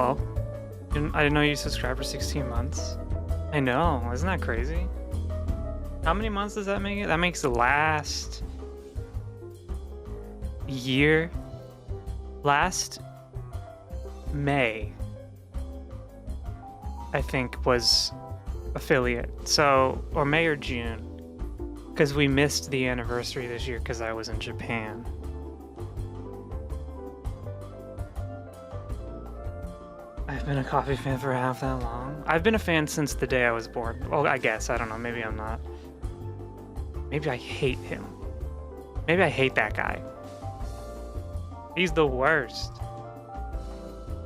Hello? I didn't know you subscribed for 16 months. I know, isn't that crazy? How many months does that make it? That makes the last year. Last May, I think, was affiliate. So, or May or June. Because we missed the anniversary this year because I was in Japan. I've been a coffee fan for half that long. I've been a fan since the day I was born. Well, I guess. I don't know. Maybe I'm not. Maybe I hate him. Maybe I hate that guy. He's the worst.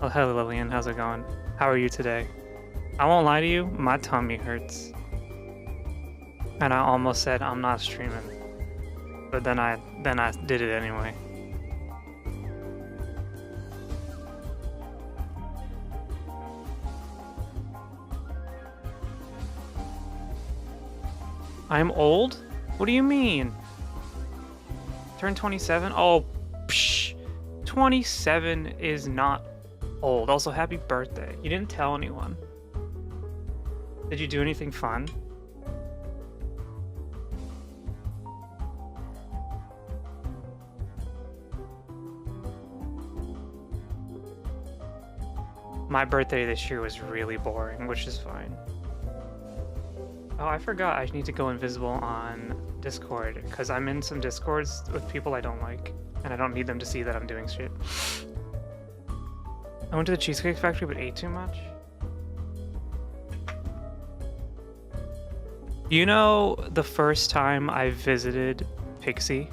Oh, hello, Lillian. How's it going? How are you today? I won't lie to you. My tummy hurts. And I almost said I'm not streaming. But then I did it anyway. I'm old? What do you mean? Turned 27? Oh, psh. 27 is not old. Also, happy birthday. You didn't tell anyone. Did you do anything fun? My birthday this year was really boring, which is fine. Oh, I forgot I need to go invisible on Discord, because I'm in some Discords with people I don't like, and I don't need them to see that I'm doing shit. I went to the Cheesecake Factory but ate too much. You know the first time I visited Pixie?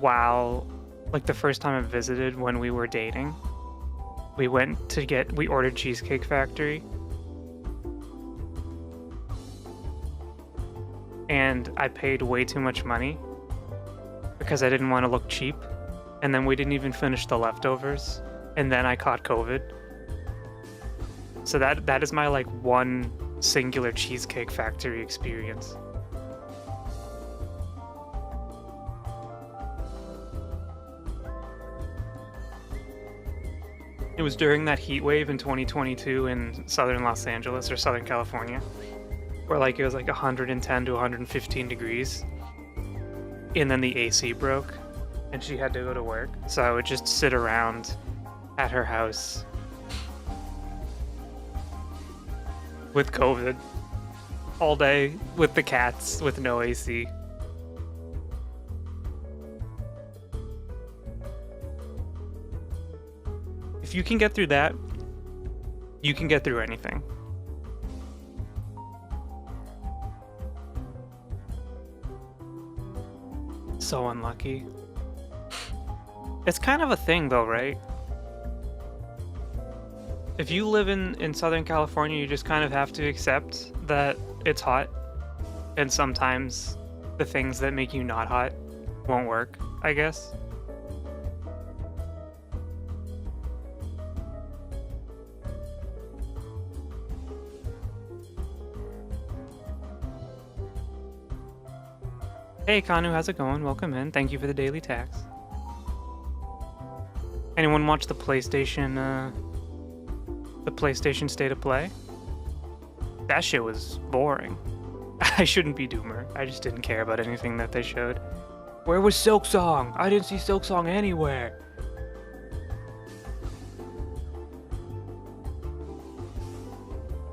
Wow. Like the first time I visited when we were dating? We ordered Cheesecake Factory. And I paid way too much money because I didn't want to look cheap. And then we didn't even finish the leftovers. And then I caught COVID. So that is my like one singular Cheesecake Factory experience. It was during that heat wave in 2022 in southern Los Angeles or Southern California, where like it was like 110 to 115 degrees, and then the AC broke, and she had to go to work. So I would just sit around at her house with COVID all day with the cats with no AC. If you can get through that, you can get through anything. So unlucky. It's kind of a thing though, right? If you live in Southern California, you just kind of have to accept that it's hot, and sometimes the things that make you not hot won't work, I guess. Hey Kanu, how's it going? Welcome in. Thank you for the daily tax. Anyone watch the PlayStation State of Play? That shit was boring. I shouldn't be Doomer. I just didn't care about anything that they showed. Where was Silksong? I didn't see Silksong anywhere.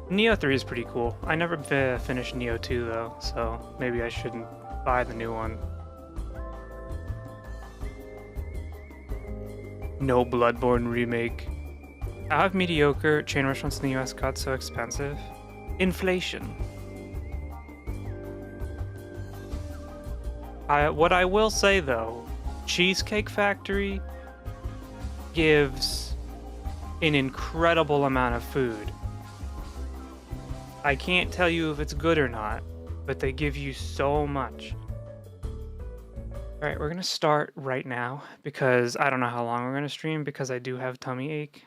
Neo 3 is pretty cool. I never finished Neo 2 though, so maybe I shouldn't buy the new one. No Bloodborne remake. I have mediocre. Chain restaurants in the US got so expensive. Inflation. What I will say though, Cheesecake Factory gives an incredible amount of food. I can't tell you if it's good or not, but they give you so much. Alright, we're gonna start right now because I don't know how long we're gonna stream because I do have tummy ache.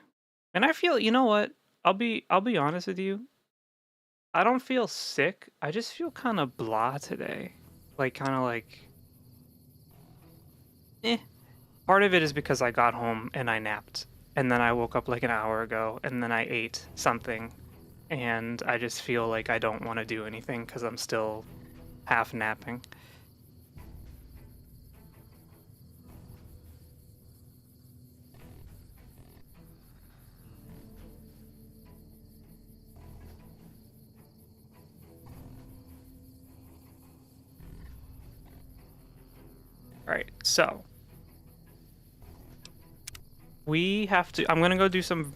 And I feel, you know what? I'll be honest with you. I don't feel sick. I just feel kind of blah today. Like kind of like eh. Part of it is because I got home and I napped and then I woke up like an hour ago, and then I ate something, and I just feel like I don't want to do anything because I'm still half napping. All right, so we have to. I'm gonna go do some.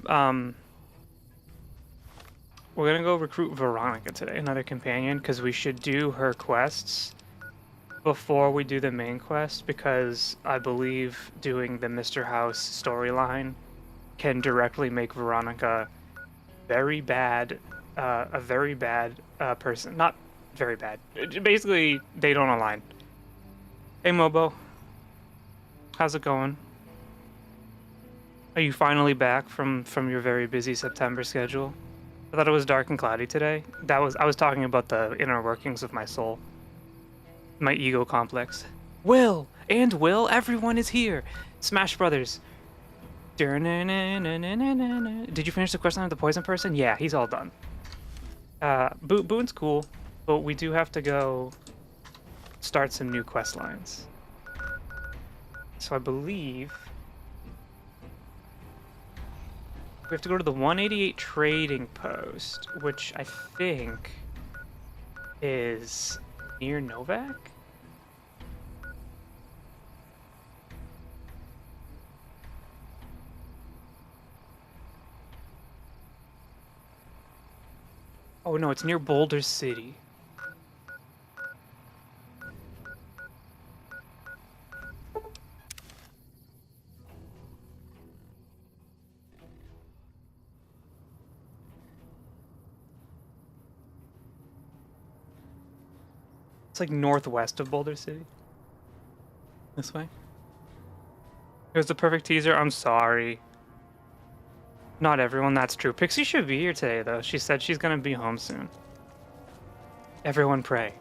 We're gonna go recruit Veronica today, another companion, because we should do her quests before we do the main quest, because I believe doing the Mr. House storyline can directly make Veronica very bad, a very bad person. Not very bad. Basically, they don't align. Hey, Mobo. How's it going? Are you finally back from your very busy September schedule? I thought it was dark and cloudy today. I was talking about the inner workings of my soul. My ego complex. Will! And Will, everyone is here! Smash Brothers. Did you finish the quest line with the poison person? Yeah, he's all done. Boone's cool, but we do have to go start some new quest lines. So I believe we have to go to the 188 trading post, which I think is near Novak? Oh no, it's near Boulder City. It's like northwest of Boulder City. This way. It was the perfect teaser. I'm sorry. Not everyone, that's true. Pixie should be here today, though. She said she's gonna be home soon. Everyone pray.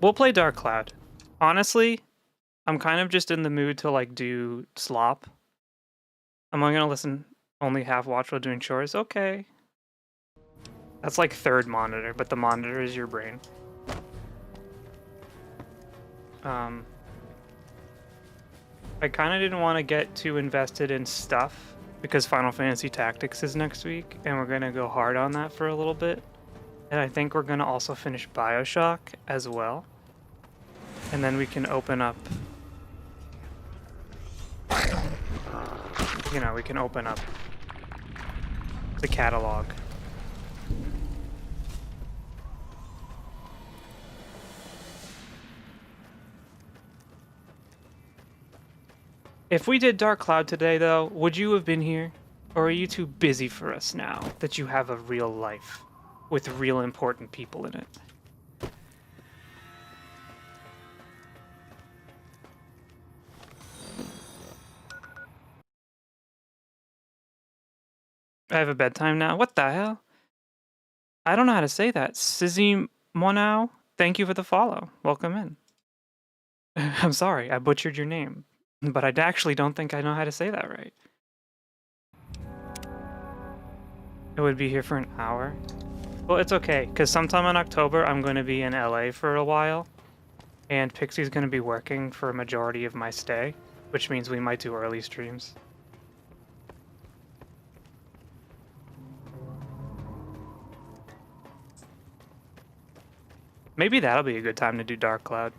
We'll play Dark Cloud. Honestly, I'm kind of just in the mood to like do slop. I'm only gonna listen, only half watch while doing chores. Okay. That's like third monitor, but the monitor is your brain. I kind of didn't want to get too invested in stuff because Final Fantasy Tactics is next week, and we're gonna go hard on that for a little bit. And I think we're gonna also finish BioShock as well. And then we can open up, you know, we can open up the catalog. If we did Dark Cloud today, though, would you have been here? Or are you too busy for us now that you have a real life with real important people in it? I have a bedtime now. What the hell? I don't know how to say that. Sizzy Monau, thank you for the follow. Welcome in. I'm sorry, I butchered your name. But I actually don't think I know how to say that right. It would be here for an hour. Well, it's okay, because sometime in October I'm going to be in LA for a while. And Pixie's going to be working for a majority of my stay, which means we might do early streams. Maybe that'll be a good time to do Dark Cloud.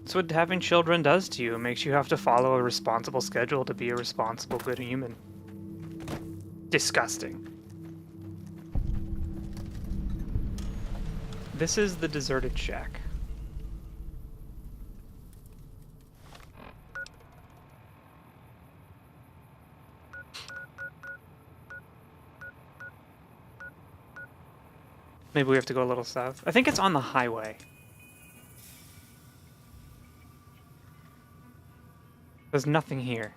That's what having children does to you. It makes you have to follow a responsible schedule to be a responsible, good human. Disgusting. This is the deserted shack. Maybe we have to go a little south. I think it's on the highway. There's nothing here.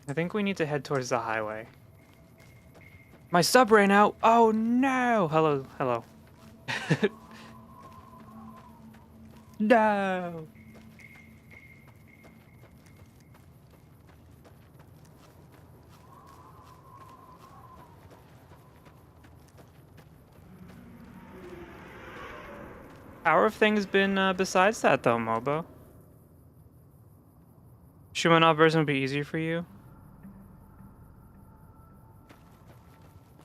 I think we need to head towards the highway. My sub ran out. Oh no! Hello, hello. No! How have things been besides that though, Mobo? Shumanov version would be easier for you?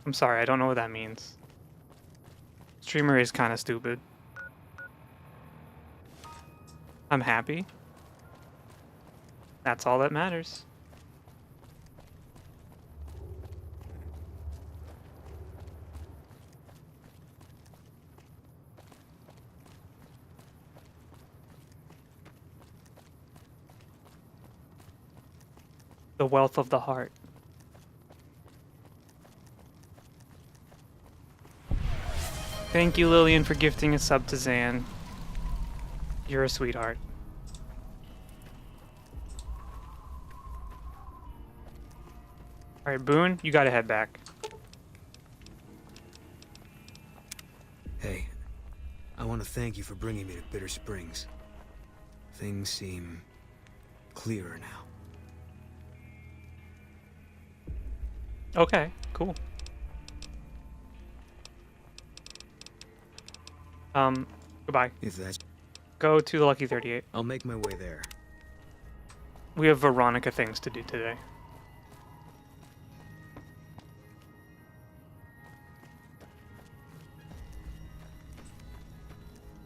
I'm sorry, I don't know what that means. Streamer is kind of stupid. I'm happy. That's all that matters. The wealth of the heart. Thank you, Lillian, for gifting a sub to Zan. You're a sweetheart. Alright, Boone, you gotta head back. Hey, I want to thank you for bringing me to Bitter Springs. Things seem clearer now. Okay, cool. Goodbye. If that's... Go to the Lucky 38. I'll make my way there. We have Veronica things to do today.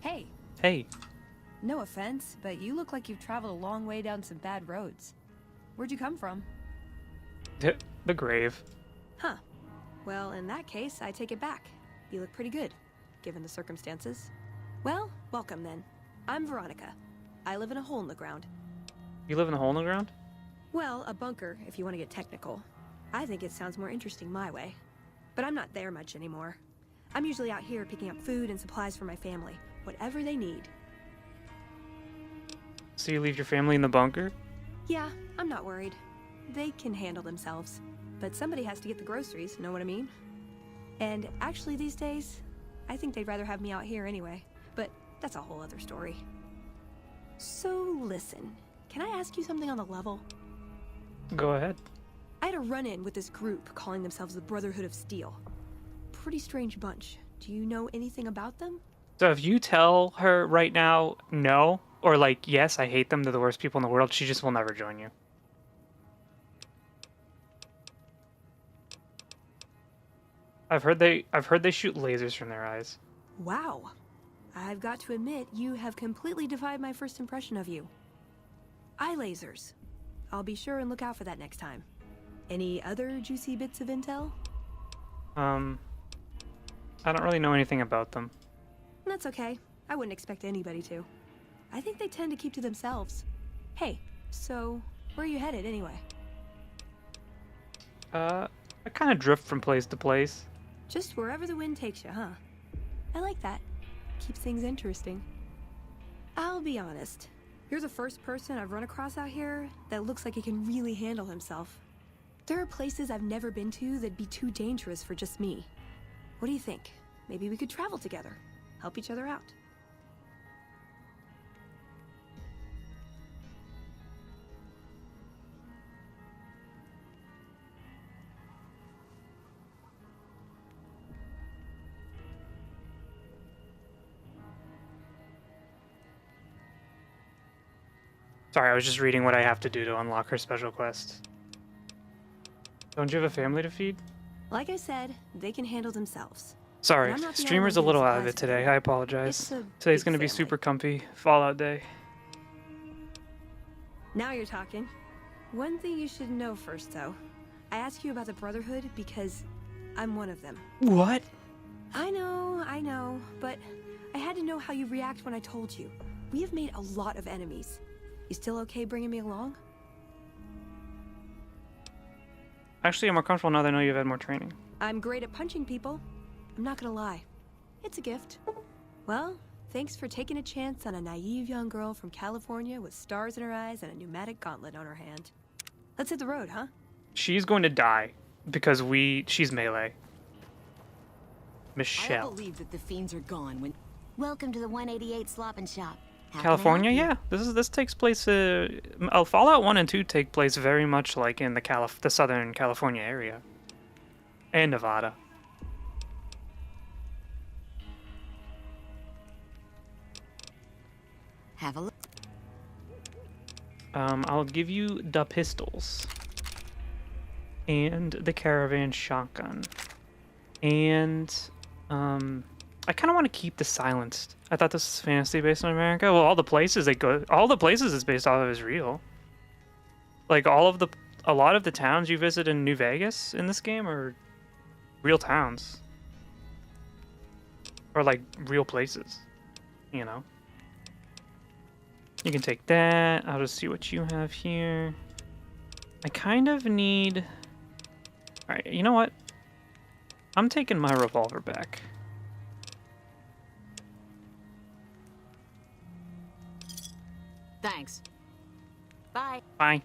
Hey. Hey. No offense, but you look like you've traveled a long way down some bad roads. Where'd you come from? The grave. Huh. Well, in that case, I take it back. You look pretty good, given the circumstances. Well, welcome then. I'm Veronica. I live in a hole in the ground. You live in a hole in the ground? Well, a bunker, if you want to get technical. I think it sounds more interesting my way. But I'm not there much anymore. I'm usually out here picking up food and supplies for my family, whatever they need. So you leave your family in the bunker? Yeah, I'm not worried. They can handle themselves. But somebody has to get the groceries, know what I mean? And actually these days, I think they'd rather have me out here anyway. But that's a whole other story. So listen, can I ask you something on the level? Go ahead. I had a run-in with this group calling themselves the Brotherhood of Steel. Pretty strange bunch. Do you know anything about them? So if you tell her right now, no, or like, yes, I hate them, they're the worst people in the world, she just will never join you. I've heard they shoot lasers from their eyes. Wow. I've got to admit, you have completely defied my first impression of you. Eye lasers. I'll be sure and look out for that next time. Any other juicy bits of intel? I don't really know anything about them. That's okay. I wouldn't expect anybody to. I think they tend to keep to themselves. Hey, so where are you headed anyway? I kind of drift from place to place. Just wherever the wind takes you, huh? I like that. Keeps things interesting. I'll be honest. You're the first person I've run across out here that looks like he can really handle himself. There are places I've never been to that'd be too dangerous for just me. What do you think? Maybe we could travel together. Help each other out. Sorry, I was just reading what I have to do to unlock her special quest. Don't you have a family to feed? Like I said, they can handle themselves. Sorry, I'm not the only streamer's a one little getting out of it supplies today. I apologize. It's a Today's big gonna be family. super comfy. Fallout day. Now you're talking. One thing you should know first, though. I asked you about the Brotherhood because I'm one of them. What? I know, but I had to know how you react when I told you. We have made a lot of enemies. You still okay bringing me along? Actually, I'm more comfortable now that I know you've had more training. I'm great at punching people. I'm not gonna lie. It's a gift. Well, thanks for taking a chance on a naive young girl from California with stars in her eyes and a pneumatic gauntlet on her hand. Let's hit the road, huh? She's going to die because she's melee. I Michelle. don't believe that the fiends are gone when... Welcome to the 188 Slop and Shop. How can I California, help you? yeah. This takes place. Fallout 1 and 2 take place very much like in the Southern California area, and Nevada. Have a look. I'll give you the pistols, and the caravan shotgun, and I kind of want to keep the silenced. I thought this was fantasy based in America. Well, all the places is based off of is real. Like a lot of the towns you visit in New Vegas in this game are real towns, or like real places, you know. You can take that. I'll just see what you have here. I kind of need... Alright, you know what? I'm taking my revolver back. Thanks. Bye. Bye.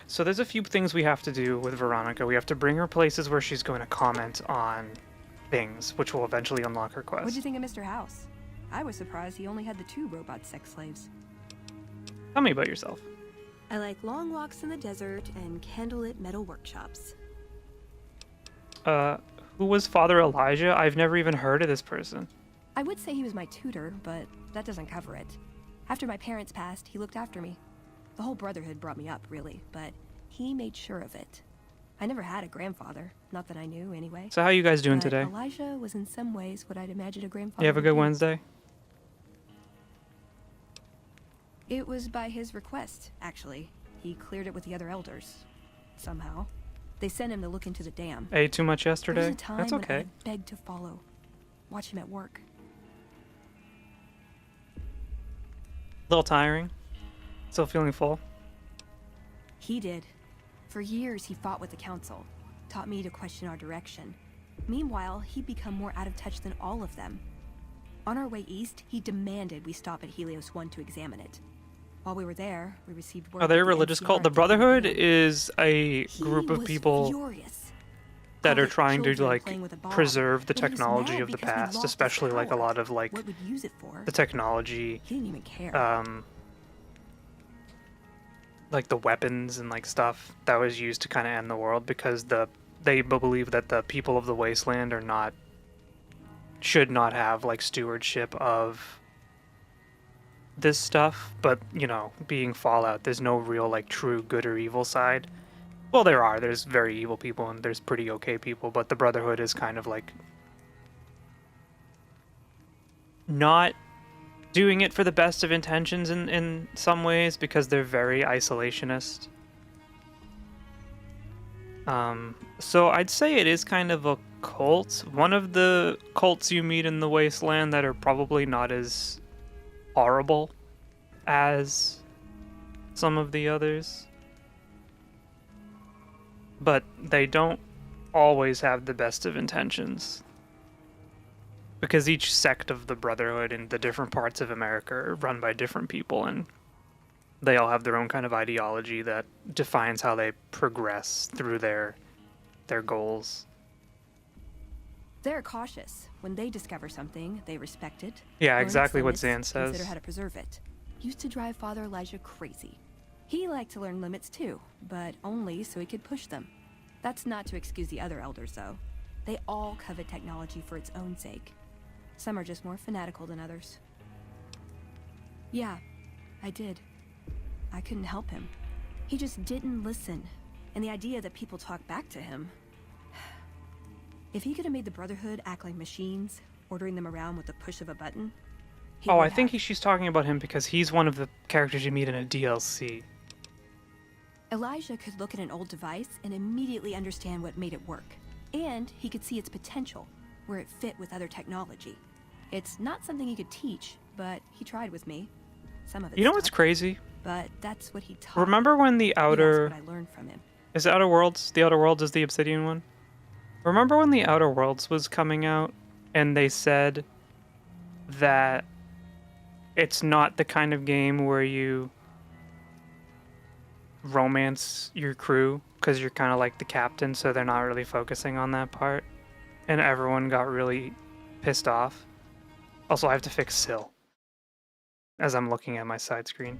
So there's a few things we have to do with Veronica. We have to bring her places where she's going to comment on things, which will eventually unlock her quest. What'd you think of Mr. House? I was surprised he only had the 2 robot sex slaves. Tell me about yourself. I like long walks in the desert and candlelit metal workshops. Who was Father Elijah? I've never even heard of this person. I would say he was my tutor, but that doesn't cover it. After my parents passed, he looked after me. The whole Brotherhood brought me up, really, but he made sure of it. I never had a grandfather, not that I knew anyway. So how you guys doing But today? Elijah was in some ways what I'd imagine a grandfather You have a would good be. Wednesday? It was by his request, actually. He cleared it with the other elders. Somehow. They sent him to look into the dam. Ate too much There was yesterday? a time That's when okay. I begged to follow. Watch him at work. Little tiring. Still feeling full. He did. For years, he fought with the council. Taught me to question our direction. Meanwhile, he'd become more out of touch than all of them. On our way east, he demanded we stop at Helios 1 to examine it. While we were there, we received word Are they a that the religious NCR cult? The had taken Brotherhood him. is a He group of was people furious. that All are the trying to children like playing with a bomb. preserve the And he was technology mad of the because we'd past, lost his especially like a power. lot of like What we'd use it for? the technology, He didn't even care. like the weapons and like stuff that was used to kind of end the world, because they believe that the people of the wasteland should not have like stewardship of this stuff. But you know, being Fallout, there's no real like true good or evil side. Well, there's very evil people and there's pretty okay people, but the Brotherhood is kind of like not doing it for the best of intentions in some ways, because they're very isolationist. So I'd say it is kind of a cult. One of the cults you meet in the wasteland that are probably not as horrible as some of the others. But they don't always have the best of intentions. Because each sect of the Brotherhood in the different parts of America are run by different people, and they all have their own kind of ideology that defines how they progress through their goals. They're cautious. When they discover something, they respect it. Yeah, learn its exactly what limits, Zan says. Consider how to preserve it. Used to drive Father Elijah crazy. He liked to learn limits too, but only so he could push them. That's not to excuse the other elders, though. They all covet technology for its own sake. Some are just more fanatical than others. Yeah, I did. I couldn't help him. He just didn't listen. And the idea that people talk back to him... If he could have made the Brotherhood act like machines, ordering them around with the push of a button... he Oh, would I think have. she's talking about him because he's one of the characters you meet in a DLC. Elijah could look at an old device and immediately understand what made it work. And he could see its potential, where it fit with other technology. It's not something he could teach, but he tried with me. Some of it You know what's stuck, crazy? but that's what he taught. Remember when the me. outer... That's what I learned from him. Is Outer Worlds, the Outer Worlds is the Obsidian one? Remember when the Outer Worlds was coming out and they said that it's not the kind of game where you romance your crew because you're kind of like the captain, so they're not really focusing on that part, and everyone got really pissed off. Also, I have to fix Syl as I'm looking at my side screen.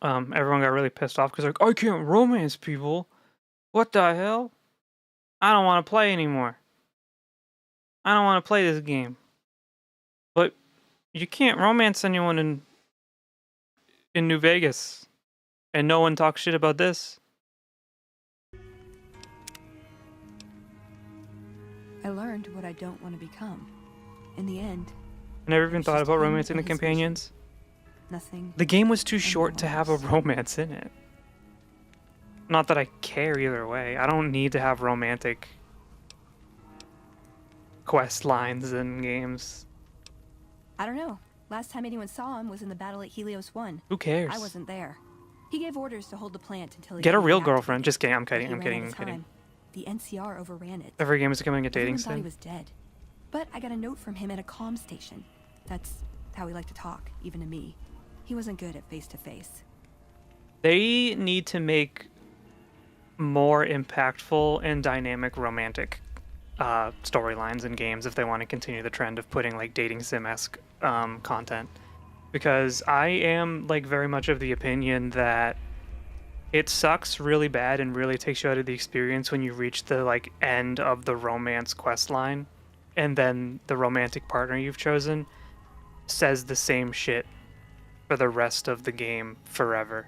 Everyone got really pissed off because like, I can't romance people. What the hell? I don't want to play anymore. I don't want to play this game. But you can't romance anyone in New Vegas, and no one talks shit about this. I learned what I don't want to become. In the end, I never even It's thought just about him romancing the and his vision. companions. nothing. The game was too And short no to one have a else. romance in it. Not that I care either way. I don't need to have romantic quest lines in games. I don't know. Last time anyone saw him was in the battle at Helios 1. Who cares? I wasn't there. He gave orders to hold the plant until he Get a could real reactivate girlfriend. it, Just kidding. I'm but kidding. he I'm ran kidding. out I'm of kidding. time. The NCR overran it. Every game is becoming a dating Everyone thought he sim. was dead. But I got a note from him at a comm station. That's how he liked to talk, even to me. He wasn't good at face-to-face. They need to make more impactful and dynamic romantic storylines in games if they want to continue the trend of putting like dating sim-esque content. Because I am like very much of the opinion that it sucks really bad and really takes you out of the experience when you reach the like end of the romance quest line, and then the romantic partner you've chosen says the same shit for the rest of the game forever,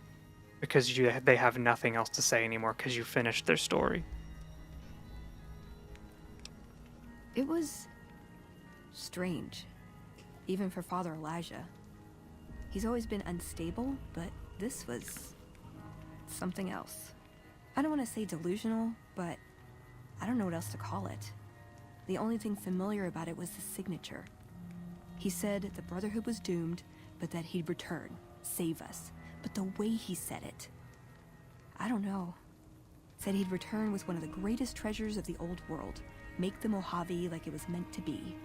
because they have nothing else to say anymore because you finished their story. It was strange, even for Father Elijah. He's always been unstable, but this was something else. I don't want to say delusional, but I don't know what else to call it. The only thing familiar about it was the signature. He said the Brotherhood was doomed, but that he'd return, save us. But the way he said it, I don't know. Said he'd return with one of the greatest treasures of the old world. Make the Mojave like it was meant to be.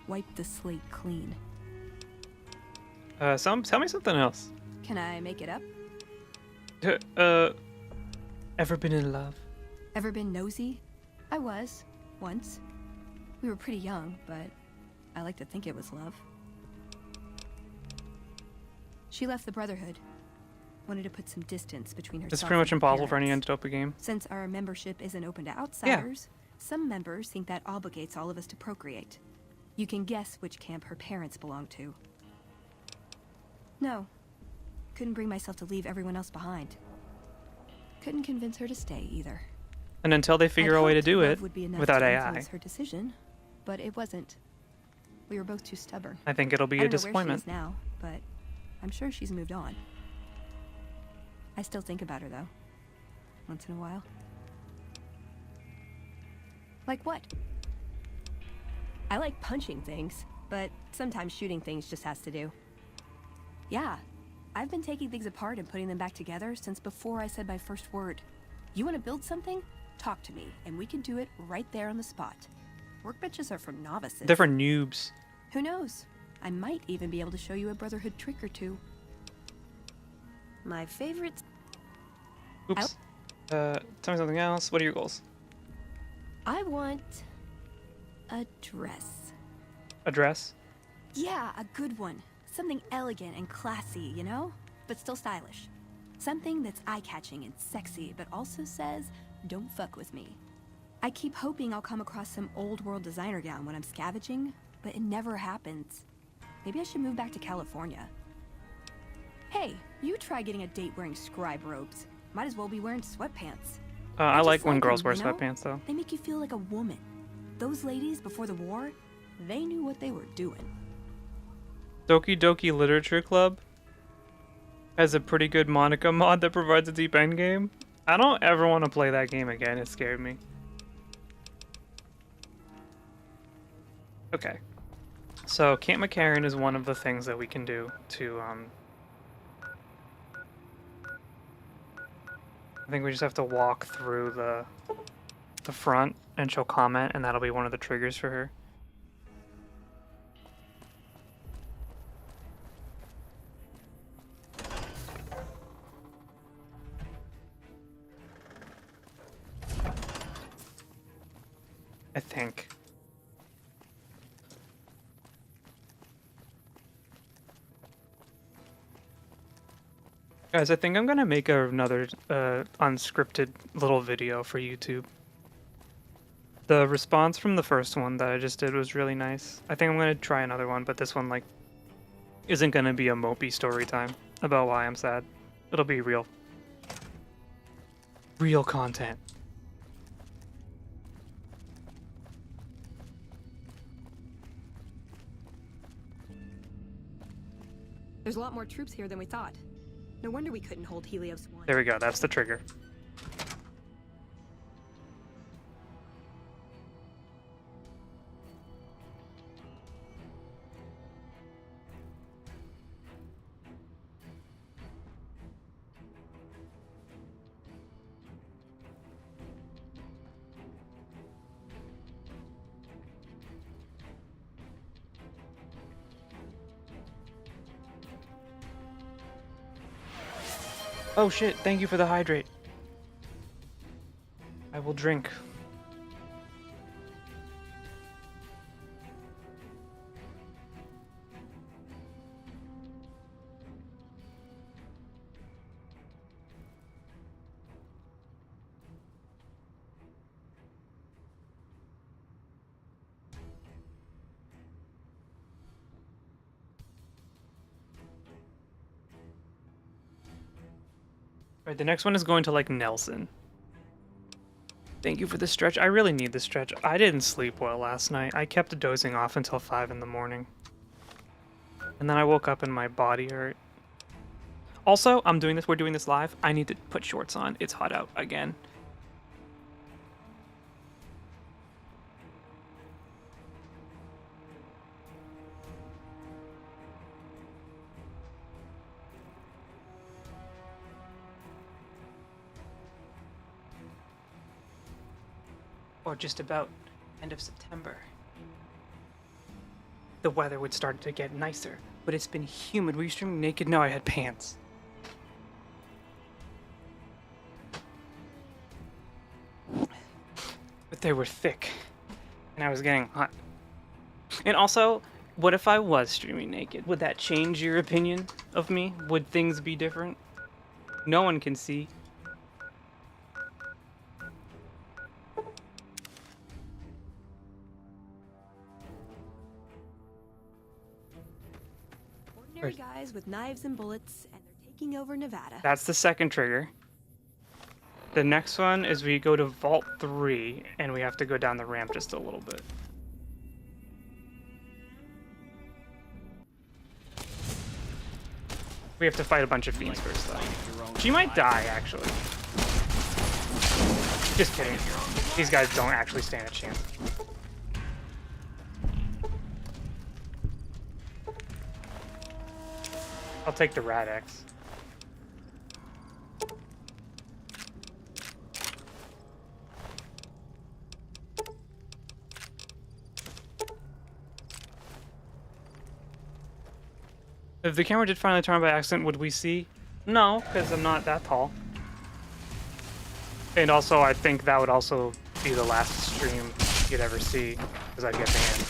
Wipe the slate clean. Tell me something else. Can I make it up? Ever been in love? Ever been nosy? I was, once. We were pretty young, but I like to think it was love. She left the Brotherhood. Wanted to put some distance between herself It's pretty much and her impossible for any parents. Antiopa game. Since our membership isn't open to outsiders, some members think that obligates all of us to procreate. You can guess which camp her parents belong to. No. Couldn't bring myself to leave everyone else behind. Couldn't convince her to stay either. And until they figure I'd a way to hoped do love it would be enough without to AI, influence her decision, but it wasn't. We were both too stubborn. I think it'll be I a don't know where she disappointment. is now, but I'm sure she's moved on. I still think about her though, once in a while. Like what? I like punching things, but sometimes shooting things just has to do. Yeah, I've been taking things apart and putting them back together since before I said my first word. You want to build something? Talk to me, and we can do it right there on the spot. Workbenches are for novices. They're for noobs. Who knows? I might even be able to show you a Brotherhood trick or two. My favorite... Oops. Tell me something else. What are your goals? I want... a dress. A dress? Yeah, a good one. Something elegant and classy, you know? But still stylish. Something that's eye-catching and sexy, but also says, don't fuck with me. I keep hoping I'll come across some old-world designer gown when I'm scavenging, but it never happens. Maybe I should move back to California. Hey, you try getting a date wearing scribe robes. Might as well be wearing sweatpants. I just like when like girls 'em, wear you know? sweatpants, though. They make you feel like a woman. Those ladies before the war, they knew what they were doing. Doki Doki Literature Club has a pretty good Monica mod that provides a deep endgame. I don't ever want to play that game again. It scared me. Okay. So Camp McCarran is one of the things that we can do to I think we just have to walk through the front, and she'll comment, and that'll be one of the triggers for her. I think. Guys, I think I'm gonna make another unscripted little video for YouTube. The response from the first one that I just did was really nice. I think I'm gonna try another one, but this one, like, isn't gonna be a mopey story time about why I'm sad. It'll be real. Real content. There's a lot more troops here than we thought. No wonder we couldn't hold Helios 1. There we go, that's the trigger. Oh shit, thank you for the hydrate. I will drink. Right, the next one is going to, like, Nelson. Thank you for the stretch. I really need the stretch. I didn't sleep well last night. I kept dozing off until 5 in the morning. And then I woke up and my body hurt. Also, we're doing this live. I need to put shorts on. It's hot out again. Or just about end of September. The weather would start to get nicer, but it's been humid. Were you streaming naked? No, I had pants. But they were thick, and I was getting hot. And also, what if I was streaming naked? Would that change your opinion of me? Would things be different? No one can see. Ordinary guys with knives and bullets, and they're taking over Nevada. That's the second trigger. The next one is we go to Vault 3, and we have to go down the ramp just a little bit. We have to fight a bunch of fiends first, though. She might die, actually. Just kidding. These guys don't actually stand a chance. I'll take the Rad-X. If the camera did finally turn by accident, would we see? No, because I'm not that tall. And also, I think that would also be the last stream you'd ever see, because I'd get banned.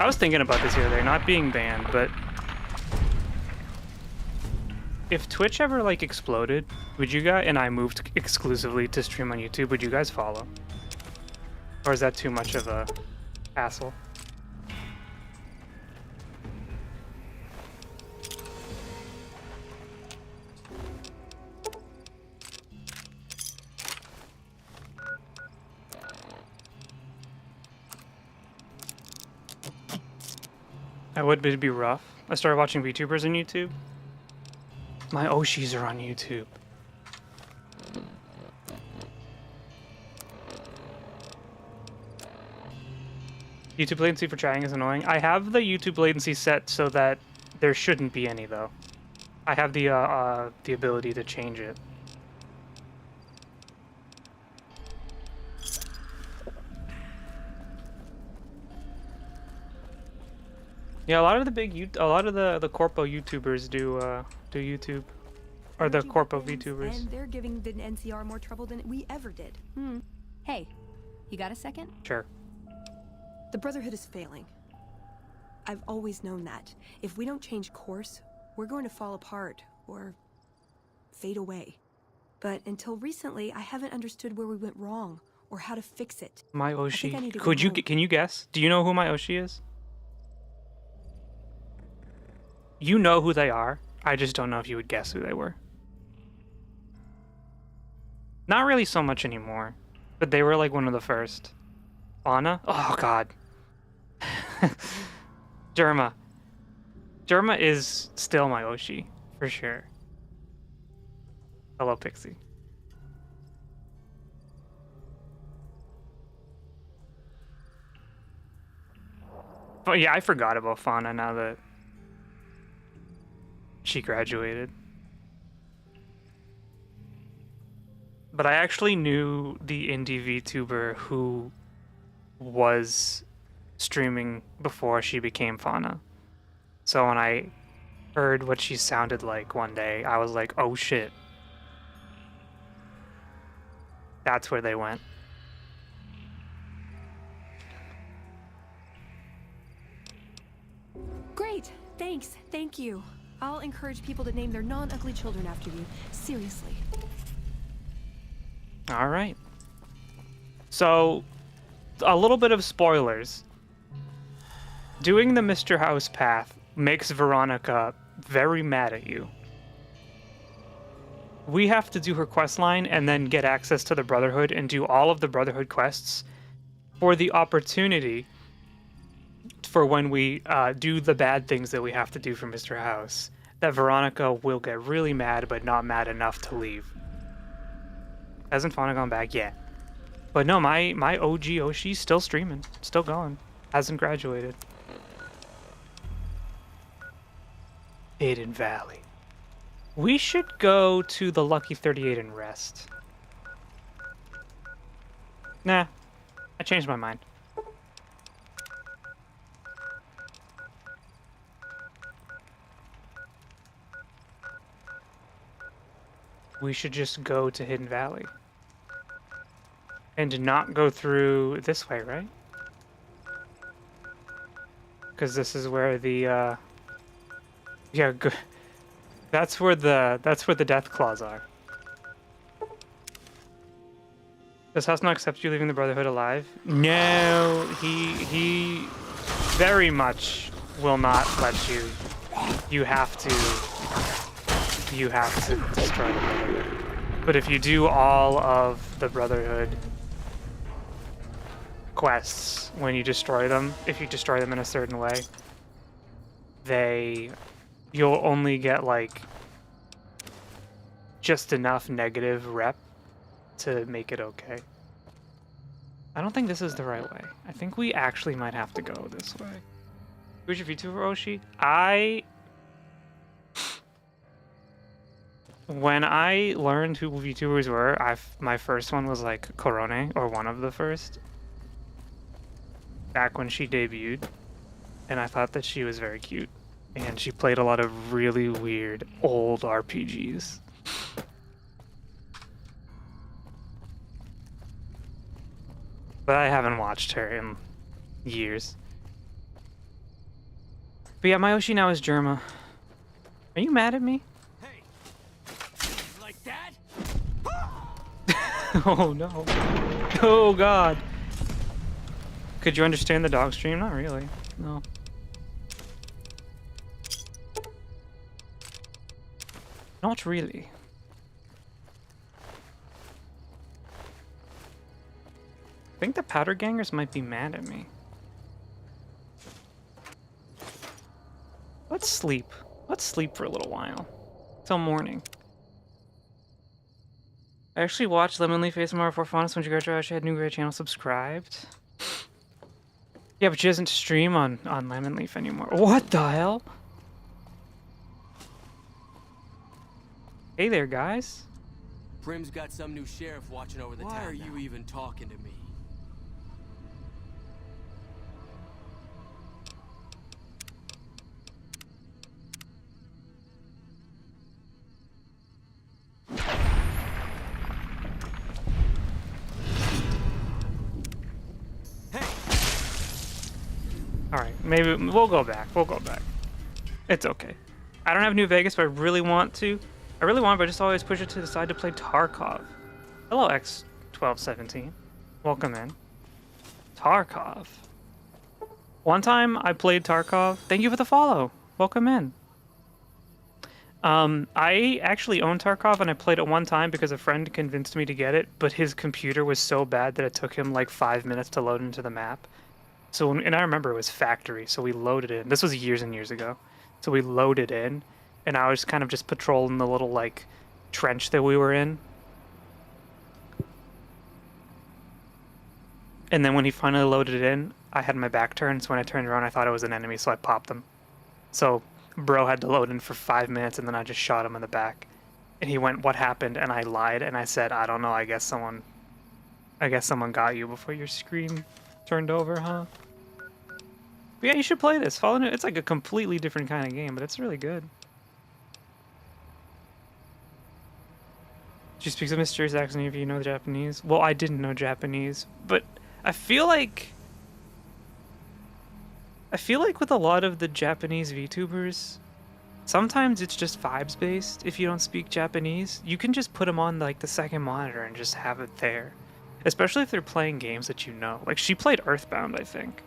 I was thinking about this the other day, not being banned, but if Twitch ever, like, exploded, would you guys, and I moved exclusively to stream on YouTube, would you guys follow? Or is that too much of a hassle? That would be rough. I started watching VTubers on YouTube. My Oshis are on YouTube. YouTube latency for chatting is annoying. I have the YouTube latency set so that there shouldn't be any, though. I have the ability to change it. Yeah, a lot of the corpo YouTubers do YouTube, or the Energy corpo weapons, VTubers. And they're giving the NCR more trouble than we ever did. Hey, you got a second? Sure. The Brotherhood is failing. I've always known that. If we don't change course, we're going to fall apart or fade away. But until recently, I haven't understood where we went wrong or how to fix it. My I think I Oshi. need to go Could you? home. Can you guess? Do you know who my Oshi is? You know who they are. I just don't know if you would guess who they were. Not really so much anymore, but they were like one of the first. Fauna? Oh god. Derma. Derma is still my Oshi, for sure. Hello, Pixie. But yeah, I forgot about Fauna now that she graduated. But I actually knew the indie VTuber who was streaming before she became Fauna. So when I heard what she sounded like one day, I was like, oh shit. That's where they went. Great, thanks, thank you. I'll encourage people to name their non-ugly children after you. Seriously. All right. So, a little bit of spoilers. Doing the Mr. House path makes Veronica very mad at you. We have to do her quest line and then get access to the Brotherhood and do all of the Brotherhood quests for the opportunity for when we do the bad things that we have to do for Mr. House, that Veronica will get really mad, but not mad enough to leave. Hasn't Fauna gone back yet? But no, my OG Oshi's still streaming, still going. Hasn't graduated. Hidden Valley. We should go to the Lucky 38 and rest. Nah, I changed my mind. We should just go to Hidden Valley. And not go through this way, right? Because this is where the, yeah, that's where the death claws are. Does House not accept you leaving the Brotherhood alive? No, he very much will not let you. You have to destroy the Brotherhood. But if you do all of the Brotherhood quests, when you destroy them, if you destroy them in a certain way, you'll only get like just enough negative rep to make it okay. I don't think this is the right way. I think we actually might have to go this way. Who's your VTuber, Oshi? When I learned who VTubers were, my first one was like Korone, or one of the first. Back when she debuted. And I thought that she was very cute. And she played a lot of really weird old RPGs. But I haven't watched her in years. But yeah, my Oshi now is Germa. Are you mad at me? Hey, like that? Oh no. Oh god. Could you understand the dog stream? Not really. No. Not really. I think the powder gangers might be mad at me. Let's sleep. Let's sleep for a little while. Till morning. I actually watched Lemon Leaf ASMR for Fauna when she graduated. She had a new great channel subscribed. Yeah, but she doesn't stream on Lemon Leaf anymore. What the hell? Hey there, guys. Prim's got some new sheriff watching over the town. Why are you even talking to me? Alright, maybe we'll go back. We'll go back. It's okay. I don't have New Vegas, but I really want to. I really want, but I just always push it to the side to play Tarkov. Hello, X1217. Welcome in. Tarkov. One time I played Tarkov. Thank you for the follow. Welcome in. I actually own Tarkov and I played it one time because a friend convinced me to get it, but his computer was so bad that it took him like 5 minutes to load into the map. So, and I remember it was factory, so we loaded in. This was years and years ago. So we loaded in, and I was kind of just patrolling the little, like, trench that we were in. And then when he finally loaded it in, I had my back turned, so when I turned around, I thought it was an enemy, so I popped them. So, bro had to load in for 5 minutes, and then I just shot him in the back. And he went, "What happened?" And I lied, and I said, "I don't know, I guess someone got you before your screen turned over, huh?" But yeah, you should play this. Follow it. It's like a completely different kind of game, but it's really good. She speaks a mysterious accent if you know Japanese. Well, I didn't know Japanese, but I feel like with a lot of the Japanese VTubers, sometimes it's just vibes based. If you don't speak Japanese, you can just put them on like the second monitor and just have it there. Especially if they're playing games that you know. Like, she played Earthbound, I think.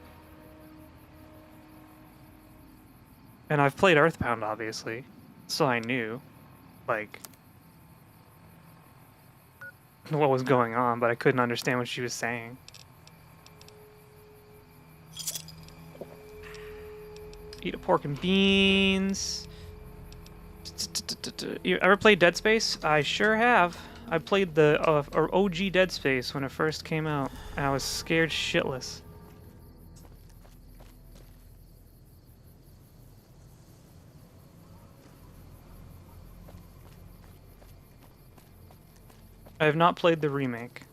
And I've played Earthbound, obviously. So I knew, like, what was going on, but I couldn't understand what she was saying. Eat a pork and beans. You ever played Dead Space? I sure have. I played the OG Dead Space when it first came out, and I was scared shitless. I have not played the remake.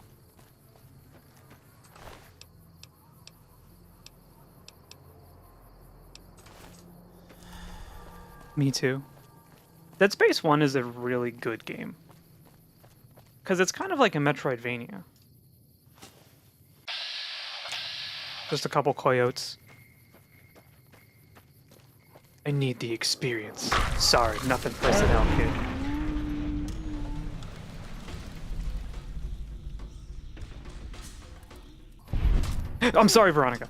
Me too. Dead Space 1 is a really good game. Because it's kind of like a Metroidvania. Just a couple coyotes. I need the experience. Sorry, nothing personnel, kid. I'm sorry, Veronica.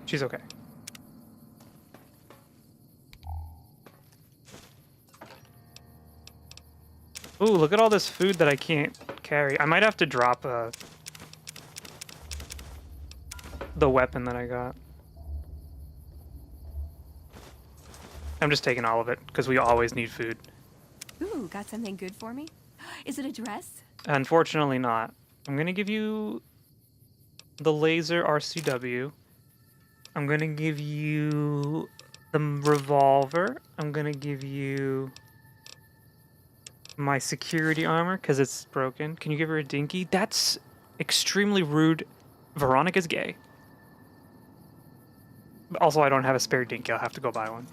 She's okay. Ooh, look at all this food that I can't carry. I might have to drop the weapon that I got. I'm just taking all of it, because we always need food. Ooh, got something good for me? Is it a dress? Unfortunately not. I'm gonna give you the laser RCW. I'm gonna give you the revolver. I'm gonna give you my security armor, because it's broken. Can you give her a dinky? That's extremely rude. Veronica's gay. Also, I don't have a spare dinky. I'll have to go buy one.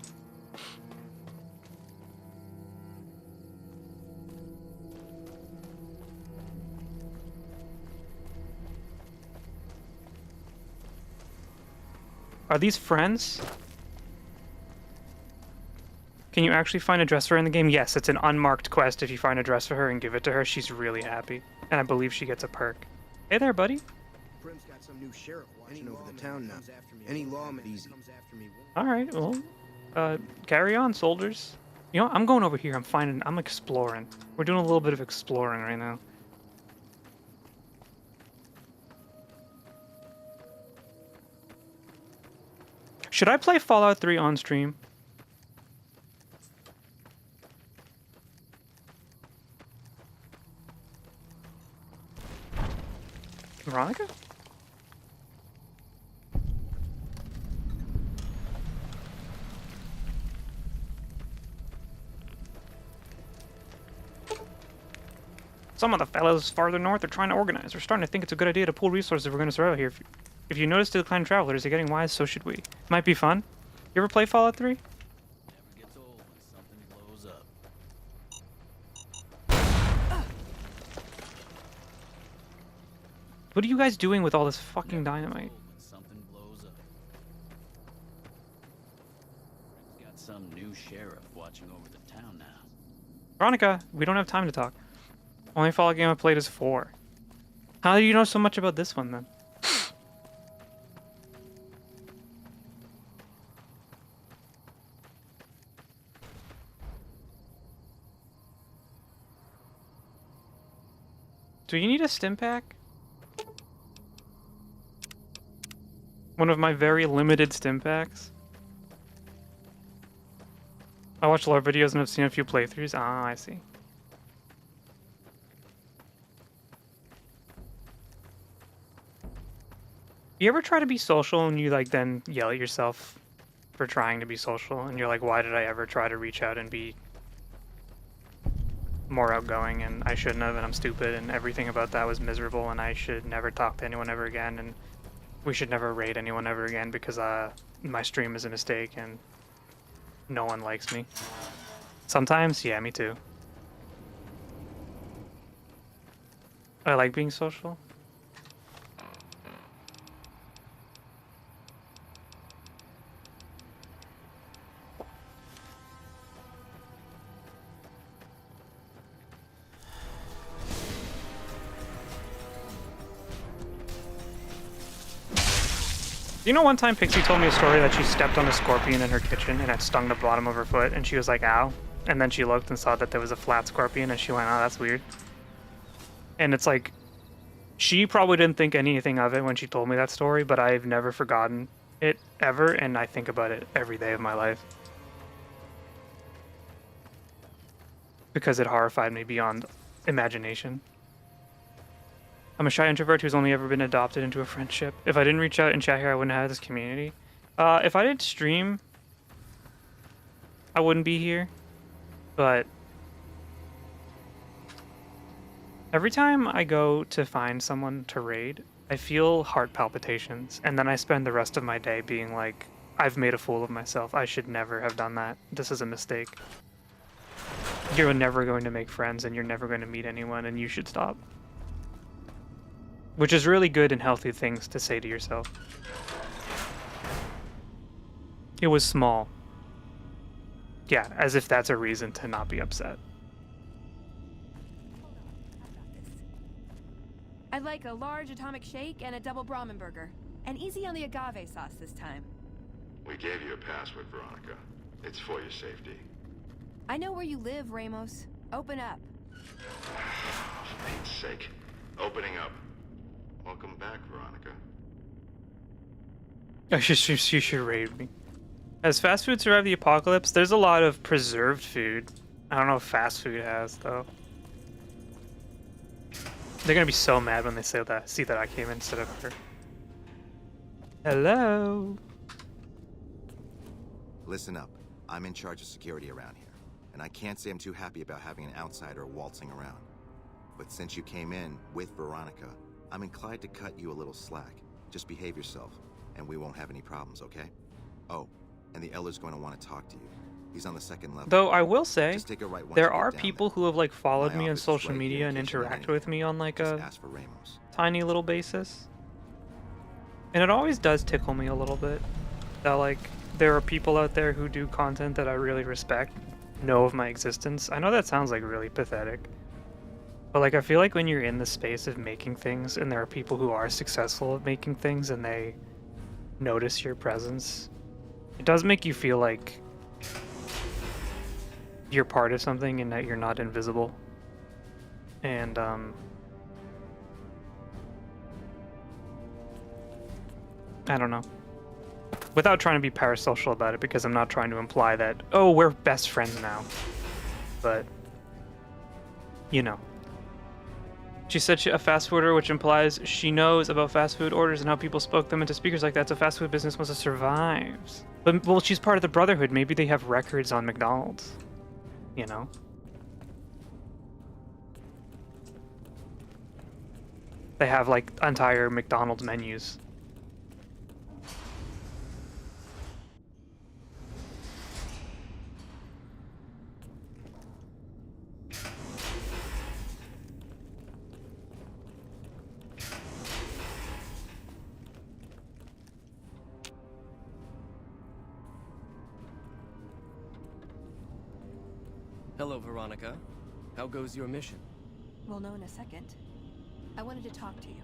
Are these friends? Can you actually find a dress for her in the game? Yes, it's an unmarked quest. If you find a dress for her and give it to her, she's really happy. And I believe she gets a perk. Hey there, buddy. Prim's got some new sheriff watching over the town now. Any lawman easy. Alright, well, carry on, soldiers. You know, I'm going over here. I'm exploring. We're doing a little bit of exploring right now. Should I play Fallout 3 on stream? Veronica? Some of the fellows farther north are trying to organize. We're starting to think it's a good idea to pool resources if we're going to survive here. If you notice to decline travelers, you're getting wise, so should we. Might be fun. You ever play Fallout 3? Never gets old when something blows up. What are you guys doing with all this fucking dynamite? When something blows up. We've got some new sheriff watching over the town now. Veronica, we don't have time to talk. Only Fallout game I played is 4. How do you know so much about this one then? Do you need a stim pack? One of my very limited stim packs? I watch lore videos and have seen a few playthroughs. Ah, I see. You ever try to be social and you like then yell at yourself for trying to be social and you're like, why did I ever try to reach out and be more outgoing and I shouldn't have and I'm stupid and everything about that was miserable and I should never talk to anyone ever again and we should never raid anyone ever again because my stream is a mistake and no one likes me. Sometimes, yeah, me too. I like being social. You know, one time Pixie told me a story that she stepped on a scorpion in her kitchen and it stung the bottom of her foot and she was like, ow. And then she looked and saw that there was a flat scorpion and she went, oh, that's weird. And it's like, she probably didn't think anything of it when she told me that story, but I've never forgotten it ever and I think about it every day of my life. Because it horrified me beyond imagination. I'm a shy introvert who's only ever been adopted into a friendship. If I didn't reach out and chat here, I wouldn't have this community. If I didn't stream, I wouldn't be here. But every time I go to find someone to raid, I feel heart palpitations. And then I spend the rest of my day being like, I've made a fool of myself. I should never have done that. This is a mistake. You're never going to make friends and you're never going to meet anyone and you should stop. Which is really good and healthy things to say to yourself. It was small. Yeah, as if that's a reason to not be upset. I'd like a large atomic shake and a double Brahmin burger. And easy on the agave sauce this time. We gave you a password, Veronica. It's for your safety. I know where you live, Ramos. Open up. For Pete's sake. Opening up. Welcome back, Veronica. You should raid me. Has fast food survived the apocalypse? There's a lot of preserved food. I don't know if fast food has, though. They're gonna be so mad when they see that I came in instead of her. Hello? Listen up. I'm in charge of security around here, and I can't say I'm too happy about having an outsider waltzing around. But since you came in with Veronica, I'm inclined to cut you a little slack. Just behave yourself, and we won't have any problems, okay? Oh, and the Elder's going to want to talk to you. He's on the second level. Though I will say, Just take a right once there you get are down people there. who have like followed My me on office is social right media here and in case you need interact anything. with me on like Just a ask for Ramos. tiny little basis. And it always does tickle me a little bit that like there are people out there who do content that I really respect, know of my existence. I know that sounds like really pathetic. But like I feel like when you're in the space of making things and there are people who are successful at making things and they notice your presence, it does make you feel like you're part of something and that you're not invisible. And I don't know. Without trying to be parasocial about it, because I'm not trying to imply that, oh, we're best friends now. But, you know. She said a fast food order, which implies she knows about fast food orders and how people spoke them into speakers like that, so fast food business must have survived. But, well, she's part of the Brotherhood. Maybe they have records on McDonald's. You know? They have like entire McDonald's menus. Hello, Veronica. How goes your mission? We'll know in a second. I wanted to talk to you.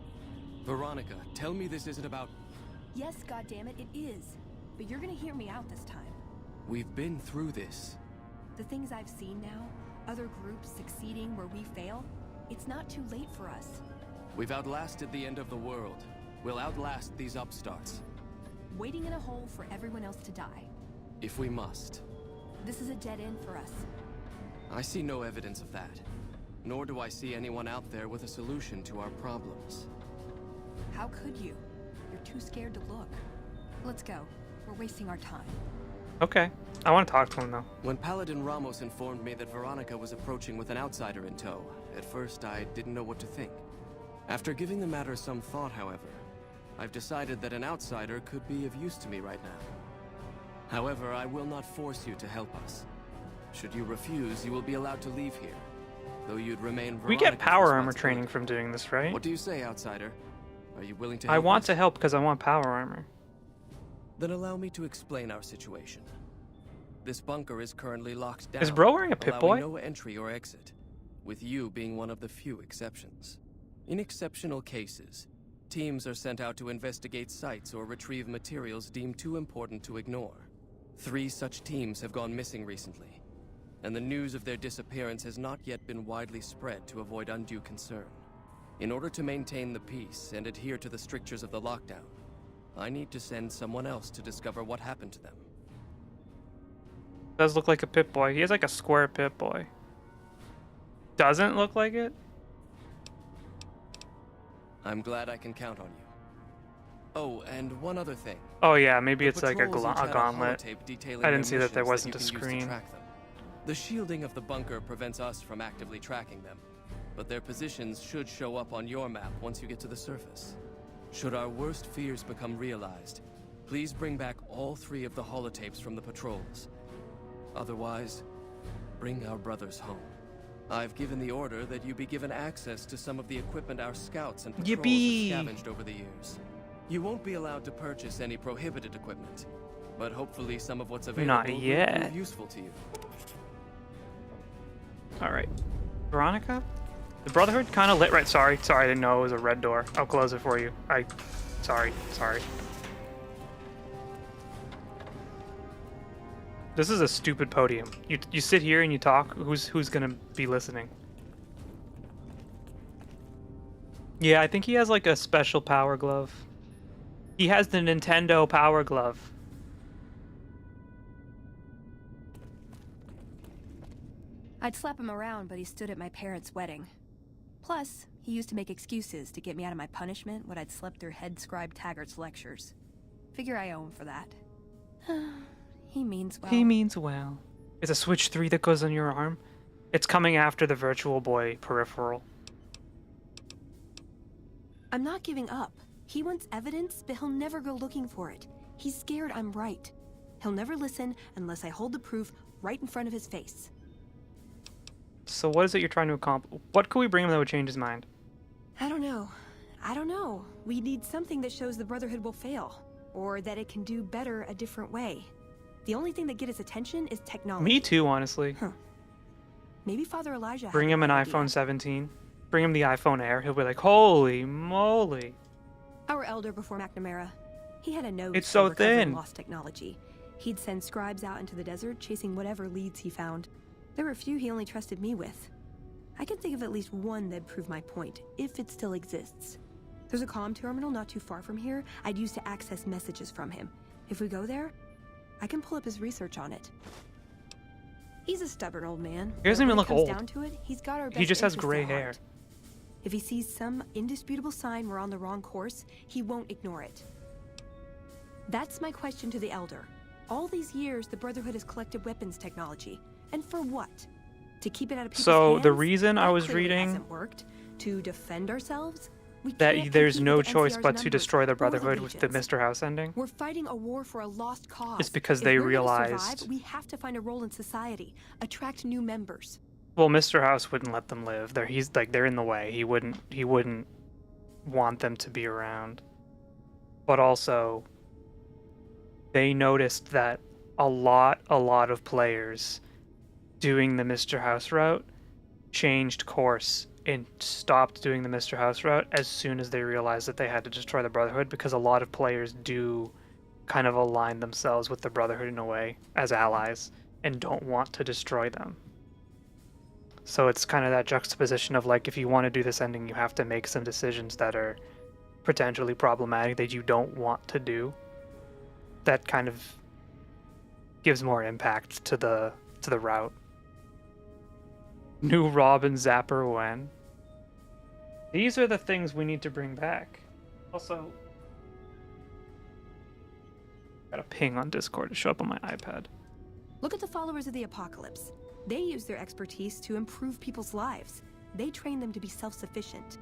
Veronica, tell me this isn't about... Yes, goddammit, it is. But you're gonna hear me out this time. We've been through this. The things I've seen now, other groups succeeding where we fail, it's not too late for us. We've outlasted the end of the world. We'll outlast these upstarts. Waiting in a hole for everyone else to die. If we must. This is a dead end for us. I see no evidence of that. Nor do I see anyone out there with a solution to our problems. How could you? You're too scared to look. Let's go. We're wasting our time. Okay. I want to talk to him though. When Paladin Ramos informed me that Veronica was approaching with an outsider in tow, at first I didn't know what to think. After giving the matter some thought, however, I've decided that an outsider could be of use to me right now. However, I will not force you to help us. Should you refuse, you will be allowed to leave here. Though you'd remain Veronica's We get power armor responsibility. training from doing this, right? What do you say, outsider? Are you willing to I help want us? to help because I want power armor. Then allow me to explain our situation. This bunker is currently locked down. Is bro wearing a Pip-Boy? allowing no entry or exit, with you being one of the few exceptions. In exceptional cases, teams are sent out to investigate sites or retrieve materials deemed too important to ignore. 3 such teams have gone missing recently, and the news of their disappearance has not yet been widely spread to avoid undue concern. In order to maintain the peace and adhere to the strictures of the lockdown, I need to send someone else to discover what happened to them. Does look like a Pip-Boy. He has like a square Pip-Boy. Doesn't look like it? I'm glad I can count on you. Oh, and one other thing. Oh yeah, maybe The it's like a, patrols each had a gauntlet. holotape detailing I didn't their see that there missions wasn't a you can use to screen. track them. The shielding of the bunker prevents us from actively tracking them, but their positions should show up on your map once you get to the surface. Should our worst fears become realized, please bring back all 3 of the holotapes from the patrols. Otherwise, bring our brothers home. I've given the order that you be given access to some of the equipment our scouts and patrols Yippee! have scavenged over the years. You won't be allowed to purchase any prohibited equipment, but hopefully some of what's available Not will yet. prove useful to you. Alright. Veronica? The Brotherhood kind of lit right. Sorry, I didn't know it was a red door. I'll close it for you. Sorry. This is a stupid podium. You sit here and you talk. Who's gonna be listening? Yeah, I think he has like a special power glove. He has the Nintendo Power Glove. I'd slap him around, but he stood at my parents' wedding. Plus, he used to make excuses to get me out of my punishment when I'd slept through head scribe Taggart's lectures. Figure I owe him for that. He means well. He means well. It's a Switch 3 that goes on your arm. It's coming after the Virtual Boy peripheral. I'm not giving up. He wants evidence, but he'll never go looking for it. He's scared I'm right. He'll never listen unless I hold the proof right in front of his face. So what is it you're trying to accomplish? What could we bring him that would change his mind? I don't know. We need something that shows the Brotherhood will fail, or that it can do better a different way. The only thing that gets his attention is technology. Me too, honestly. Huh. Maybe Father Elijah had Bring him an idea. iPhone 17. Bring him the iPhone Air. He'll be like, holy moly. Our elder before McNamara. He had a nose It's for so recovering thin. lost technology. He'd send scribes out into the desert chasing whatever leads he found. There were a few he only trusted me with. I can think of at least one that'd prove my point, if it still exists. There's a comm terminal not too far from here I'd use to access messages from him. If we go there, I can pull up his research on it. He's a stubborn old man. He doesn't but even when look it comes old. down to it, he's got our best He just has interests gray at hair. heart. If he sees some indisputable sign we're on the wrong course, he won't ignore it. That's my question to the Elder. All these years, the Brotherhood has collected weapons technology. And for what? To keep it out of people's So hands? the reason I That was clearly reading... hasn't worked. To defend ourselves? We that can't there's compete no with the choice NCR's but to numbers destroy the or Brotherhood with the legions. Mr. House ending. We're fighting a war for a lost cause. It's because If they we're gonna realized- survive, we have to find a role in society, attract new members. Well, Mr. House wouldn't let them live. They're in the way. He wouldn't want them to be around. But also, they noticed that a lot of players doing the Mr. House route changed course and stopped doing the Mr. House route as soon as they realized that they had to destroy the Brotherhood, because a lot of players do kind of align themselves with the Brotherhood in a way as allies and don't want to destroy them. So it's kind of that juxtaposition of like, if you want to do this ending, you have to make some decisions that are potentially problematic that you don't want to do. That kind of gives more impact to the route. New Robin Zapper when? These are the things we need to bring back. Also, got a ping on Discord to show up on my iPad. Look at the followers of the Apocalypse. They use their expertise to improve people's lives. They train them to be self-sufficient.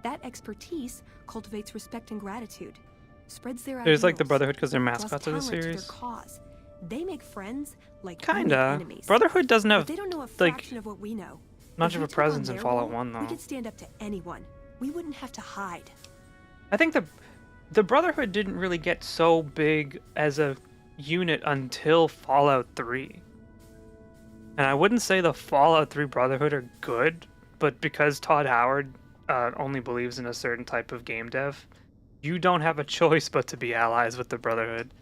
That expertise cultivates respect and gratitude, spreads their There's like the ideals, Brotherhood because they're draws mascots of the talent to their series. cause. They make friends like we make Kinda. enemies. Brotherhood doesn't But have they don't know a like fraction of what we know. much If of we a took on presence in their Fallout role, 1 though. We could stand up to anyone. We wouldn't have to hide. I think the Brotherhood didn't really get so big as a unit until Fallout 3. And I wouldn't say the Fallout 3 Brotherhood are good, but because Todd Howard only believes in a certain type of game dev, you don't have a choice but to be allies with the Brotherhood.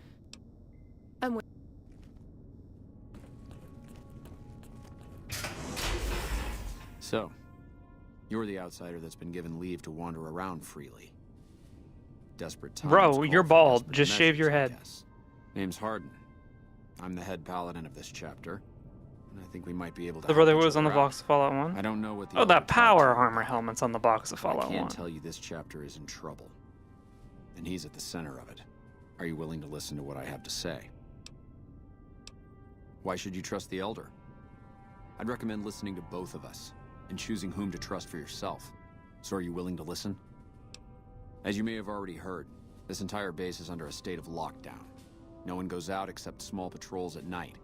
So, you're the outsider that's been given leave to wander around freely. Desperate times Bro, call you're for bald. desperate Just shave measures, your I head. guess. Name's Harden. I'm the head paladin of this chapter, and I think we might be able to. The help Brotherhood each was on the other out. box of Fallout 1? I don't know what the Oh, Elder that talked to power you armor about, helmet's on the box of but I Fallout can 1. tell you this chapter is in trouble, and he's at the center of it. Are you willing to listen to what I have to say? Why should you trust the Elder? I'd recommend listening to both of us and choosing whom to trust for yourself. So are you willing to listen? As you may have already heard, this entire base is under a state of lockdown. No one goes out except small patrols at night.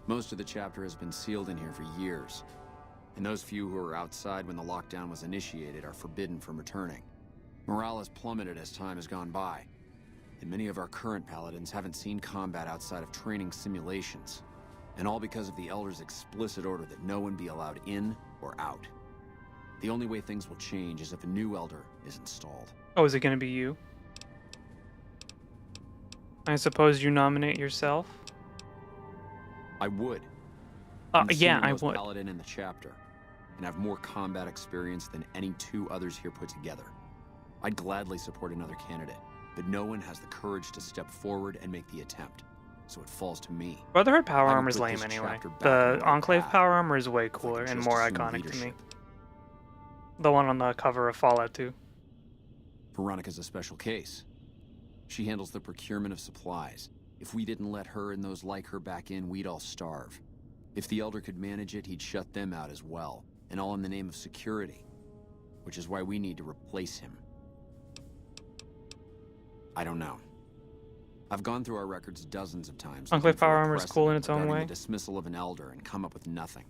Most of the chapter has been sealed in here for years, and those few who were outside when the lockdown was initiated are forbidden from returning. Morale has plummeted as time has gone by, and many of our current paladins haven't seen combat outside of training simulations, and all because of the Elder's explicit order that no one be allowed in or out. The only way things will change is if a new Elder is installed. Oh, is it going to be you? I suppose you nominate yourself? I would. I'm the Yeah, I senior-most would. paladin in the chapter, and have more combat experience than any two others here put together. I'd gladly support another candidate, but no one has the courage to step forward and make the attempt, so it falls to me. Brotherhood power I would armor is put lame this anyway. chapter back The on the right Enclave path, power armor is way if I cooler could and just more assume iconic to me. leadership. The one on the cover of Fallout 2. Veronica's a special case. She handles the procurement of supplies. If we didn't let her and those like her back in, we'd all starve. If the Elder could manage it, he'd shut them out as well, and all in the name of security, which is why we need to replace him. I don't know. I've gone through our records dozens of times. Enclave looking for power a armor is cool in precedent its own regarding way. The dismissal of an Elder and come up with nothing.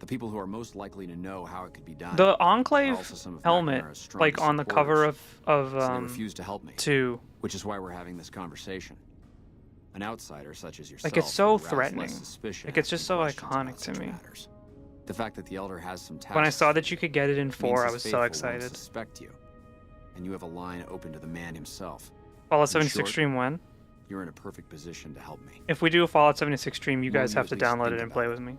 The people who are most likely to know how it could be done. The are Enclave also some of helmet, McNamara's like strongest on the cover supporters, of so they refuse to help me. 2, Which is why we're having this conversation. An outsider such as yourself. like it's so would arouse threatening. less suspicion Like it's just so asking questions iconic about to such me. matters. The fact that the Elder has some tasks When I saw that you could get it in 4, means I his was so faithful won't excited. Suspect you, and you have a line open to the man himself. Fallout In 76 short, stream when? You're in a perfect position to help me. If we do a Fallout 76 stream, you Will guys you have at to least download think it and about play it? with me.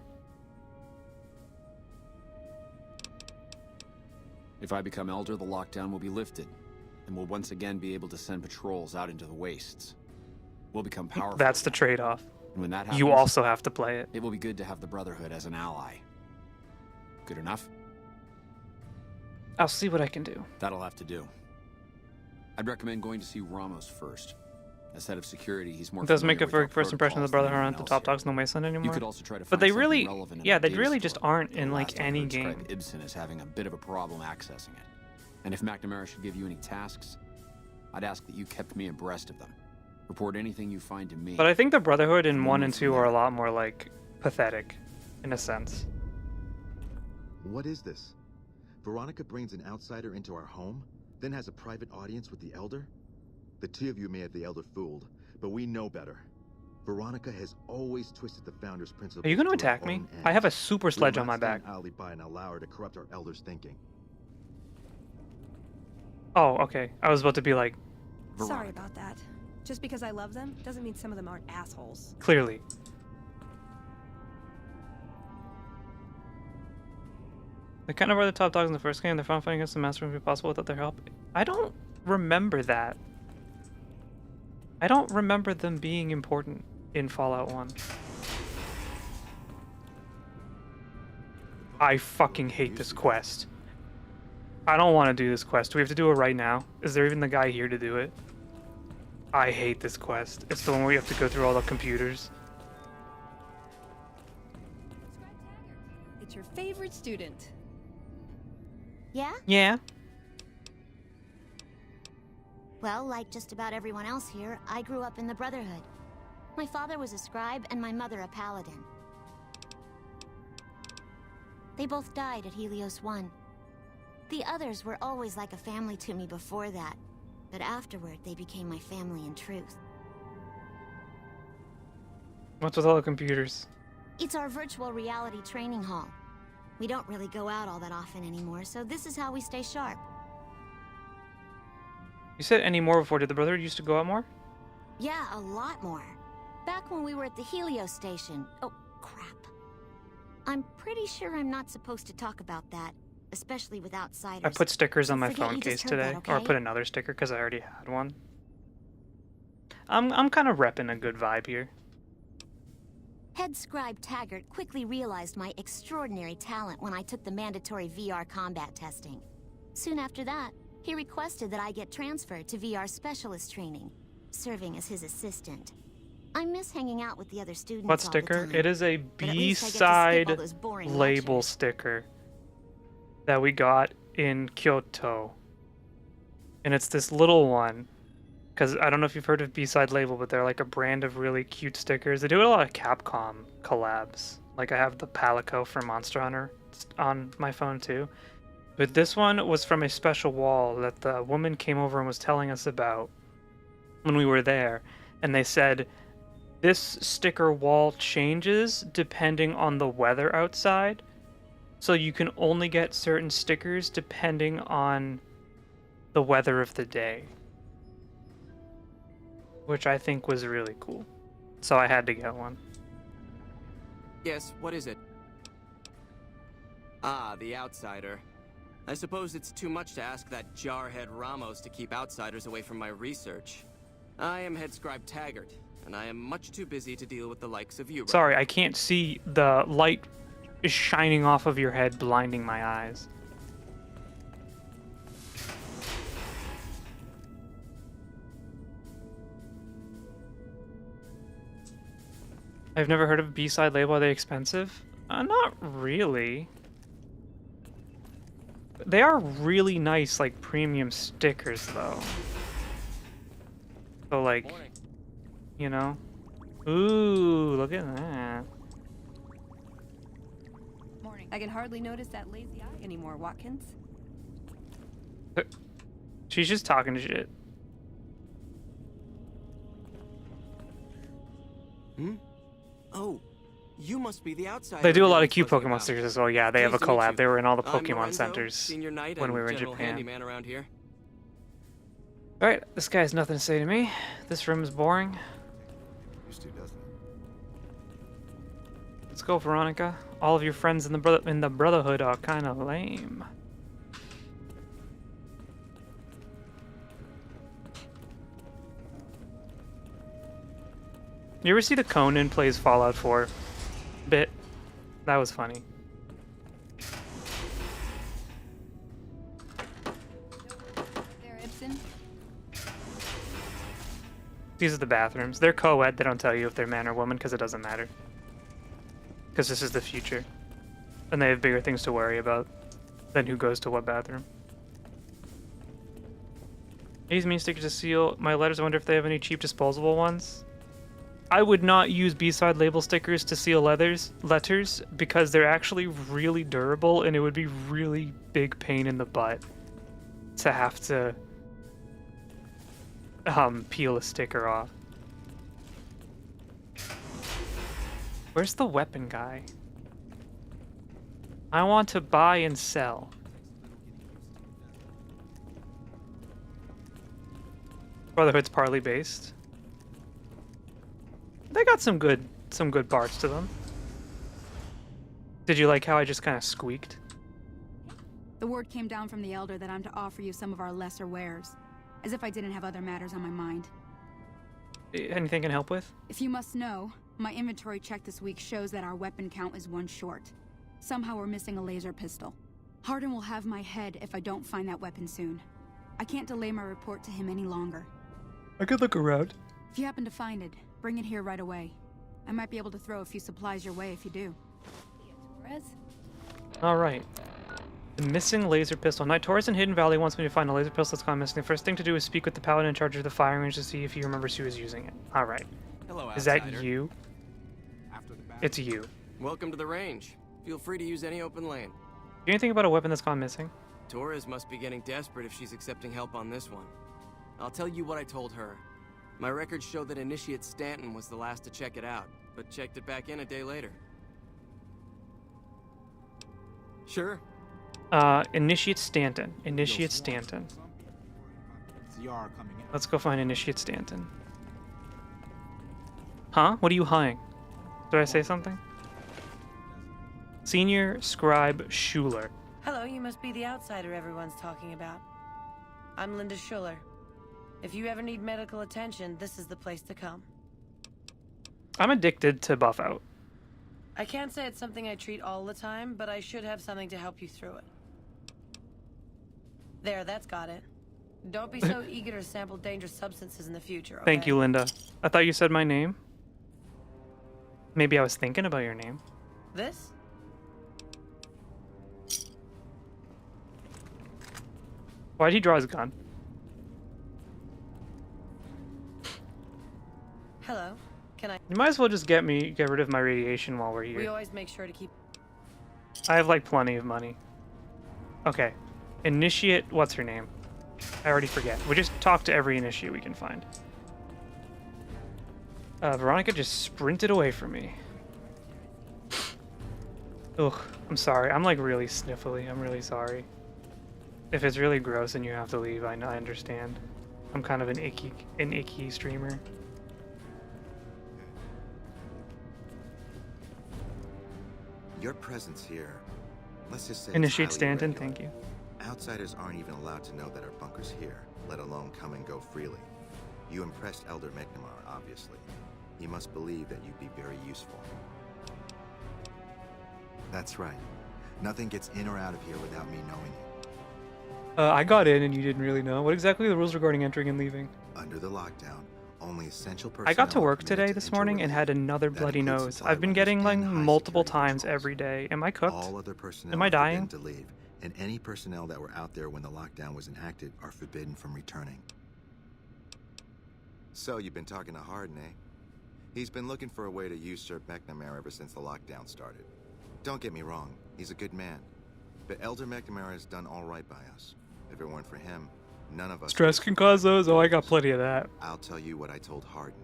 If I become Elder, the lockdown will be lifted, and we'll once again be able to send patrols out into the wastes. We'll become powerful. That's the again. trade-off. And when that happens, You also have to play it. it will be good to have the Brotherhood as an ally. Good enough? I'll see what I can do. That'll have to do. I'd recommend going to see Ramos first. As head of security, he's more It does familiar make a with our very first impression of the protocols than Brotherhood aren't the anyone top else here. dogs in the wasteland You anymore. could also try to But find they something really, relevant in yeah, our they data really store. just aren't in The like last I any heard described game. Ibsen as having a bit of a problem accessing it. And if McNamara should give you any tasks, I'd ask that you kept me abreast of them. Report anything you find to me. But I think the Brotherhood in We'll 1 move and from 2 are there. a lot more, like, pathetic, in a sense. What is this? Veronica brings an outsider into our home, then has a private audience with the Elder? The two of you may have the Elder fooled, but we know better. Veronica has always twisted the Founder's principles. Are you going to to her attack me? own I have a ends. super We will sledge on not my back. stand idly by and allow her to corrupt our Elder's thinking. Oh, okay. I was about to be like, Sorry Veronica. about that. Just because I love them doesn't mean some of them aren't assholes. clearly. They kind of were the top dogs in the first game. Their fun fighting against the Master would be possible without their help. I don't remember that. I don't remember them being important in Fallout 1. I fucking hate this quest. I don't want to do this quest. Do we have to do it right now? Is there even the guy here to do it? I hate this quest. It's the one where you have to go through all the computers. It's your favorite student. Yeah? Yeah. Well, like just about everyone else here, I grew up in the Brotherhood. My father was a scribe and my mother a paladin. They both died at Helios 1. The others were always like a family to me before that, but afterward they became my family in truth. What's with all the computers? It's our virtual reality training hall. We don't really go out all that often anymore, so this is how we stay sharp. You said any more before. Did the Brotherhood used to go out more? Yeah, a lot more. Back when we were at the Helios station. Oh, crap. I'm pretty sure I'm not supposed to talk about that, especially with outsiders. I put stickers on my Forget phone you case just heard today, that, or I okay? put another sticker because I already had one. I'm kind of repping a good vibe here. Head scribe Taggart quickly realized my extraordinary talent when I took the mandatory VR combat testing. Soon after that, he requested that I get transferred to VR specialist training, serving as his assistant. I miss hanging out with the other students What all sticker? the time, It is a but at least I get to skip B-side all those boring label lectures. sticker that we got in Kyoto. And it's this little one. Because I don't know if you've heard of B-side label, but they're like a brand of really cute stickers. They do a lot of Capcom collabs. Like I have the Palico for Monster Hunter on my phone too. But this one was from a special wall that the woman came over and was telling us about when we were there. And they said, this sticker wall changes depending on the weather outside. So you can only get certain stickers depending on the weather of the day. Which I think was really cool. So I had to get one. Yes, what is it? Ah, the outsider. I suppose it's too much to ask that jarhead Ramos to keep outsiders away from my research. I am head scribe Taggart, and I am much too busy to deal with the likes of you. Sorry, I can't see. The light is shining off of your head, blinding my eyes. I've never heard of B-side label. Are they expensive? Not really. They are really nice, like, premium stickers, though. So, like, Morning. you know? Ooh, look at that. Morning. I can hardly notice that lazy eye anymore, Watkins. She's just talking shit. Hmm? Oh, you must be the outsider. They do a lot I of was cute buzzing Pokemon about. stickers as well. Yeah, they have a Pleased to meet collab. you. They were in all the I'm Pokemon Lorenzo, centers senior knight when and we were in general Japan. handyman around here. Alright, this guy has nothing to say to me. This room is boring. Used to, doesn't it? Let's go, Veronica. All of your friends in the Brotherhood are kind of lame. You ever see the Conan plays Fallout 4 bit? That was funny. There, Ibsen. These are the bathrooms. They're co-ed. They don't tell you if they're man or woman because it doesn't matter. Because this is the future. And they have bigger things to worry about than who goes to what bathroom. I use mean stickers to seal my letters. I wonder if they have any cheap disposable ones. I would not use B-side label stickers to seal letters because they're actually really durable, and it would be really big pain in the butt to have to peel a sticker off. Where's the weapon guy? I want to buy and sell. Brotherhood's partly based. They got some good parts to them. Did you like how I just kind of squeaked? The word came down from the Elder that I'm to offer you some of our lesser wares. As if I didn't have other matters on my mind. Anything I can help with? If you must know, my inventory check this week shows that our weapon count is 1 short. Somehow we're missing a laser pistol. Hardin will have my head if I don't find that weapon soon. I can't delay my report to him any longer. I could look around. If you happen to find it, bring it here right away. I might be able to throw a few supplies your way if you do. Alright. The missing laser pistol. Knight Taurus in Hidden Valley wants me to find a laser pistol that's gone missing. The first thing to do is speak with the paladin in charge of the firing range to see if he remembers who is using it. Alright. Hello, Is that outsider. you? It's you. Welcome to the range. Feel free to use any open lane. Do anything about a weapon that's gone missing? Torres must be getting desperate if she's accepting help on this one. I'll tell you what I told her. My records show that Initiate Stanton was the last to check it out, but checked it back in a day later. Sure. Initiate Stanton. Initiate Stanton. Let's go find Initiate Stanton. Huh? What are you huhing? Did I say something? Senior Scribe Schuler. Hello, you must be the outsider everyone's talking about. I'm Linda Schuler. If you ever need medical attention, this is the place to come. I'm addicted to buff out. I can't say it's something I treat all the time, but I should have something to help you through it. There, that's got it. Don't be so eager to sample dangerous substances in the future, okay? Thank you, Linda. I thought you said my name. Maybe I was thinking about your name. This? Why'd he draw his gun? Hello. Can I... You might as well just get rid of my radiation while we're We here. always make sure to keep... I have like plenty of money. Okay. Initiate, what's her name? I already forget. We just talk to every initiate we can find. Veronica just sprinted away from me. Ugh, I'm sorry. I'm like really sniffly. I'm really sorry. If it's really gross and you have to leave, I understand. I'm kind of an icky streamer. Your presence here, let's just say, Initiate it's highly Stanton, irregular. thank you. Outsiders aren't even allowed to know that our bunker's here, let alone come and go freely. You impressed Elder McNamara, obviously. He must believe that you'd be very useful. That's right. Nothing gets in or out of here without me knowing it. I got in and you didn't really know. What exactly are the rules regarding entering and leaving? Under the lockdown, only essential personnel I got to are work permitted today to this enter morning or and leave. had another That bloody includes nose. supply I've been runners getting like and high multiple security times patrols. every day. Am I cooked? All other personnel Am I are forbidden dying? to leave, and any personnel that were out there when the lockdown was enacted are forbidden from returning. So you've been talking to Hardin, eh? He's been looking for a way to usurp McNamara ever since the lockdown started. Don't get me wrong, he's a good man. But Elder McNamara has done all right by us. If it weren't for him, none of us... Stress can cause those? Oh, I got plenty of that. I'll tell you what I told Hardin.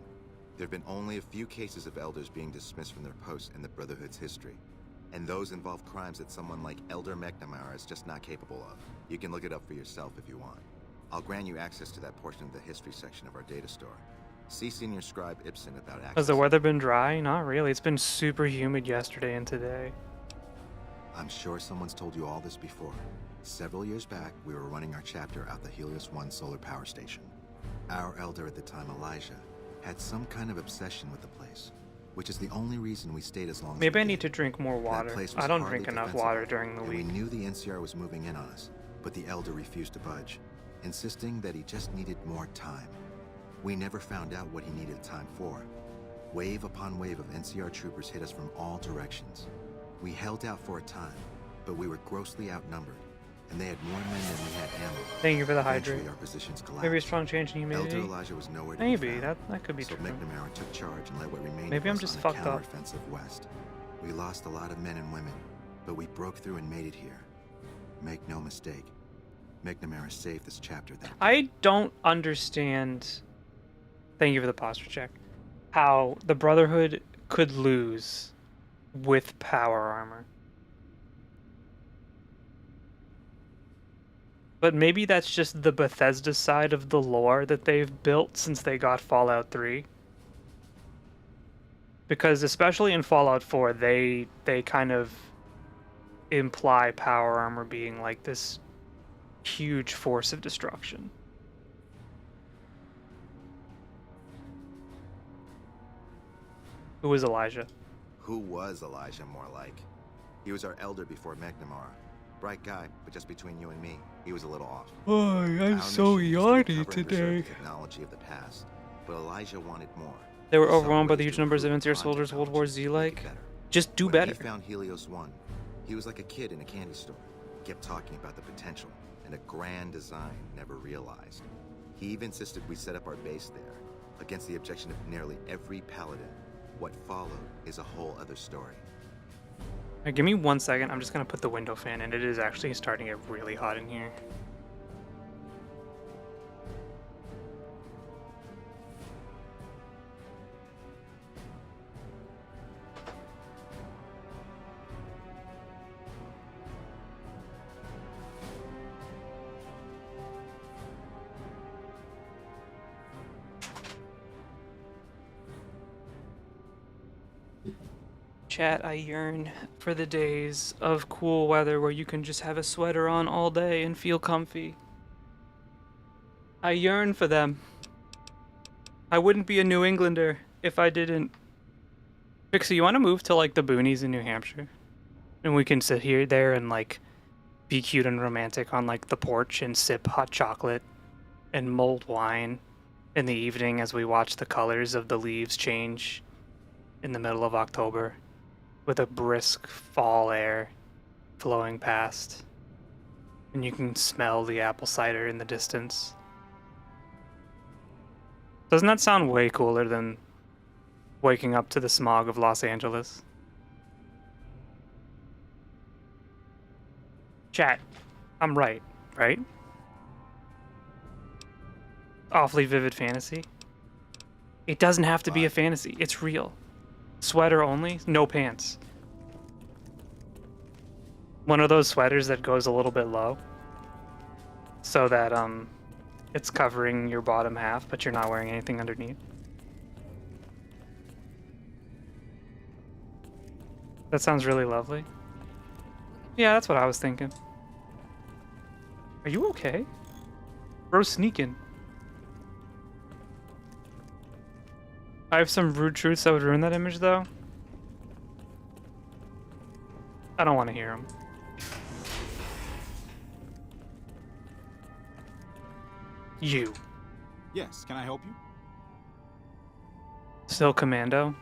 There have been only a few cases of elders being dismissed from their posts in the Brotherhood's history. And those involve crimes that someone like Elder McNamara is just not capable of. You can look it up for yourself if you want. I'll grant you access to that portion of the history section of our data store. See Senior Scribe Ibsen about access. Has the weather been dry? Not really. It's been super humid yesterday and today. I'm sure someone's told you all this before. Several years back, we were running our chapter out the Helios 1 solar power station. Our elder at the time, Elijah, had some kind of obsession with the place, which is the only reason we stayed as long as Maybe we I need did. to drink more That water. place was I don't hardly drink enough defensible, water during the and week. we knew the NCR was moving in on us, but the elder refused to budge, insisting that he just needed more time. We never found out what he needed time for. Wave upon wave of NCR troopers hit us from all directions. We held out for a time, but we were grossly outnumbered, and they had more men than we had ammo. Thank you for the Eventually, hydrate. our positions collapsed. Maybe a strong change in Elder humidity. Elijah was nowhere to be Maybe found. that could be So true. McNamara took charge and led what remained Maybe of I'm us just on a fucked up. counteroffensive west. We lost a lot of men and women, but we broke through and made it here. Make no mistake, McNamara saved this chapter that I don't understand. Thank you for the posture check. How the Brotherhood could lose with power armor. But maybe that's just the Bethesda side of the lore that they've built since they got Fallout 3. Because especially in Fallout 4, they kind of imply power armor being like this huge force of destruction. Who was Elijah? Who was Elijah, more like? He was our elder before McNamara. Bright guy, but just between you and me, he was a little off. Oh, Our I'm mission so was to yawny recover and preserve today. the technology of the past, but Elijah wanted more. They were For some overwhelmed by ways the to huge numbers of improve interior on soldiers World War technology, Z make it like. better. Just do When better. he found Helios 1, he was like a kid in a candy store. He kept talking about the potential and a grand design never realized. He even insisted we set up our base there, against the objection of nearly every paladin. What followed is a whole other story. Alright, give me 1 second. I'm just gonna put the window fan in. It is actually starting to get really hot in here. Chat, I yearn for the days of cool weather where you can just have a sweater on all day and feel comfy. I yearn for them. I wouldn't be a New Englander if I didn't. Pixie, you want to move to like the boonies in New Hampshire? And we can sit here, there, and like be cute and romantic on like the porch and sip hot chocolate and mulled wine in the evening as we watch the colors of the leaves change in the middle of October, with a brisk fall air flowing past, and you can smell the apple cider in the distance. Doesn't that sound way cooler than waking up to the smog of Los Angeles? Chat, I'm right? Awfully vivid fantasy. It doesn't have to be a fantasy, it's real. Sweater only, no pants. One of those sweaters that goes a little bit low, so that it's covering your bottom half, but you're not wearing anything underneath. That sounds really lovely. Yeah, that's what I was thinking. Are you okay? Bro's sneaking. I have some rude truths that would ruin that image, though. I don't want to hear them. You. Yes, can I help you? Still commando?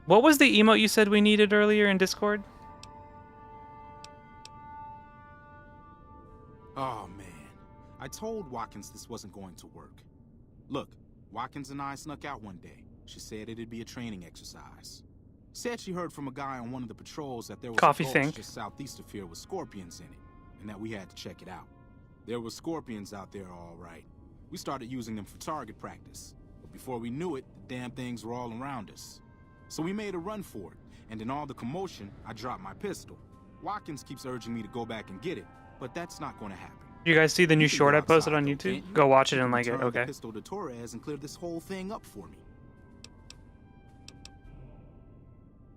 What was the emote you said we needed earlier in Discord? Oh, man. I told Watkins this wasn't going to work. Look, Watkins and I snuck out one day. She said it'd be a training exercise. Said she heard from a guy on one of the patrols that there was Coffee a gulch think. just southeast of here with scorpions in it, and that we had to check it out. There were scorpions out there, all right. We started using them for target practice, but before we knew it, the damn things were all around us. So we made a run for it, and in all the commotion, I dropped my pistol. Watkins keeps urging me to go back and get it, but that's not going to happen. You guys see the new You can short go I posted outside, on though, YouTube? can't you? Go watch it You and can like it, return the okay. pistol to Torres and clear this whole thing up for me.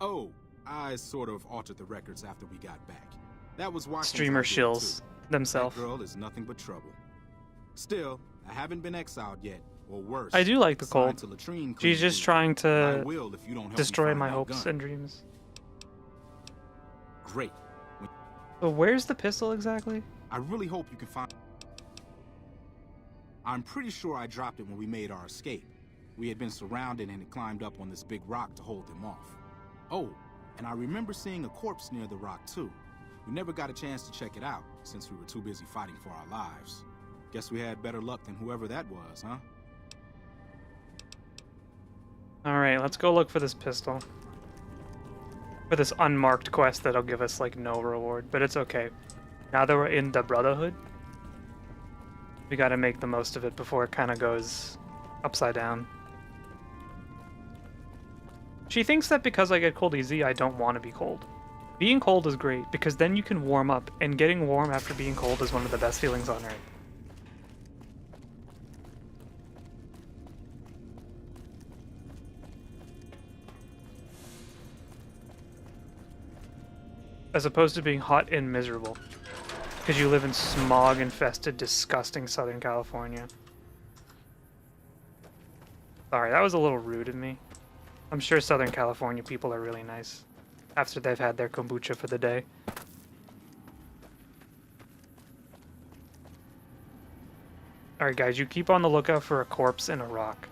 Oh, I sort of altered the records after we got back. That was Watkins' Streamer idea, shills too. themselves. That girl is nothing but trouble. Still, I haven't been exiled yet, or worse. I do like the assigned cold. to latrine She's just cleaning. trying But I to will if you don't help me destroy find my that hopes gun. and dreams. Great. So where's the pistol exactly? I really hope you can find... I'm pretty sure I dropped it when we made our escape. We had been surrounded and had climbed up on this big rock to hold them off. Oh, and I remember seeing a corpse near the rock too. We never got a chance to check it out, since we were too busy fighting for our lives. Guess we had better luck than whoever that was, huh? Alright, let's go look for this pistol. For this unmarked quest that'll give us, like, no reward, but it's okay. Now that we're in the Brotherhood, we gotta make the most of it before it kind of goes upside down. She thinks that because I get cold easy, I don't want to be cold. Being cold is great, because then you can warm up, and getting warm after being cold is one of the best feelings on Earth. As opposed to being hot and miserable. Because you live in smog-infested, disgusting Southern California. Sorry, that was a little rude of me. I'm sure Southern California people are really nice after they've had their kombucha for the day. Alright guys, you keep on the lookout for a corpse and a rock.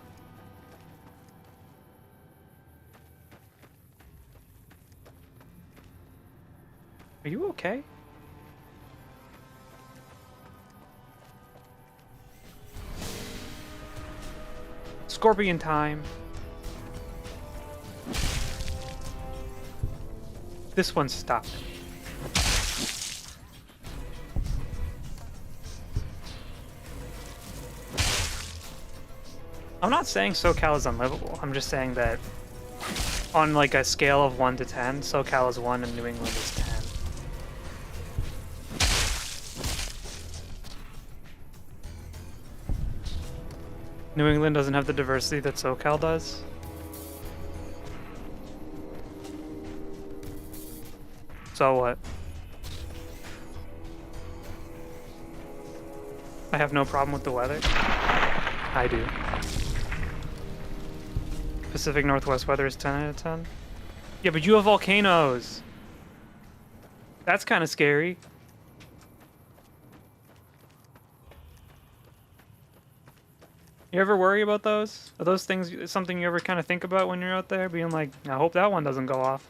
Are you okay? Scorpion time. This one stopped. I'm not saying SoCal is unlivable. I'm just saying that on like a scale of 1 to 10, SoCal is 1 and New England is 10. New England doesn't have the diversity that SoCal does. So what? I have no problem with the weather. I do. Pacific Northwest weather is 10 out of 10. Yeah, but you have volcanoes. That's kind of scary. You ever worry about those? Are those things something you ever kind of think about when you're out there? Being like, I hope that one doesn't go off.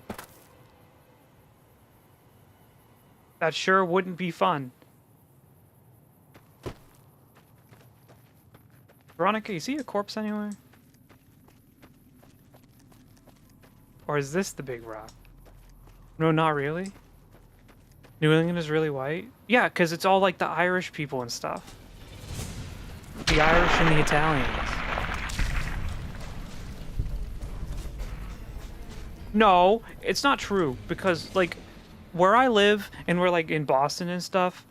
That sure wouldn't be fun. Veronica, you see a corpse anywhere? Or is this the big rock? No, not really. New England is really white? Yeah, because it's all like the Irish people and stuff. The Irish and the Italians. No, it's not true, because like where I live and we're like in Boston and stuff,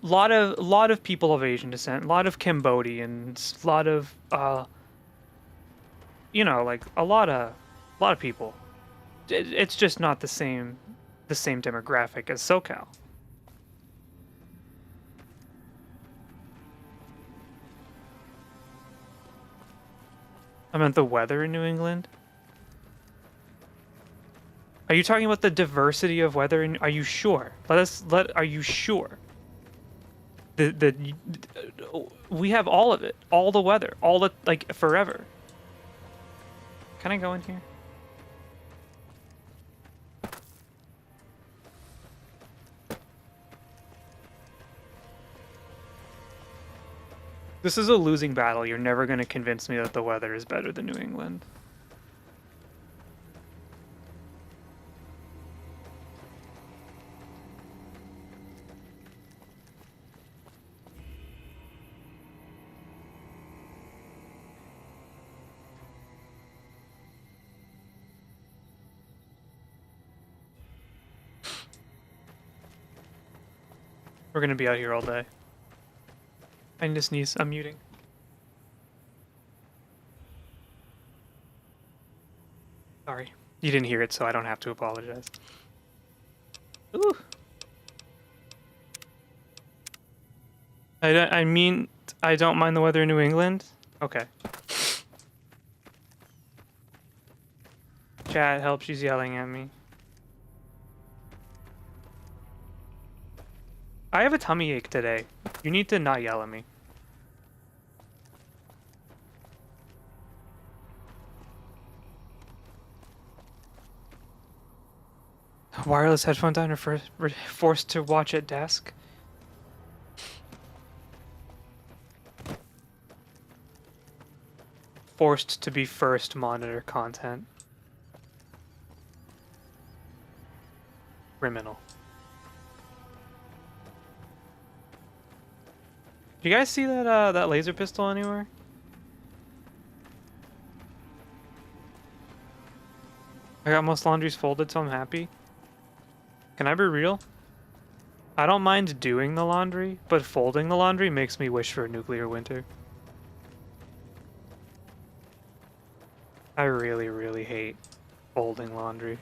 lot of people of Asian descent, a lot of Cambodians, a lot of you know, like a lot of people. It's just not the same demographic as SoCal. I meant the weather in New England. Are you talking about the diversity of weather? Are you sure? Are you sure? We have all of it, all the weather, all the like forever. Can I go in here? This is a losing battle. You're never going to convince me that the weather is better than New England. We're going to be out here all day. I need to sneeze. I'm muting. Sorry. You didn't hear it, so I don't have to apologize. Ooh. I mean, I don't mind the weather in New England? Okay. Chat, help. She's yelling at me. I have a tummy ache today. You need to not yell at me. Wireless headphones on, or forced to watch at desk. Forced to be first monitor content. Criminal. Do you guys see that that laser pistol anywhere? I got most laundries folded, so I'm happy. Can I be real? I don't mind doing the laundry, but folding the laundry makes me wish for a nuclear winter. I really, really hate folding laundry.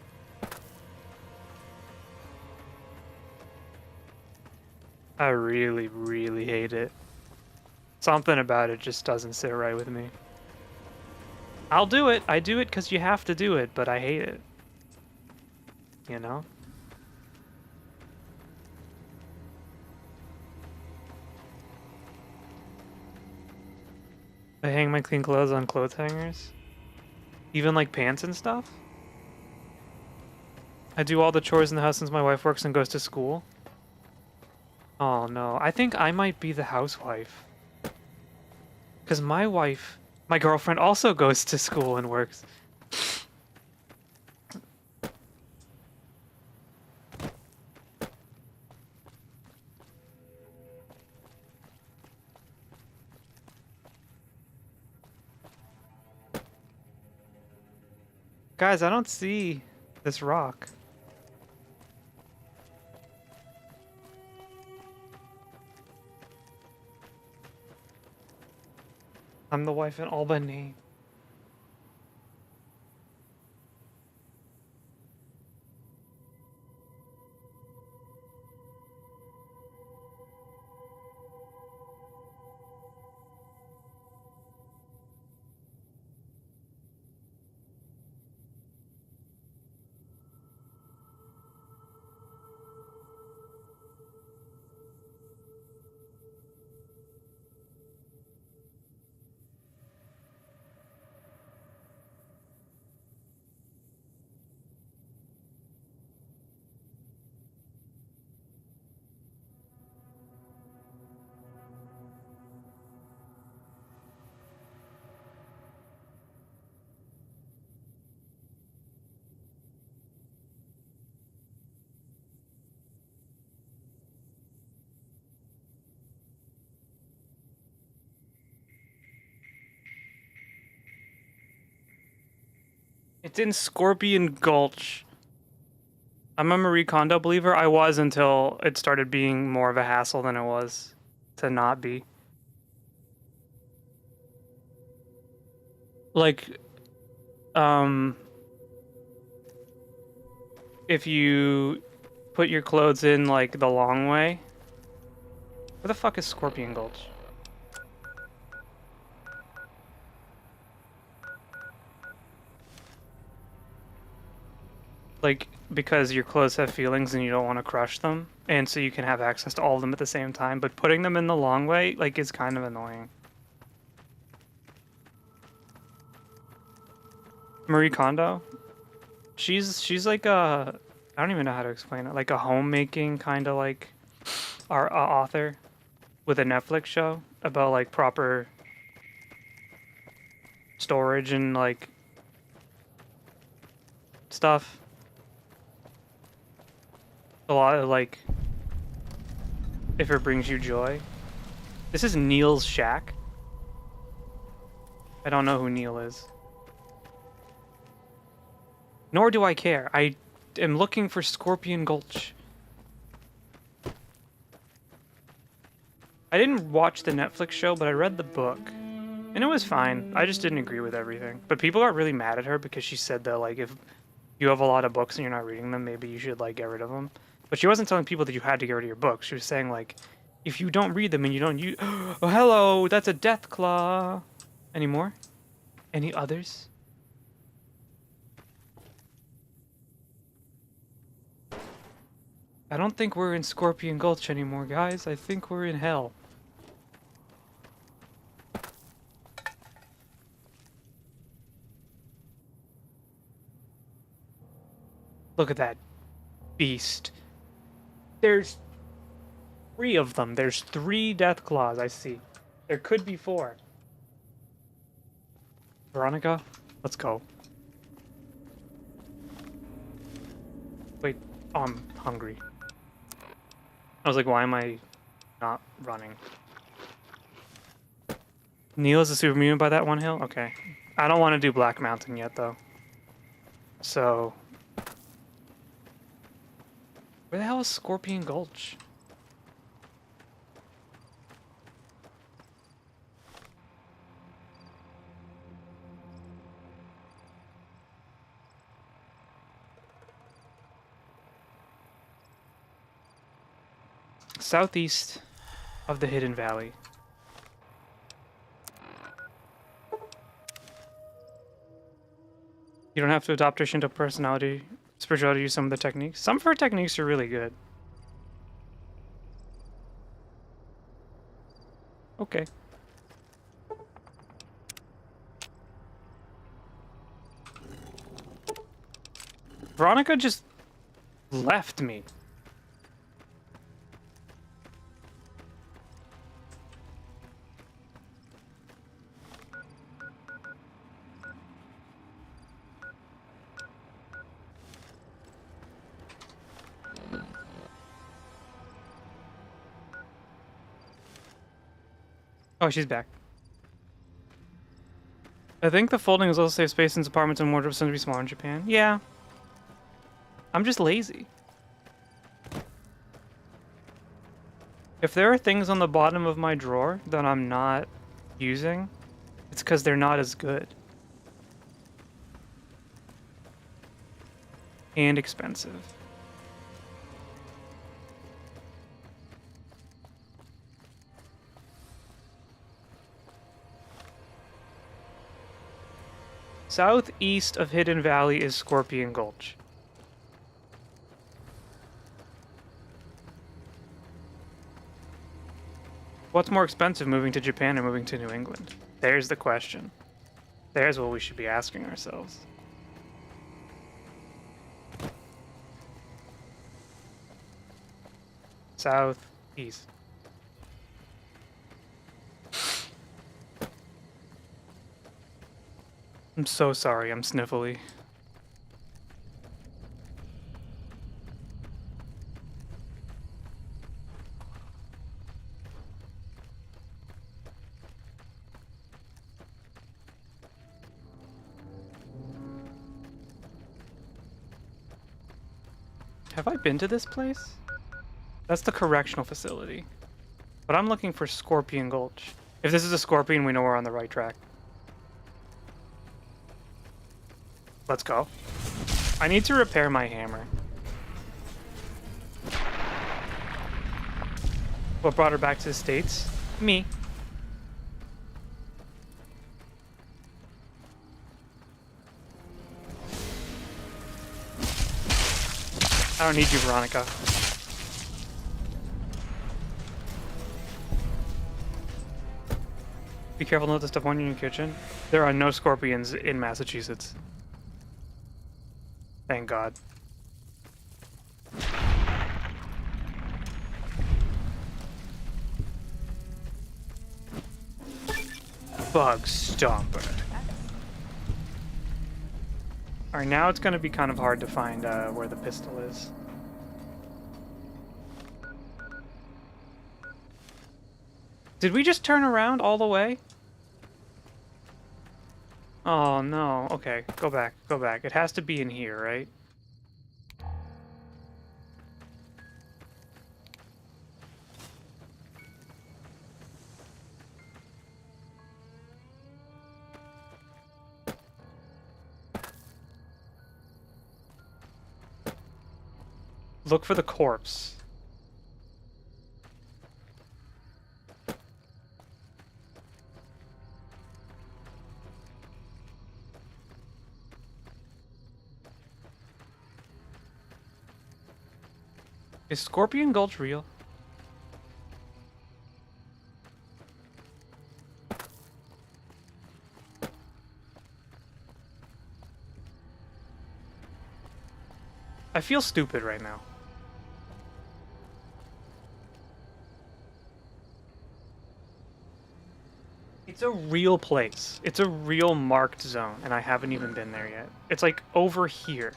I really, really hate it. Something about it just doesn't sit right with me. I'll do it. I do it because you have to do it, but I hate it. You know? I hang my clean clothes on clothes hangers. Even like pants and stuff. I do all the chores in the house since my wife works and goes to school. Oh no, I think I might be the housewife. Because my girlfriend also goes to school and works. Guys, I don't see this rock. I'm the wife in Albany. It's in Scorpion Gulch. I'm a Marie Kondo believer. I was until it started being more of a hassle than it was to not be. Like, if you put your clothes in, like, the long way. Where the fuck is Scorpion Gulch? Like, because your clothes have feelings and you don't want to crush them, and so you can have access to all of them at the same time, but putting them in the long way, like, is kind of annoying. Marie Kondo? She's like a... I don't even know how to explain it. Like a homemaking kind of like our author with a Netflix show about like proper storage and like stuff. A lot of like if it brings you joy. This is Neil's shack. I don't know who Neil is. Nor do I care. I am looking for Scorpion Gulch. I didn't watch the Netflix show, but I read the book. And it was fine. I just didn't agree with everything. But people got really mad at her because she said that, like, if you have a lot of books and you're not reading them, maybe you should, like, get rid of them. But she wasn't telling people that you had to get rid of your books. She was saying, like, if you don't read them and you don't use... Oh, hello! That's a death claw! Any more? Any others? I don't think we're in Scorpion Gulch anymore, guys. I think we're in hell. Look at that. beast. There's 3 of them. There's 3 death claws, I see. There could be 4. Veronica, let's go. Wait, oh, I'm hungry. I was like, why am I not running? Neil is a super mutant by that one hill? Okay. I don't want to do Black Mountain yet, though. So... where the hell is Scorpion Gulch? Southeast of the Hidden Valley. You don't have to adopt her Shinto personality, spirituality to use some of the techniques. Some of her techniques are really good. Okay. Veronica just left me. Oh, she's back. I think the folding is also safe space since apartments and wardrobes tend to be smaller in Japan. Yeah. I'm just lazy. If there are things on the bottom of my drawer that I'm not using, it's because they're not as good. And expensive. Southeast of Hidden Valley is Scorpion Gulch. What's more expensive, moving to Japan or moving to New England? There's the question. There's what we should be asking ourselves. Southeast. I'm so sorry, I'm sniffly. Have I been to this place? That's the correctional facility. But I'm looking for Scorpion Gulch. If this is a scorpion, we know we're on the right track. Let's go. I need to repair my hammer. What brought her back to the States? Me. I don't need you, Veronica. Be careful not to step on you in your kitchen. There are no scorpions in Massachusetts. Thank God. Bug Stomper. Alright, now it's gonna be kind of hard to find where the pistol is. Did we just turn around all the way? Oh no, okay, go back, go back. It has to be in here, right? Look for the corpse. Is Scorpion Gulch real? I feel stupid right now. It's a real place. It's a real marked zone, and I haven't even been there yet. It's like over here.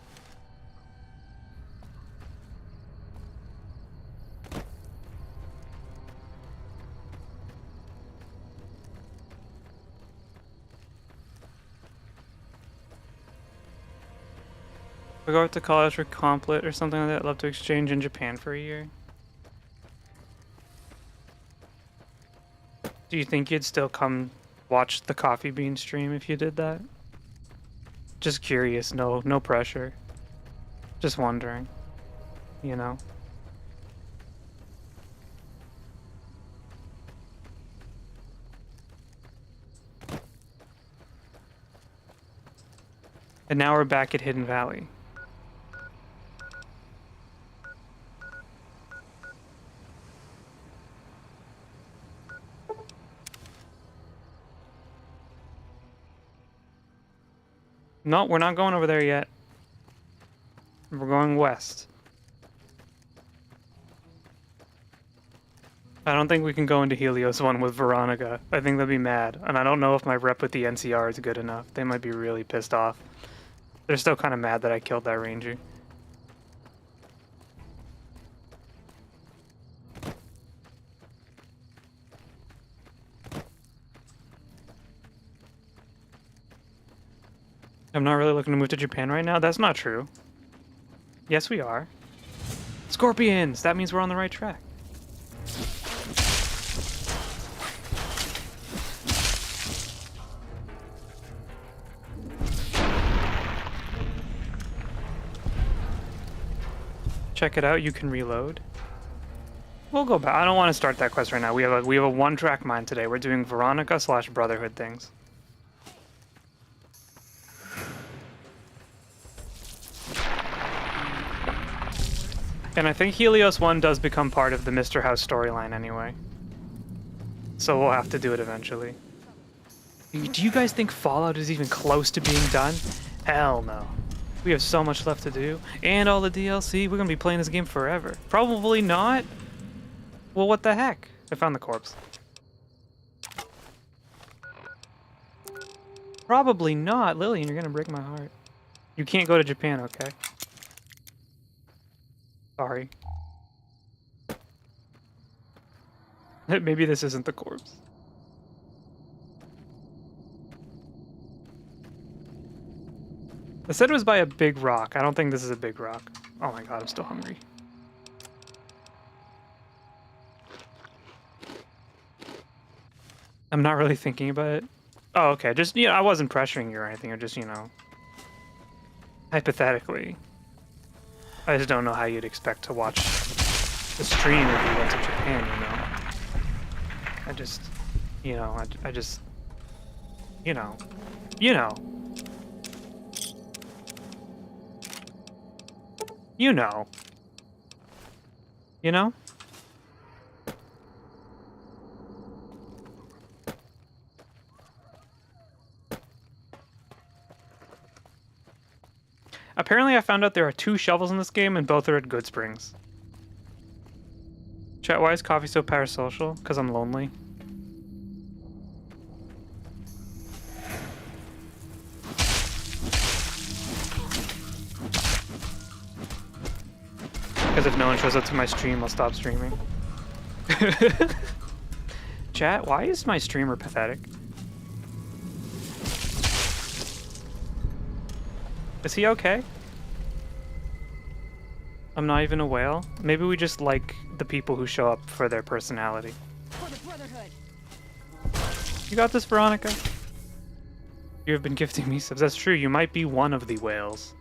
We go out to college for complet or something like that. I'd love to exchange in Japan for a year. Do you think you'd still come watch the Coffee Bean stream if you did that? Just curious, no pressure. Just wondering, you know? And now we're back at Hidden Valley. No, we're not going over there yet. We're going west. I don't think we can go into Helios 1 with Veronica. I think they'll be mad. And I don't know if my rep with the NCR is good enough. They might be really pissed off. They're still kind of mad that I killed that ranger. I'm not really looking to move to Japan right now. That's not true. Yes, we are. Scorpions! That means we're on the right track. Check it out. You can reload. We'll go back. I don't want to start that quest right now. We have a one-track mind today. We're doing Veronica / Brotherhood things. And I think Helios 1 does become part of the Mr. House storyline anyway. So we'll have to do it eventually. Do you guys think Fallout is even close to being done? Hell no. We have so much left to do. And all the DLC. We're gonna be playing this game forever. Probably not. Well, what the heck? I found the corpse. Probably not. Lillian, you're gonna break my heart. You can't go to Japan, okay? Sorry. Maybe this isn't the corpse. I said it was by a big rock. I don't think this is a big rock. Oh my god, I'm still hungry. I'm not really thinking about it. Oh, okay. Just, you know, I wasn't pressuring you or anything. Or just, you know, hypothetically. I just don't know how you'd expect to watch the stream if you went to Japan, you know? I just, you know, I just, you know, you know. You know. You know? Apparently I found out there are 2 shovels in this game and both are at Good Springs. Chat, why is coffee so parasocial? Because I'm lonely. Because if no one shows up to my stream, I'll stop streaming. Chat, why is my streamer pathetic? Is he okay? I'm not even a whale. Maybe we just like the people who show up for their personality. For the Brotherhood. You got this, Veronica? You have been gifting me subs. That's true. You might be one of the whales.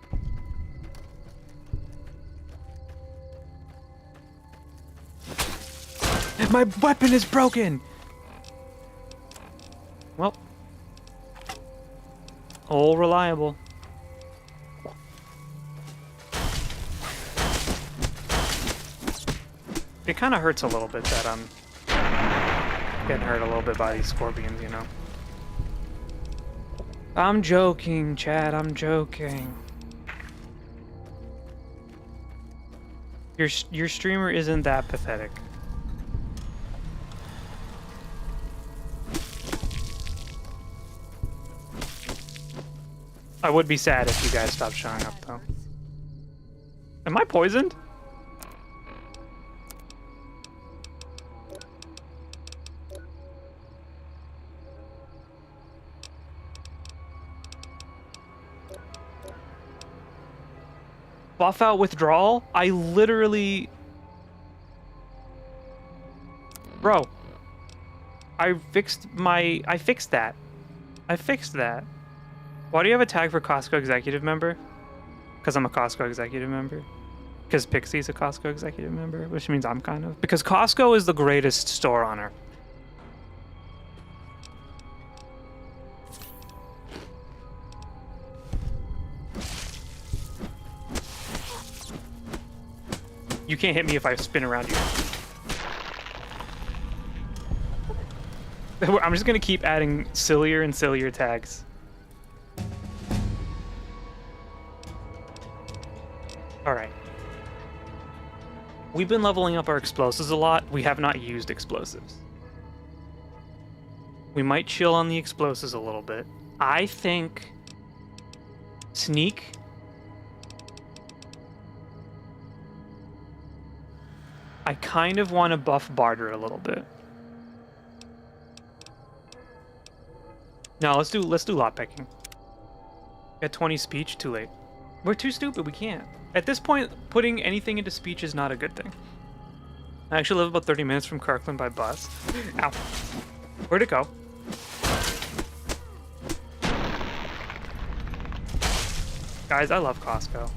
My weapon is broken! Well. All reliable. It kind of hurts a little bit that I'm getting hurt a little bit by these scorpions, you know? I'm joking, Chad. I'm joking. Your streamer isn't that pathetic. I would be sad if you guys stopped showing up, though. Am I poisoned? Buff out withdrawal? I literally... Bro. I fixed that. I fixed that. Why do you have a tag for Costco executive member? Because I'm a Costco executive member. Because Pixie's a Costco executive member, which means I'm kind of. Because Costco is the greatest store on earth. You can't hit me if I spin around you. I'm just gonna keep adding sillier and sillier tags. Alright. We've been leveling up our explosives a lot. We have not used explosives. We might chill on the explosives a little bit. I think... Sneak... I kind of want to buff Barter a little bit. No, let's do lockpicking. At 20 speech, too late. We're too stupid, we can't. At this point, putting anything into speech is not a good thing. I actually live about 30 minutes from Kirkland by bus. Ow. Where'd it go? Guys, I love Costco.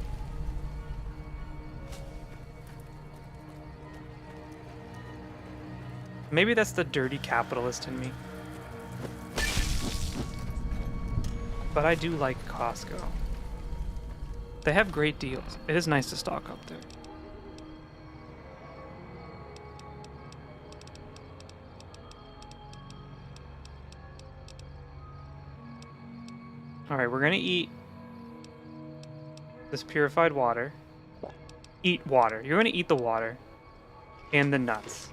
Maybe that's the dirty capitalist in me. But I do like Costco. They have great deals. It is nice to stock up there. Alright, we're gonna eat this purified water. Eat water. You're gonna eat the water. And the nuts.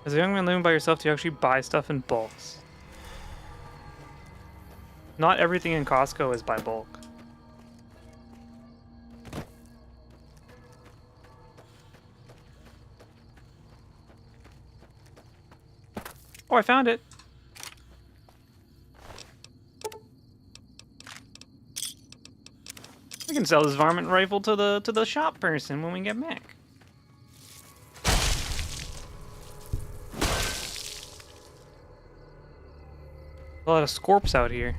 As a young man living by yourself, do you actually buy stuff in bulks? Not everything in Costco is by bulk. Oh, I found it. I can sell this varmint rifle to the shop person when we get back. A lot of scorps out here.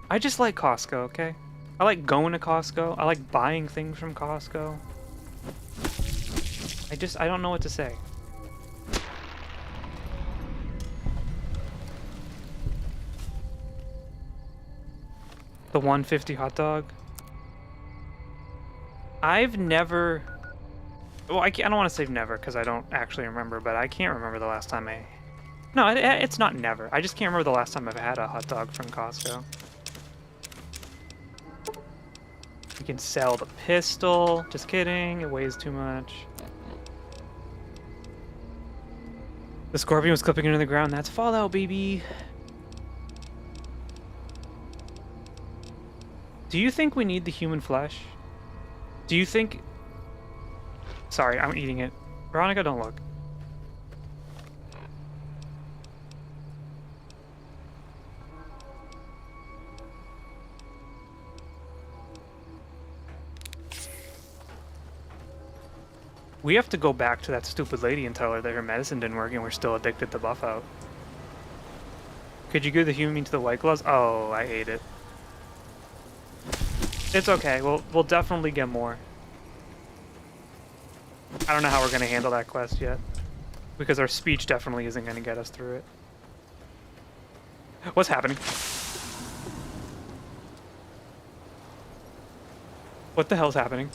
I just like Costco, okay? I like going to Costco. I like buying things from Costco. I don't know what to say. The 150 hot dog. I've never... Well, I don't want to say never because I don't actually remember, but I can't remember the last time I... No, it's not never. I just can't remember the last time I've had a hot dog from Costco. You can sell the pistol. Just kidding, it weighs too much. The scorpion was clipping into the ground. That's Fallout, baby. Do you think we need the human flesh? Do you think... Sorry, I'm eating it. Veronica, don't look. We have to go back to that stupid lady and tell her that her medicine didn't work and we're still addicted to buff out. Could you give the human meat to the white gloves? Oh, I ate it. It's okay. We'll definitely get more. I don't know how we're gonna handle that quest yet, because our speech definitely isn't gonna get us through it. What's happening? What the hell's happening?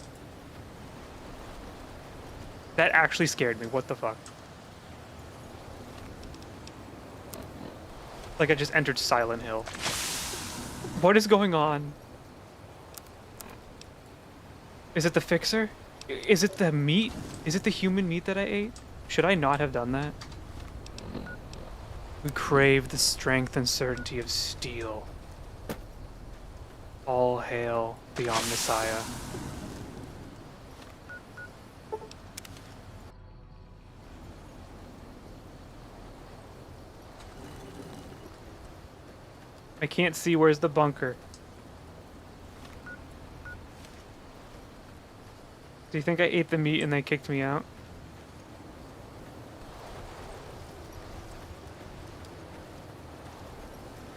That actually scared me. What the fuck? Like I just entered Silent Hill. What is going on? Is it the fixer? Is it the meat? Is it the human meat that I ate? Should I not have done that? We crave the strength and certainty of steel. All hail the Omnissiah. I can't see where's the bunker. Do you think I ate the meat and they kicked me out?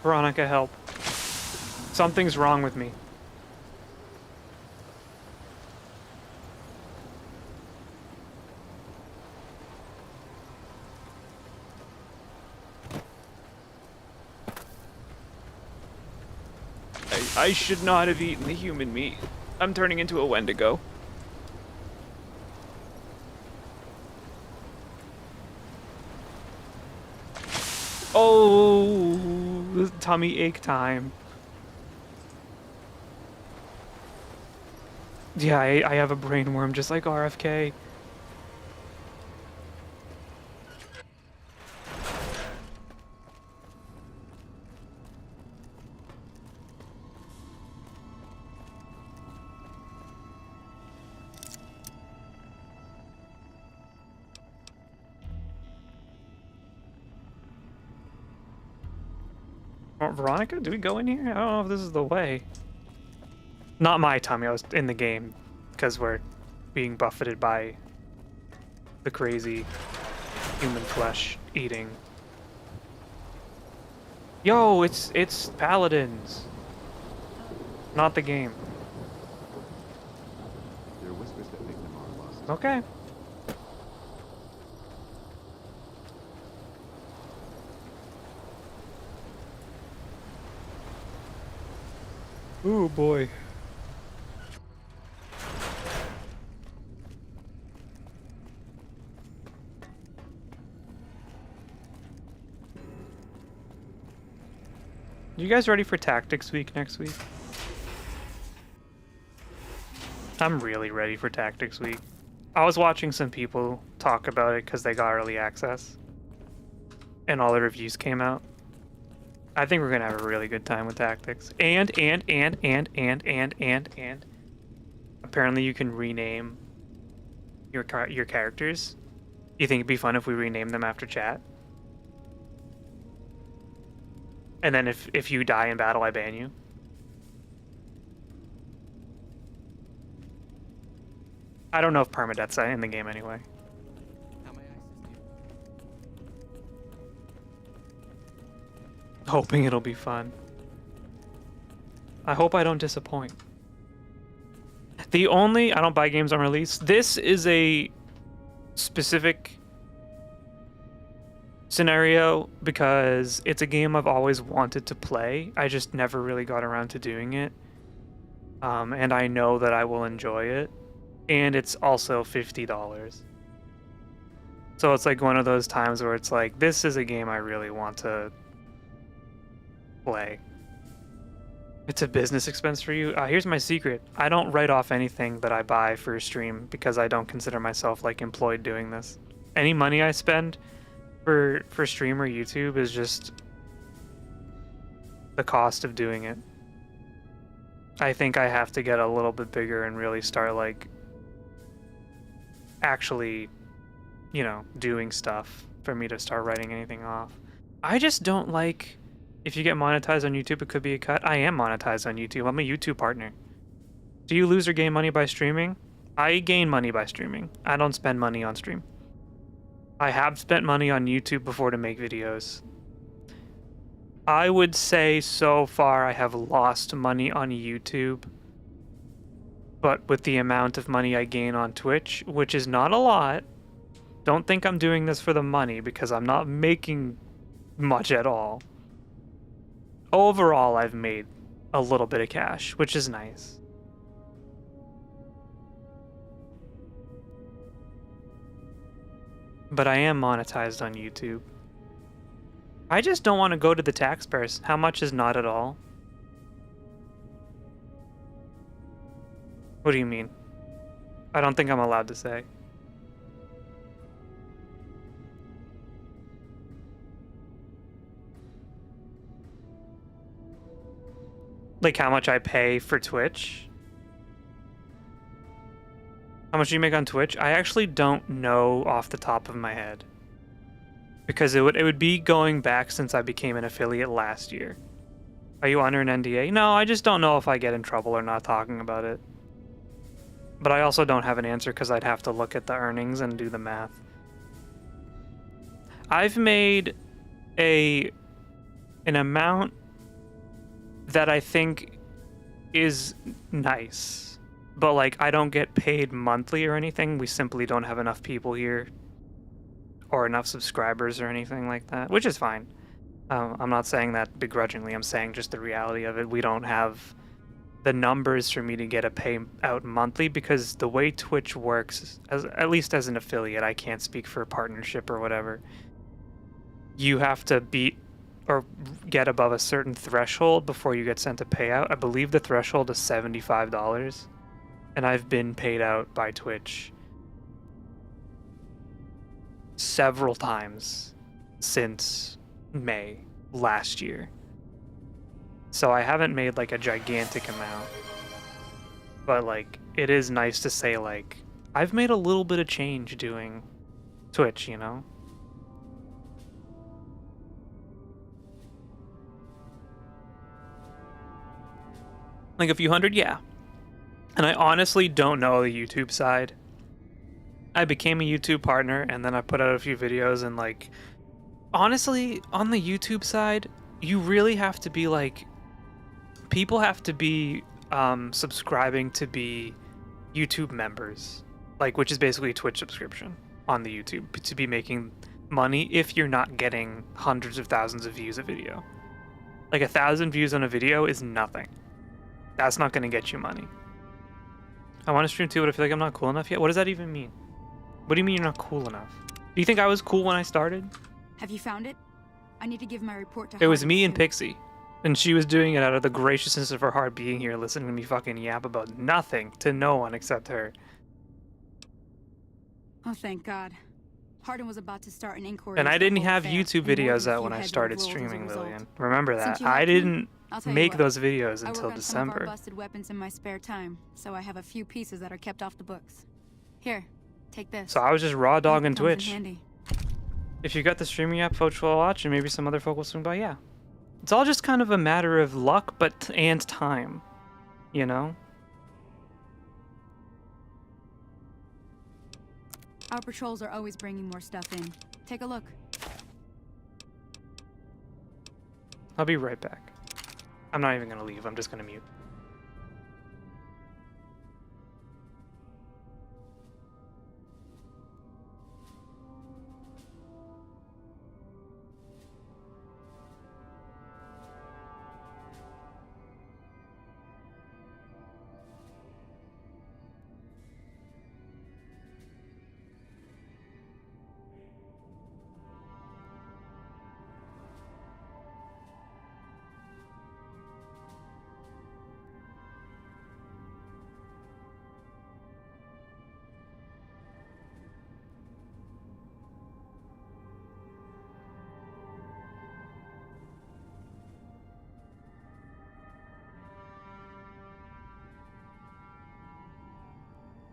Veronica, help. Something's wrong with me. I should not have eaten the human meat. I'm turning into a Wendigo. Oh, tummy ache time. Yeah, I have a brain worm just like RFK. Veronica, do we go in here? I don't know if this is the way. Not my tummy, I was in the game, because we're being buffeted by the crazy human flesh eating. Yo, it's paladins. Not the game. There are whispers that make them our lost. Okay. Ooh, boy. You guys ready for Tactics Week next week? I'm really ready for Tactics Week. I was watching some people talk about it because they got early access. And all the reviews came out. I think we're gonna have a really good time with Tactics. And apparently you can rename your characters. You think it'd be fun if we rename them after chat? And then if you die in battle, I ban you. I don't know if permadeath's in the game anyway. How may I assist you? Hoping it'll be fun. I hope I don't disappoint. I don't buy games on release. This is a specific scenario because it's a game I've always wanted to play. I just never really got around to doing it. And I know that I will enjoy it. And it's also $50. So it's like one of those times where it's like, this is a game I really want to play. It's a business expense for you. Here's my secret. I don't write off anything that I buy for a stream because I don't consider myself like employed doing this. Any money I spend for stream or YouTube is just the cost of doing it. I think I have to get a little bit bigger and really start like actually, you know, doing stuff for me to start writing anything off. I just don't like, if you get monetized on YouTube, it could be a cut. I am monetized on YouTube. I'm a YouTube partner. Do you lose or gain money by streaming? I gain money by streaming. I don't spend money on stream. I have spent money on YouTube before to make videos. I would say so far I have lost money on YouTube. But with the amount of money I gain on Twitch, which is not a lot, don't think I'm doing this for the money because I'm not making much at all. Overall, I've made a little bit of cash, which is nice. But I am monetized on YouTube. I just don't want to go to the taxpayers. How much is not at all? What do you mean? I don't think I'm allowed to say. Like how much I pay for Twitch? How much do you make on Twitch? I actually don't know off the top of my head. Because it would be going back since I became an affiliate last year. Are you under an NDA? No, I just don't know if I get in trouble or not talking about it. But I also don't have an answer because I'd have to look at the earnings and do the math. I've made an amount that I think is nice. But like I don't get paid monthly or anything. We simply don't have enough people here or enough subscribers or anything like that, which is fine. I'm not saying that begrudgingly. I'm saying just the reality of it. We don't have the numbers for me to get a payout monthly because the way Twitch works, at least as an affiliate, I can't speak for a partnership or whatever. You have to beat or get above a certain threshold before you get sent a payout. I believe the threshold is $75, and I've been paid out by Twitch several times since May last year. So I haven't made like a gigantic amount, but like it is nice to say like I've made a little bit of change doing Twitch, you know? Like a few hundred, yeah. And I honestly don't know the YouTube side. I became a YouTube partner and then I put out a few videos and like honestly on the YouTube side, you really have to be like people have to be subscribing to be YouTube members, like which is basically a Twitch subscription on the YouTube to be making money if you're not getting hundreds of thousands of views a video. Like 1,000 views on a video is nothing. That's not going to get you money. I want to stream too, but I feel like I'm not cool enough yet. What does that even mean? What do you mean you're not cool enough? Do you think I was cool when I started? Have you found it? I need to give my report to It was Hardin me and soon. Pixie. And she was doing it out of the graciousness of her heart being here, listening to me fucking yap about nothing to no one except her. Oh, thank God. Hardin was about to start an inquiry. And I into the didn't whole have affair, YouTube and more than videos a out few when I heads started were rolled as a streaming, result. Lillian. Remember Since that. you I helped me, didn't I'll tell you make what, those videos I until work on some of our December. busted weapons in my spare time, so I have a few pieces that are kept off the books. Here, take this. So I was just raw Hope it dogging comes in Twitch. handy. If you got the streaming app, folks will watch, and maybe some other folk will swing by, yeah. It's all just kind of a matter of luck, and time, you know? Our patrols are always bringing more stuff in. Take a look. I'll be right back. I'm not even gonna leave, I'm just gonna mute.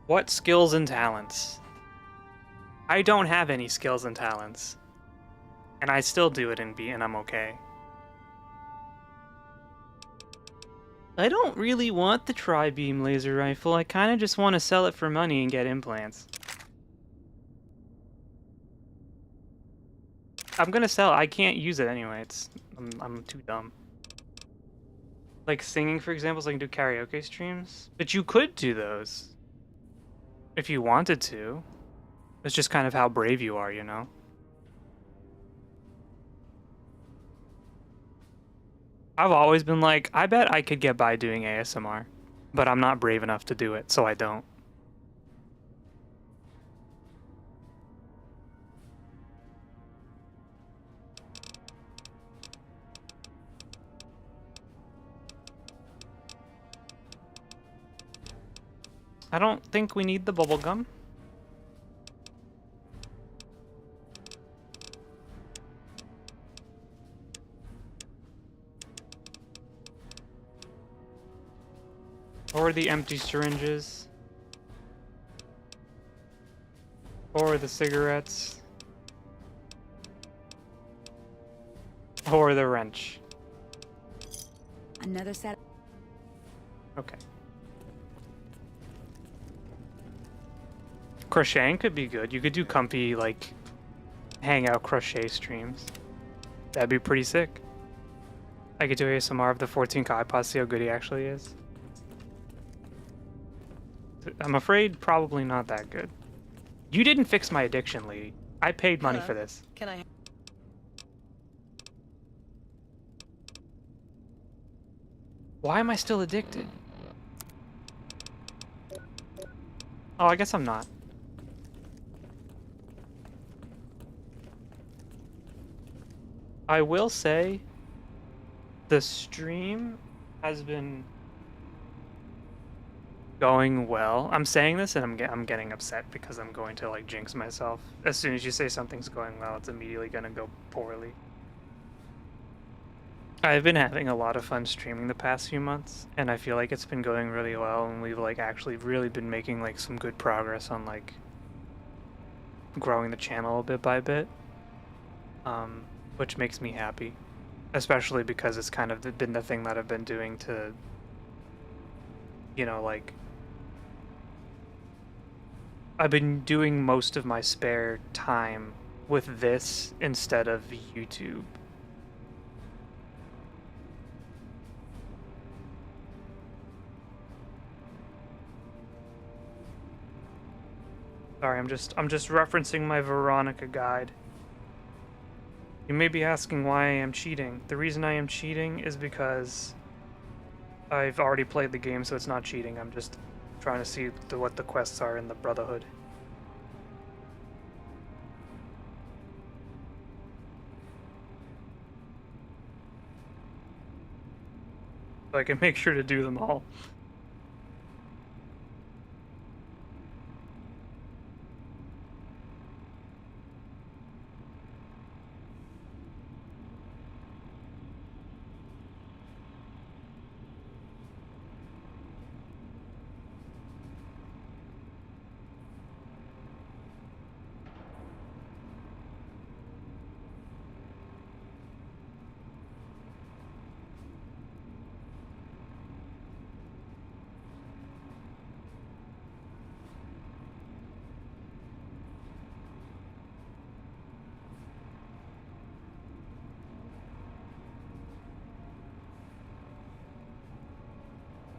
What skills and talents? I don't have any skills and talents. And I still do it and I'm okay. I don't really want the tri-beam laser rifle. I kind of just want to sell it for money and get implants. I'm gonna sell it. I can't use it anyway. I'm too dumb. Like singing, for example, so I can do karaoke streams. But you could do those. If you wanted to. It's just kind of how brave you are, you know? I've always been like, I bet I could get by doing ASMR. But I'm not brave enough to do it, so I don't. I don't think we need the bubble gum. Or the empty syringes. Or the cigarettes. Or the wrench. Another set. Okay. Crocheting could be good. You could do comfy, like, hangout crochet streams. That'd be pretty sick. I could do ASMR of the 14 iPod, see how good he actually is. I'm afraid probably not that good. You didn't fix my addiction, lady. I paid money for this. Can I? Why am I still addicted? Oh, I guess I'm not. I will say the stream has been going well. I'm saying this and I'm getting upset because I'm going to like jinx myself. As soon as you say something's going well, it's immediately gonna go poorly. I've been having a lot of fun streaming the past few months, and I feel like it's been going really well, and we've like actually really been making like some good progress on like growing the channel bit by bit, which makes me happy, especially because it's kind of been the thing that I've been doing to, you know, like I've been doing most of my spare time with this instead of YouTube. Sorry, I'm just referencing my Veronica guide. You may be asking why I am cheating. The reason I am cheating is because I've already played the game, so it's not cheating. I'm just trying to see what the quests are in the Brotherhood. So I can make sure to do them all.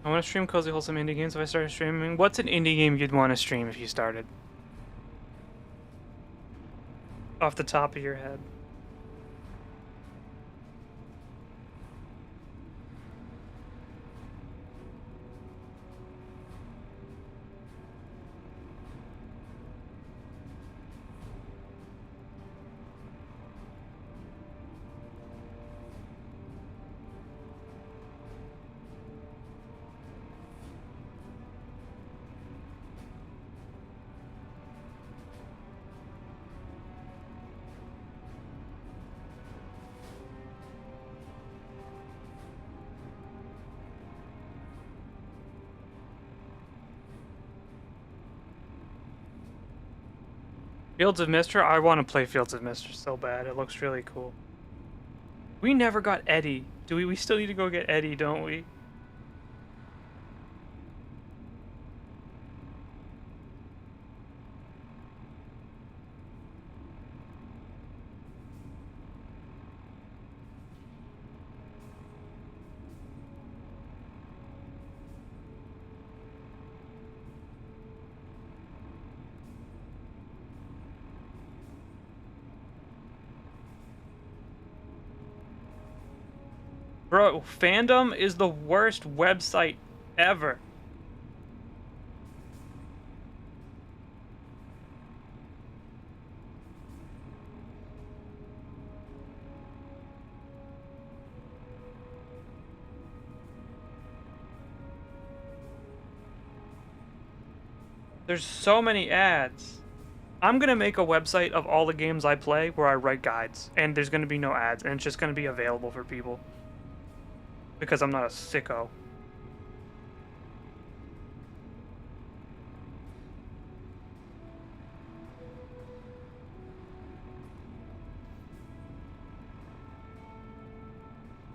I want to stream cozy, wholesome indie games if I started streaming. What's an indie game you'd want to stream if you started? Off the top of your head. Fields of Mist. I want to play Fields of Mist so bad. It looks really cool. We never got Eddie. Do we? We still need to go get Eddie, don't we? Bro, fandom is the worst website ever. There's so many ads. I'm gonna make a website of all the games I play where I write guides, and there's gonna be no ads, and it's just gonna be available for people. Because I'm not a sicko.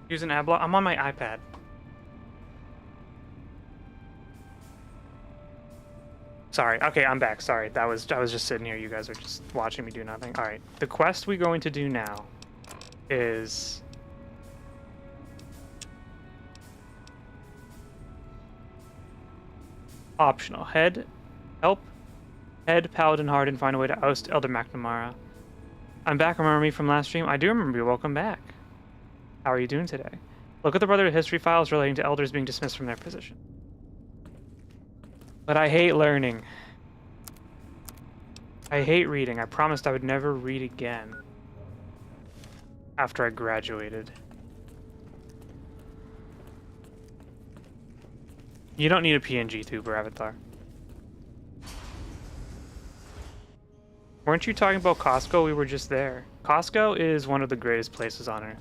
Use an ad block. I'm on my iPad. Sorry. Okay, I'm back. Sorry. I was just sitting here. You guys are just watching me do nothing. All right. The quest we're going to do now is optional. Help Head Paladin Hard and find a way to oust Elder McNamara. I'm back. Remember me from last stream? I do remember you. Welcome back. How are you doing today? Look at the Brotherhood history files relating to elders being dismissed from their position. But I hate learning. I hate reading. I promised I would never read again after I graduated. You don't need a PNG tuber, Avatar. Weren't you talking about Costco? We were just there. Costco is one of the greatest places on Earth.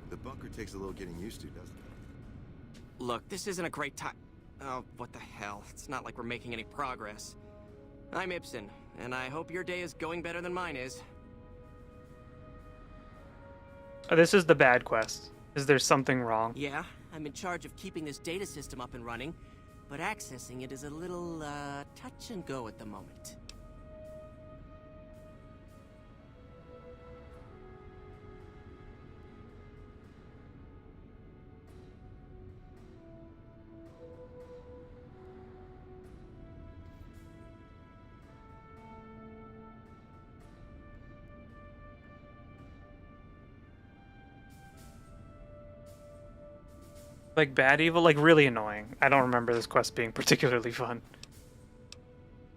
The bunker takes a little getting used to, doesn't it? Look, this isn't a great time. Oh, what the hell. It's not like we're making any progress. I'm Ibsen, and I hope your day is going better than mine is. Oh, this is the bad quest. Is there something wrong? Yeah, I'm in charge of keeping this data system up and running, but accessing it is a little, touch and go at the moment. Like bad evil? Like really annoying. I don't remember this quest being particularly fun.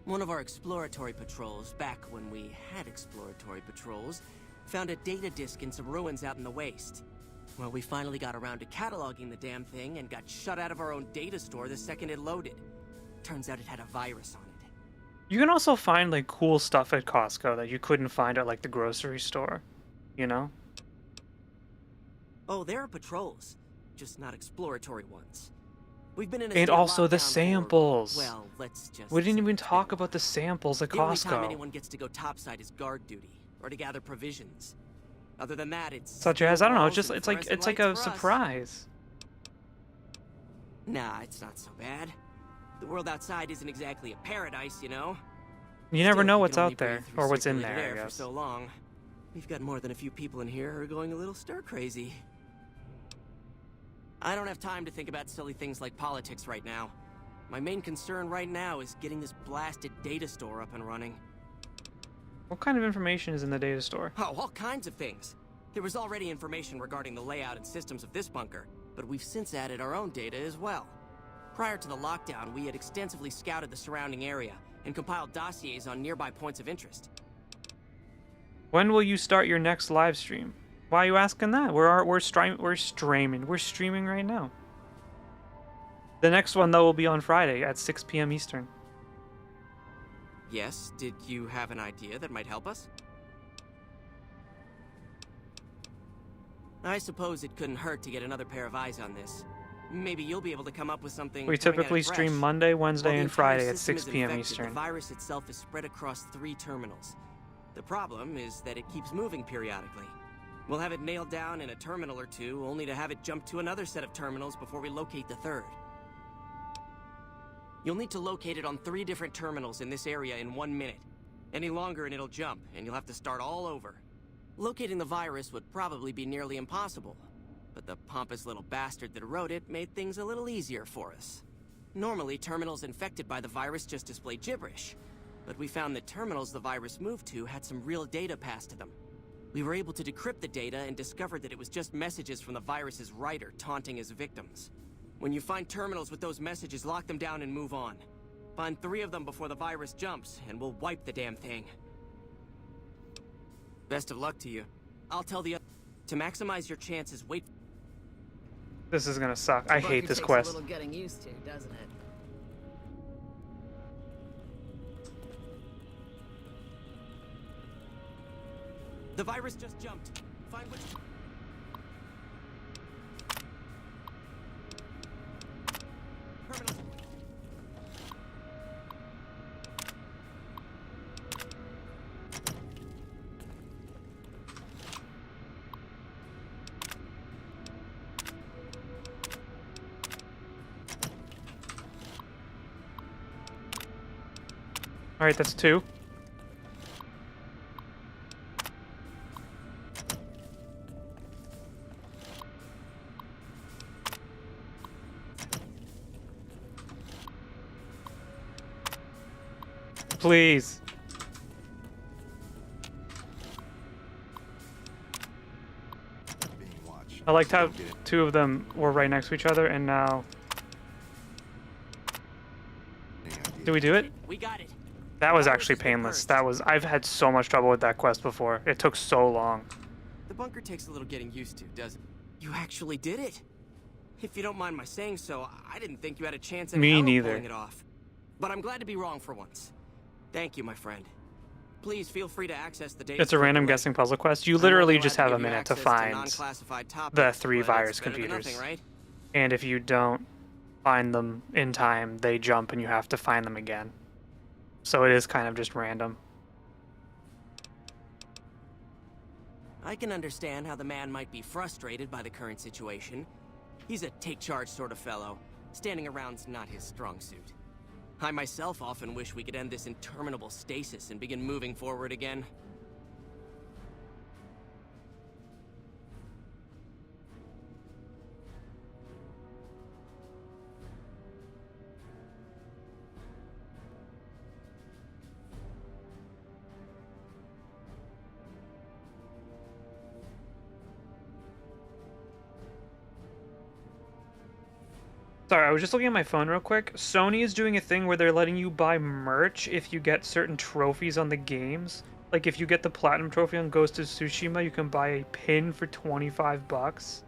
One of our exploratory patrols, back when we had exploratory patrols, found a data disk in some ruins out in the waste. Well, we finally got around to cataloging the damn thing and got shut out of our own data store the second it loaded. Turns out it had a virus on it. You can also find like cool stuff at Costco that you couldn't find at like the grocery store, you know? Oh, there are patrols, just not exploratory ones. We've been in a And state of also the lockdown samples. well, let's just We didn't say even talk about the samples at the only time Costco. anyone gets to go topside is guard duty or to gather provisions. Other than that, it's Such as, I don't know, walls just and it's like fluorescent a lights for us. surprise. Nah, it's not so bad. The world outside isn't exactly a paradise, you know. You never Still, know we what's can only out there breathe through or what's in circulated there, air I for guess. so long. We've got more than a few people in here who are going a little stir crazy. I don't have time to think about silly things like politics right now. My main concern right now is getting this blasted data store up and running. What kind of information is in the data store? Oh, all kinds of things. There was already information regarding the layout and systems of this bunker, but we've since added our own data as well. Prior to the lockdown, we had extensively scouted the surrounding area and compiled dossiers on nearby points of interest. When will you start your next live stream? Why are you asking that? We're streaming right now. The next one though will be on Friday at 6 p.m. Eastern. Yes, did you have an idea that might help us? I suppose it couldn't hurt to get another pair of eyes on this. Maybe you'll be able to come up with something. We coming at it typically stream fresh. Monday, While Wednesday, the and entire Friday at system 6 is p.m. infected, Eastern. The virus itself is spread across 3 terminals. The problem is that it keeps moving periodically. We'll have it nailed down in a terminal or two, only to have it jump to another set of terminals before we locate the third. You'll need to locate it on 3 different terminals in this area in 1 minute. Any longer and it'll jump, and you'll have to start all over. Locating the virus would probably be nearly impossible, but the pompous little bastard that wrote it made things a little easier for us. Normally, terminals infected by the virus just display gibberish, but we found that terminals the virus moved to had some real data passed to them. We were able to decrypt the data and discovered that it was just messages from the virus's writer taunting his victims. When you find terminals with those messages, lock them down and move on. Find 3 of them before the virus jumps, and we'll wipe the damn thing. Best of luck to you. I'll tell the to maximize your chances, wait. This is gonna suck. I hate this quest. A little getting used to, doesn't it? The virus just jumped. Find which... Terminal. All right, that's 2. Please. I liked how 2 of them were right next to each other, and now... Did we do it? We got it. That was actually painless. That was... I've had so much trouble with that quest before. It took so long. The bunker takes a little getting used to, doesn't it? You actually did it. If you don't mind my saying so, I didn't think you had a chance in hell of pulling it off. But I'm glad to be wrong for once. Thank you, my friend. Please feel free to access the data. It's a random guessing puzzle quest. You literally just have a minute to find the 3 virus computers. Nothing, right? And if you don't find them in time, they jump and you have to find them again. So it is kind of just random. I can understand how the man might be frustrated by the current situation. He's a take-charge sort of fellow. Standing around's not his strong suit. I myself often wish we could end this interminable stasis and begin moving forward again. Sorry, I was just looking at my phone real quick. Sony is doing a thing where they're letting you buy merch if you get certain trophies on the games. Like if you get the platinum trophy on Ghost of Tsushima, you can buy a pin for 25 bucks.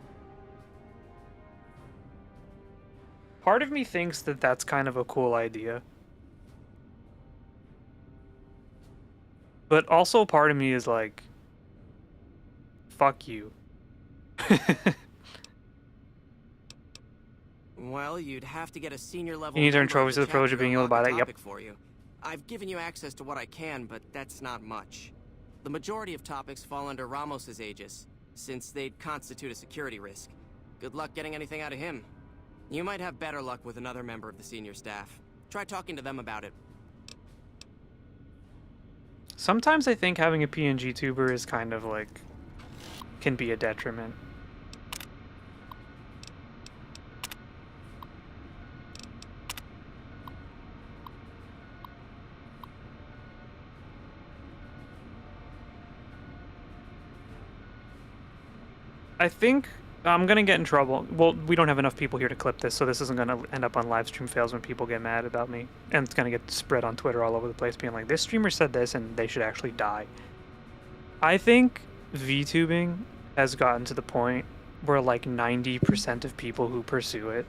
Part of me thinks that that's kind of a cool idea. But also part of me is like, fuck you. Well, you'd have to get a senior level. You need to earn trophies to the privilege of being able to buy that. Yep. For you. I've given you access to what I can, but that's not much. The majority of topics fall under Ramos's aegis, since they'd constitute a security risk. Good luck getting anything out of him. You might have better luck with another member of the senior staff. Try talking to them about it. Sometimes I think having a PNG tuber is kind of like, can be a detriment. I think I'm gonna get in trouble. Well, we don't have enough people here to clip this, so this isn't gonna end up on live stream fails when people get mad about me. And it's gonna get spread on Twitter all over the place being like, this streamer said this and they should actually die. I think VTubing has gotten to the point where like 90% of people who pursue it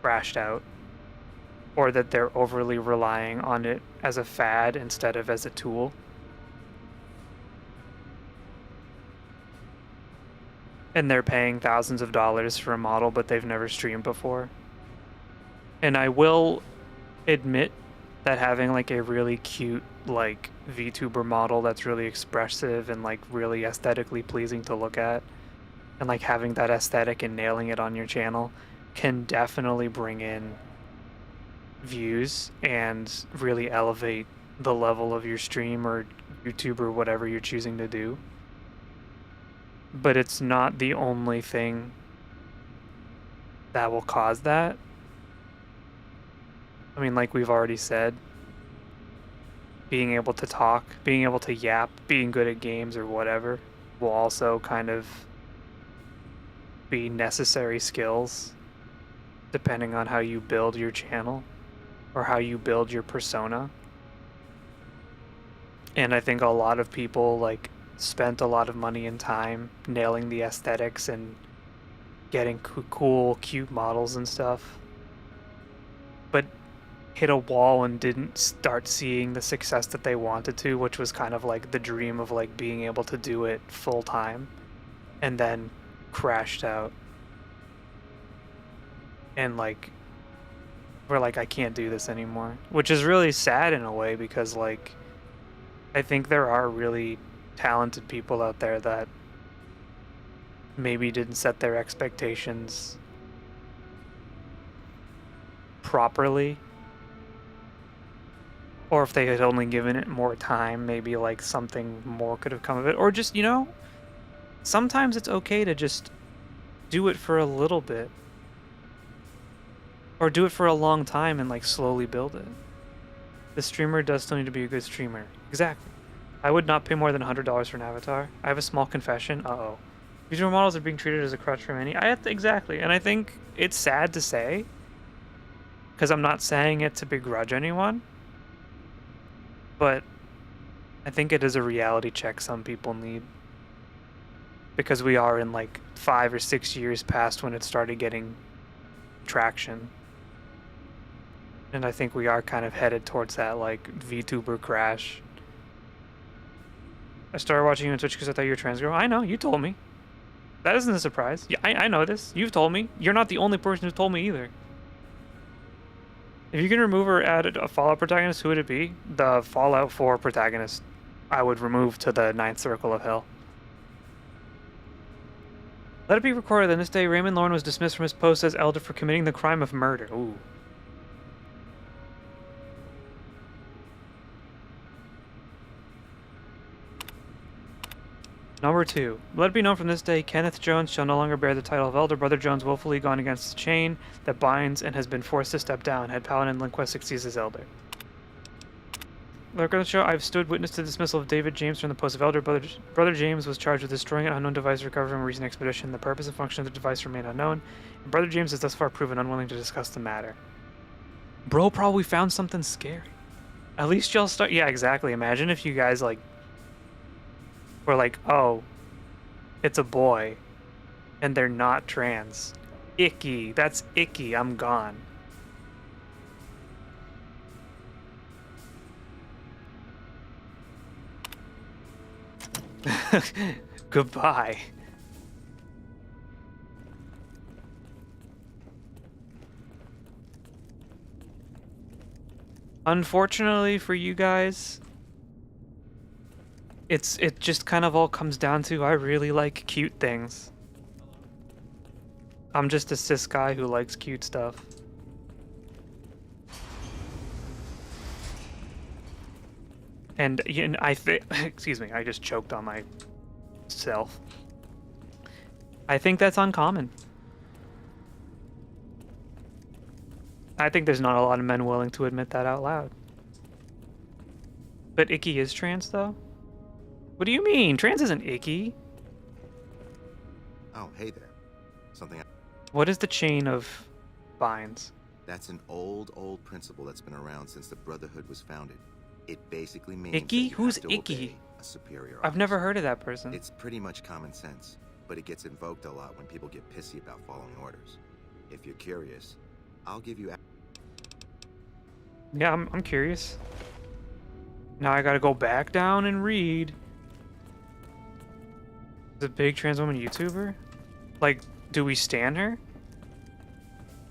crashed out. Or that they're overly relying on it as a fad instead of as a tool. And they're paying thousands of dollars for a model, but they've never streamed before. And I will admit that having like a really cute like VTuber model that's really expressive and like really aesthetically pleasing to look at, and like having that aesthetic and nailing it on your channel can definitely bring in views and really elevate the level of your stream or YouTube or whatever you're choosing to do. But it's not the only thing that will cause that. I mean, like we've already said, being able to talk, being able to yap, being good at games or whatever will also kind of be necessary skills depending on how you build your channel or how you build your persona. And I think a lot of people like spent a lot of money and time nailing the aesthetics and getting cool, cute models and stuff. But hit a wall and didn't start seeing the success that they wanted to, which was kind of like the dream of like being able to do it full time, and then crashed out. And like we're like, I can't do this anymore, which is really sad in a way, because like I think there are really talented people out there that maybe didn't set their expectations properly, or if they had only given it more time, maybe like something more could have come of it. Or just, you know, sometimes it's okay to just do it for a little bit, or do it for a long time and like slowly build it. The streamer does still need to be a good streamer. Exactly. I would not pay more than $100 for an avatar. I have a small confession. Uh-oh. Visual models are being treated as a crutch for many. Exactly. And I think it's sad to say, because I'm not saying it to begrudge anyone, but I think it is a reality check some people need. Because we are in like 5 or 6 years past when it started getting traction. And I think we are kind of headed towards that like VTuber crash. I started watching you on Twitch because I thought you were a trans girl. I know, you told me. That isn't a surprise. Yeah, I know this. You've told me. You're not the only person who's told me either. If you can remove or add a Fallout protagonist, who would it be? The Fallout 4 protagonist I would remove to the 9th circle of hell. Let it be recorded that on this day, Raymond Lorne was dismissed from his post as elder for committing the crime of murder. Ooh. Number 2. Let it be known from this day, Kenneth Jones shall no longer bear the title of Elder. Brother Jones willfully gone against the chain that binds and has been forced to step down. Had Paladin Linquest succeeds as Elder. Lurk on the show, I've stood witness to the dismissal of David James from the post of Elder. Brother James was charged with destroying an unknown device recovered from a recent expedition. The purpose and function of the device remain unknown, and Brother James has thus far proven unwilling to discuss the matter. Bro probably found something scary. At least y'all start... Yeah, exactly. Imagine if you guys, like... were like, oh, it's a boy, and they're not trans. Icky. That's icky. I'm gone. Goodbye. Unfortunately for you guys, it just kind of all comes down to I really like cute things. I'm just a cis guy who likes cute stuff. And I think, excuse me, I just choked on myself. I think that's uncommon. I think there's not a lot of men willing to admit that out loud. But Icky is trans, though? What do you mean? Trans isn't icky. Oh, hey there. Something... What is the chain of binds? That's an old principle that's been around since the Brotherhood was founded. It basically means... Icky? Who's Icky? A superior I've never heard of that person. It's pretty much common sense, but it gets invoked a lot when people get pissy about following orders. If you're curious, I'll give you... Yeah, I'm curious. Now I gotta go back down and read. Is a big trans woman YouTuber? Like, do we stan her?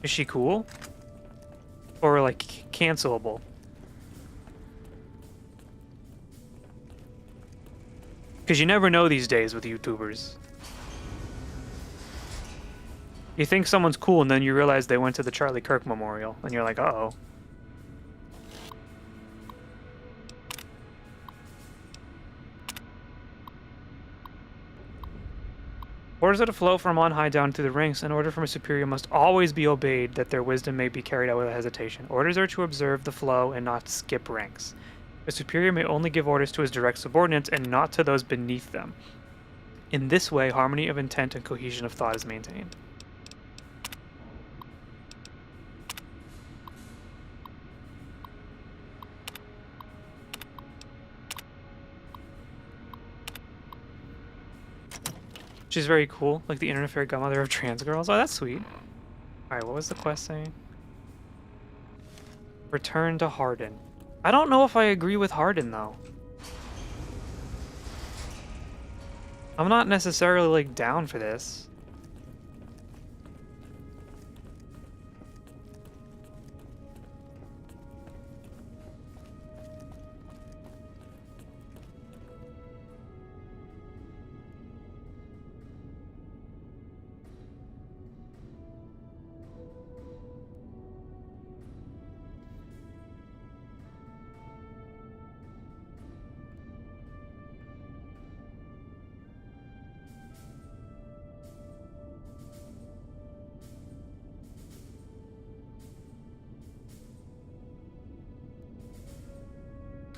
Is she cool? Or, like, cancelable? Because you never know these days with YouTubers. You think someone's cool and then you realize they went to the Charlie Kirk Memorial. And you're like, uh-oh. Orders are to flow from on high down through the ranks. An order from a superior must always be obeyed, that their wisdom may be carried out without hesitation. Orders are to observe the flow and not skip ranks. A superior may only give orders to his direct subordinates and not to those beneath them. In this way, harmony of intent and cohesion of thought is maintained. She's very cool, like the internet fairy godmother of trans girls. Oh, that's sweet. Alright, what was the quest saying? Return to Hardin. I don't know if I agree with Hardin, though. I'm not necessarily, like, down for this.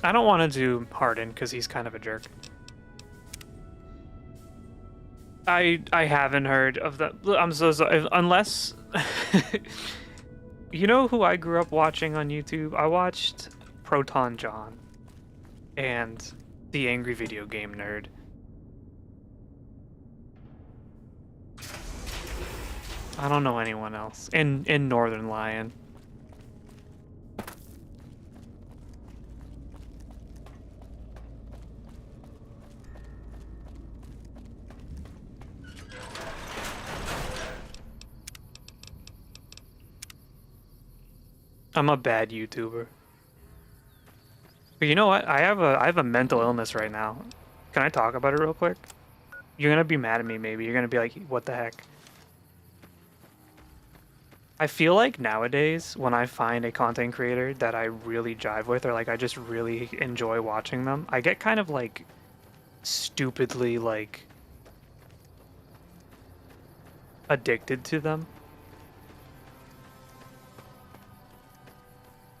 I don't want to do Hardin because he's kind of a jerk. I haven't heard of that. I'm so sorry. Unless you know who I grew up watching on YouTube? I watched Proton John and the Angry Video Game Nerd. I don't know anyone else in Northern Lion. I'm a bad YouTuber. But you know what? I have a mental illness right now. Can I talk about it real quick? You're gonna be mad at me, maybe. You're gonna be like, what the heck? I feel like nowadays, when I find a content creator that I really jive with, or like I just really enjoy watching them, I get kind of like stupidly like addicted to them.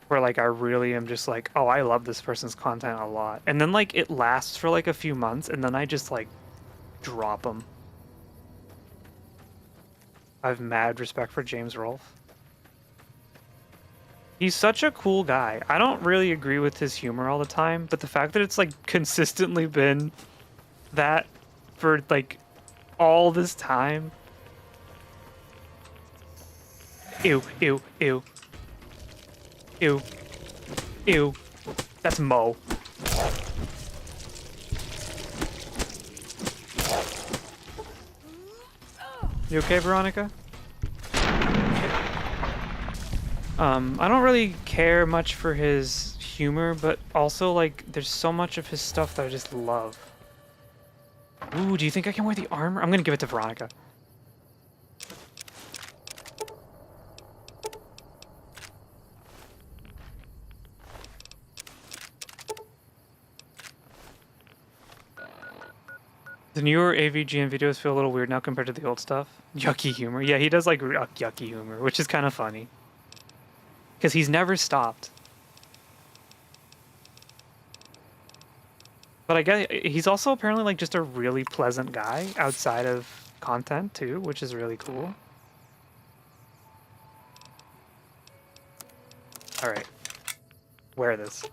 Where like I really am just like, oh, I love this person's content a lot. And then like it lasts for like a few months and then I just like drop them. I have mad respect for James Rolfe. He's such a cool guy. I don't really agree with his humor all the time, but the fact that it's like consistently been that for like all this time. Ew, ew, ew. Ew. Ew. That's Mo. You okay, Veronica? I don't really care much for his humor, but also, like, there's so much of his stuff that I just love. Ooh, do you think I can wear the armor? I'm gonna give it to Veronica. The newer AVGN videos feel a little weird now compared to the old stuff. Yucky humor. Yeah, he does like yucky humor, which is kind of funny. Because he's never stopped. But I guess he's also apparently like just a really pleasant guy outside of content too, which is really cool. Alright. Wear this.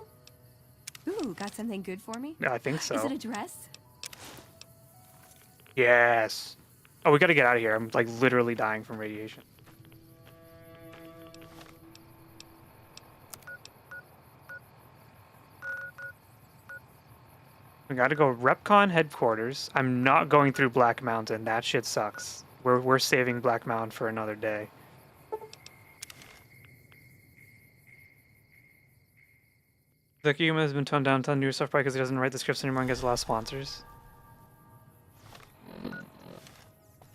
Ooh, got something good for me? I think so. Is it a dress? Yes. Oh, we gotta get out of here. I'm like literally dying from radiation. We gotta go Repcon headquarters. I'm not going through Black Mountain. That shit sucks. We're saving Black Mountain for another day. The Yuma has been toned down to new stuff because he doesn't write the scripts anymore and gets a lot of sponsors.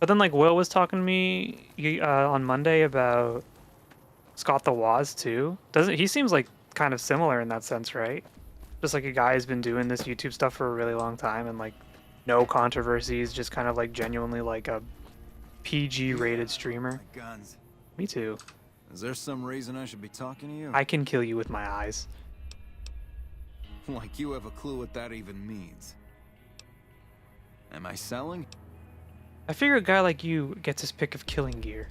But then, like, Will was talking to me on Monday about Scott the Woz too. Doesn't he seems like kind of similar in that sense, right? Just like a guy who's been doing this YouTube stuff for a really long time and like no controversies, just kind of like genuinely like a PG rated streamer. Guns. Me too. Is there some reason I should be talking to you? I can kill you with my eyes. Like you have a clue what that even means. Am I selling? I figure a guy like you gets his pick of killing gear.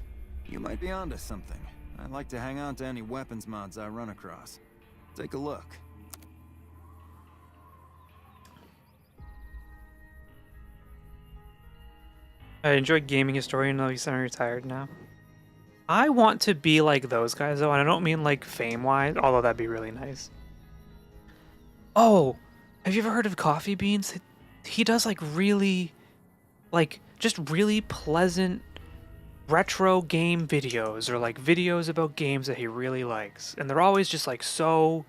You might be onto something. I'd like to hang on to any weapons mods I run across. Take a look. I enjoy gaming historian, though he's semi-retired now. I want to be like those guys, though, and I don't mean like fame-wise, although that'd be really nice. Oh, have you ever heard of Coffee Beans? He does like really, like just really pleasant retro game videos, or like videos about games that he really likes, and they're always just like so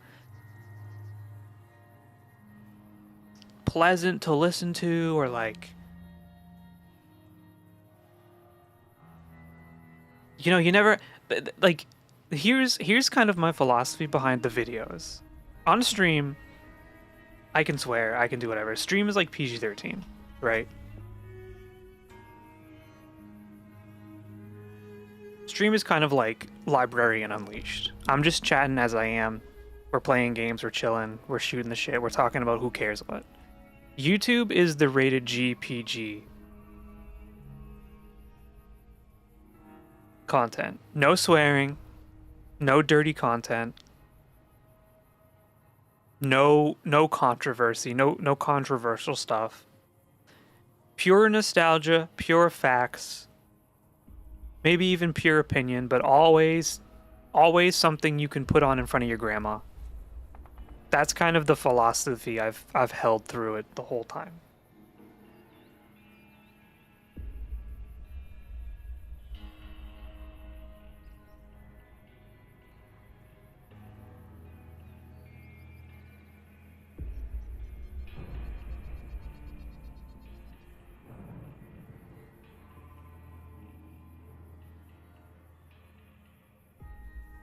pleasant to listen to, or like, you know, you never like. Here's kind of my philosophy behind the videos. On stream, I can swear, I can do whatever. Stream is like PG-13, right? Stream is kind of like Librarian Unleashed. I'm just chatting as I am. We're playing games, we're chilling, we're shooting the shit, we're talking about who cares what. YouTube is the rated G PG content. No swearing, no dirty content, no controversy, no controversial stuff. Pure nostalgia, pure facts, maybe even pure opinion, but always something you can put on in front of your grandma. That's kind of the philosophy I've held through it the whole time.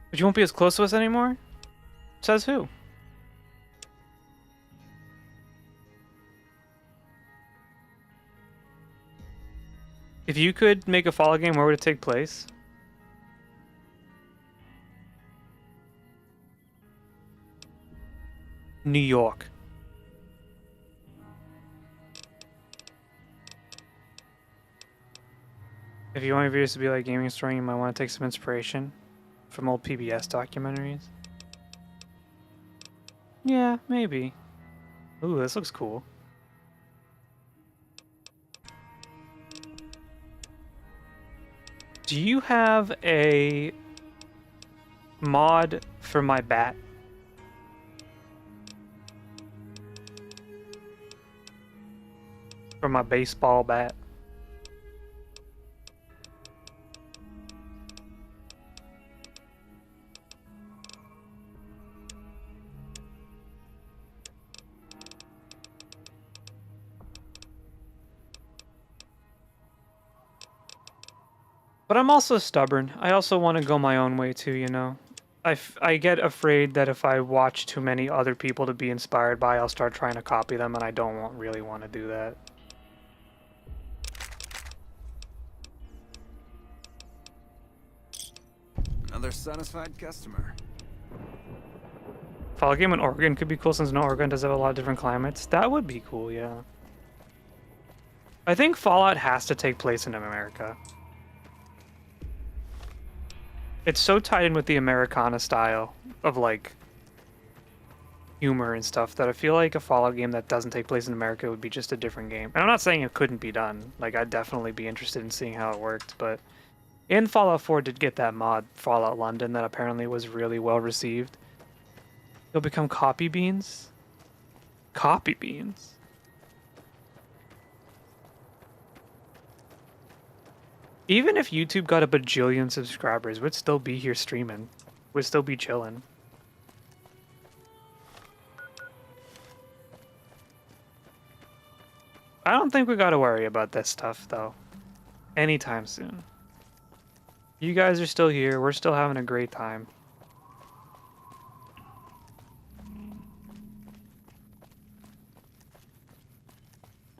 But you won't be as close to us anymore? Says who? If you could make a Fallout game, where would it take place? New York. If you want your videos to be like gaming story, you might want to take some inspiration from old PBS documentaries. Yeah, maybe. Ooh, this looks cool. Do you have a mod for my bat? For my baseball bat? But I'm also stubborn. I also want to go my own way too, you know? I get afraid that if I watch too many other people to be inspired by, I'll start trying to copy them, and I don't really want to do that. Another satisfied customer. Fallout game in Oregon could be cool, since no, Oregon does have a lot of different climates. That would be cool, yeah. I think Fallout has to take place in America. It's so tied in with the Americana style of, like, humor and stuff that I feel like a Fallout game that doesn't take place in America would be just a different game. And I'm not saying it couldn't be done. Like, I'd definitely be interested in seeing how it worked, but... And Fallout 4 did get that mod, Fallout London, that apparently was really well received. You'll become Copy Beans? Copy Beans? Even if YouTube got a bajillion subscribers, we'd still be here streaming. We'd still be chilling. I don't think we gotta worry about this stuff, though. Anytime soon. You guys are still here. We're still having a great time.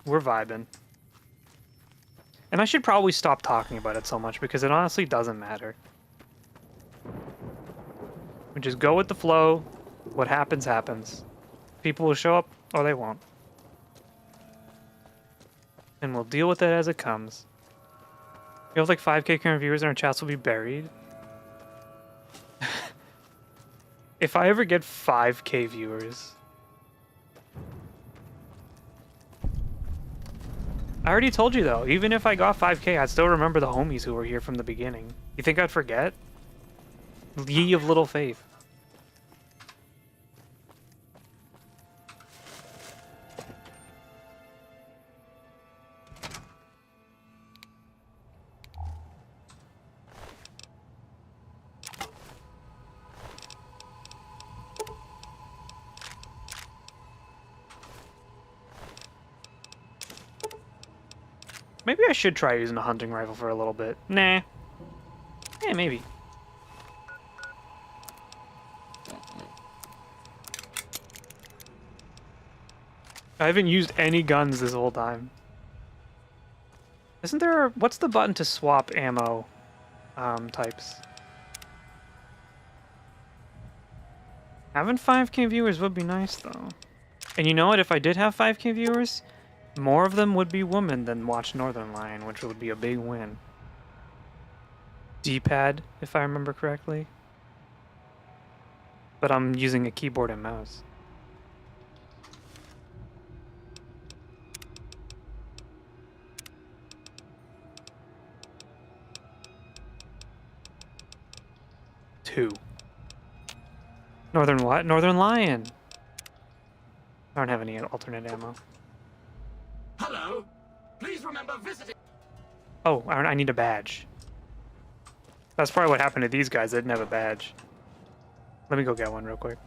We're vibing. And I should probably stop talking about it so much, because it honestly doesn't matter. We just go with the flow. What happens, happens. People will show up, or they won't. And we'll deal with it as it comes. You have like 5K current viewers and our chats will be buried. If I ever get 5K viewers... I already told you though, even if I got 5K, I'd still remember the homies who were here from the beginning. You think I'd forget? Ye of little faith. Maybe I should try using a hunting rifle for a little bit. Nah. Yeah, maybe. I haven't used any guns this whole time. Isn't there... What's the button to swap ammo types? Having 5K viewers would be nice, though. And you know what? If I did have 5K viewers, more of them would be women than watch Northern Lion, which would be a big win. D-pad, if I remember correctly. But I'm using a keyboard and mouse. Two. Northern what? Northern Lion! I don't have any alternate ammo. Hello. Please remember visiting. Oh, I need a badge. That's probably what happened to these guys. They didn't have a badge. Let me go get one real quick.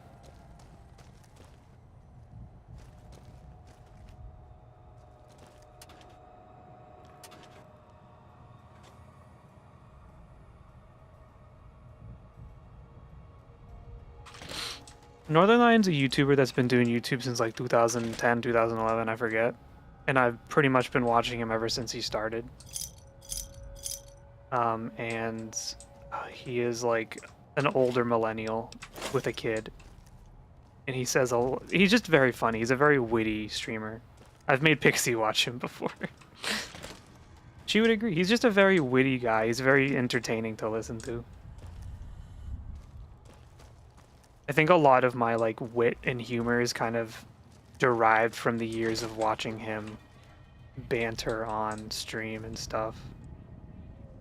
Northern Lion's a YouTuber that's been doing YouTube since like 2010, 2011, I forget. And I've pretty much been watching him ever since he started. He is like an older millennial with a kid. And he says, he's just very funny. He's a very witty streamer. I've made Pixie watch him before. She would agree. He's just a very witty guy. He's very entertaining to listen to. I think a lot of my like wit and humor is kind of derived from the years of watching him banter on stream and stuff.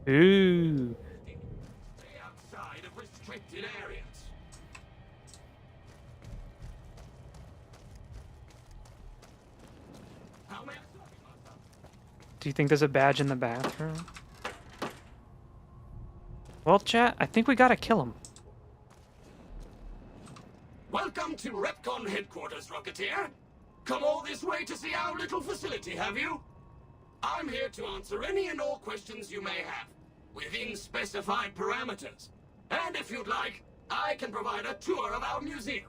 Ooh. Stay outside of restricted areas. How may I serve you, master? Do you think there's a badge in the bathroom? Well, chat, I think we gotta kill him. Welcome to Repcon headquarters, Rocketeer. Come all this way to see our little facility, have you? I'm here to answer any and all questions you may have, within specified parameters. And if you'd like, I can provide a tour of our museum.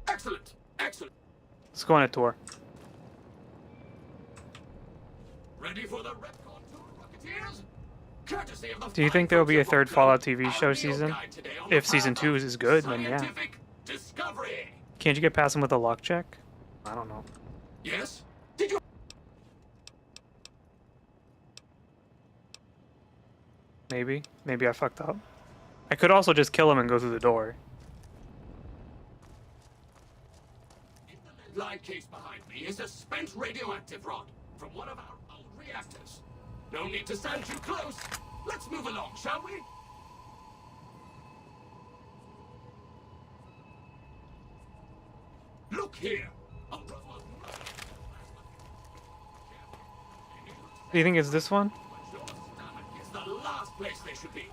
Excellent, excellent. Let's go on a tour. Ready for the Repcon tour, Rocketeers? Courtesy of the Do you think there will be a third Fallout TV show season? If season 2 is good, then yeah. Discovery. Can't you get past him with a luck check? I don't know. Yes? Did you? Maybe. Maybe I fucked up. I could also just kill him and go through the door. In the lead line case behind me is a spent radioactive rod from one of our old reactors. No need to stand too close. Let's move along, shall we? Look here. Do you think it's this one? It's the last place they should be.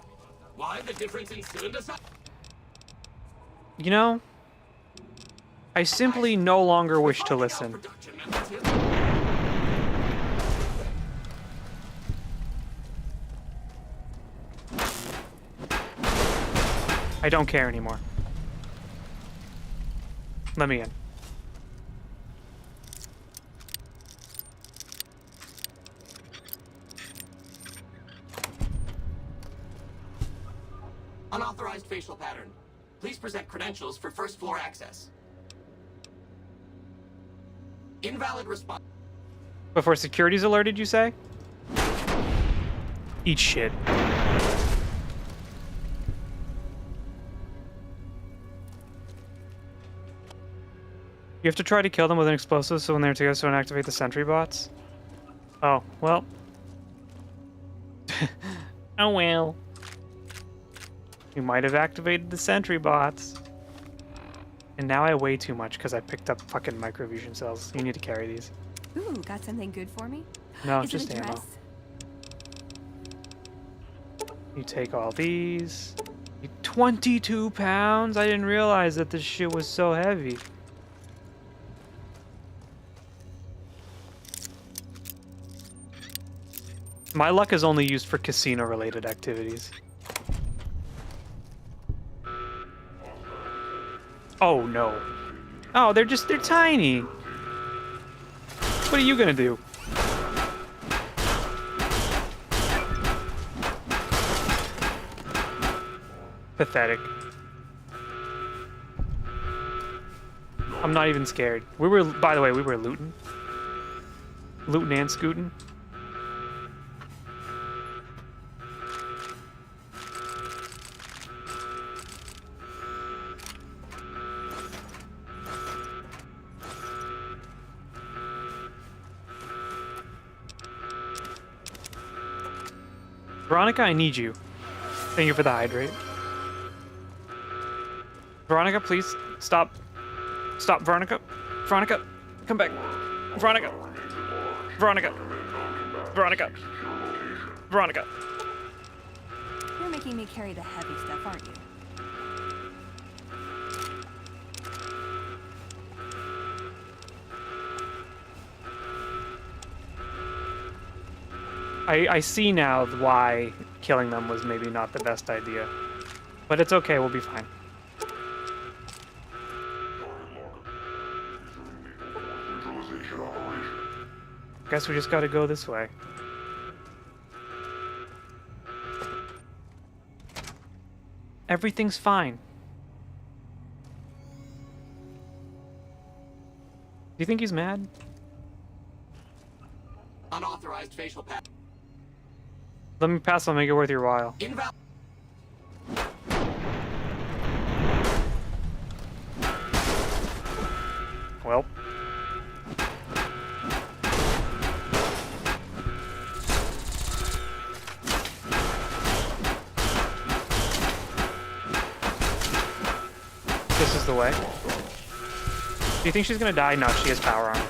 Why the difference in cylinder size? You know, I simply no longer wish to listen. I don't care anymore. Let me in. Unauthorized facial pattern. Please present credentials for first floor access. Invalid response. Before security's alerted, you say? Eat shit. You have to try to kill them with an explosive so when they're together, so don't activate the sentry bots? Oh, well. Oh well. We might have activated the sentry bots. And now I weigh too much because I picked up fucking microfusion cells. You need to carry these. Ooh, got something good for me? No, Is just it a ammo. dress? You take all these. 22 pounds? I didn't realize that this shit was so heavy. My luck is only used for casino-related activities. Oh, no. Oh, they're tiny. What are you gonna do? Pathetic. I'm not even scared. By the way, we were looting. Looting and scooting. Veronica, I need you. Thank you for the hydrate. Veronica, please stop. Stop, Veronica. Veronica, come back. Veronica. Veronica. Veronica. Veronica. You're making me carry the heavy stuff, aren't you? I see now why killing them was maybe not the best idea. But it's okay, we'll be fine. Guess we just gotta go this way. Everything's fine. Do you think he's mad? Unauthorized facial pat. Let me pass, I'll make it worth your while. Inval. Well. This is the way. Do you think she's gonna die? No, she has power on her.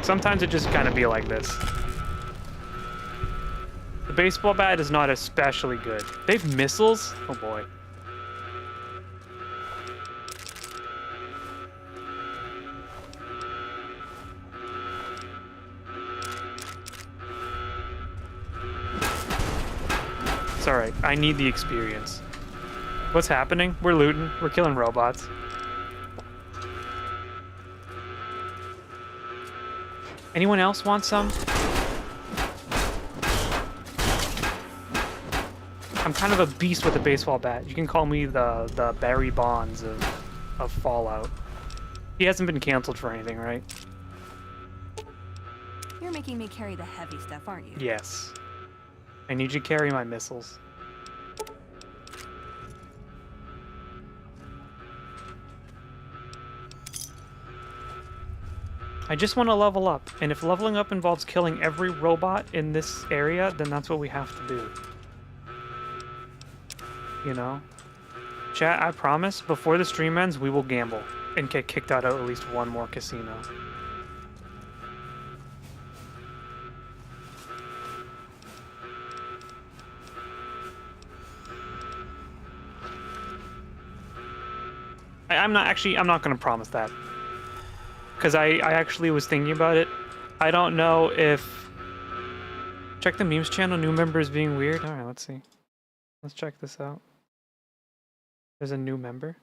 Sometimes it just kind of be like this. The baseball bat is not especially good. They have missiles? Oh boy. It's alright. I need the experience. What's happening? We're looting. We're killing robots. Anyone else want some? I'm kind of a beast with a baseball bat. You can call me the Barry Bonds of Fallout. He hasn't been canceled for anything, right? You're making me carry the heavy stuff, aren't you? Yes. I need you to carry my missiles. I just want to level up, and if leveling up involves killing every robot in this area, then that's what we have to do. You know? Chat, I promise, before the stream ends, we will gamble and get kicked out of at least one more casino. I'm not going to promise that. Because I actually was thinking about it. I don't know if... Check the memes channel, new members being weird. Alright, let's see. Let's check this out. There's a new member.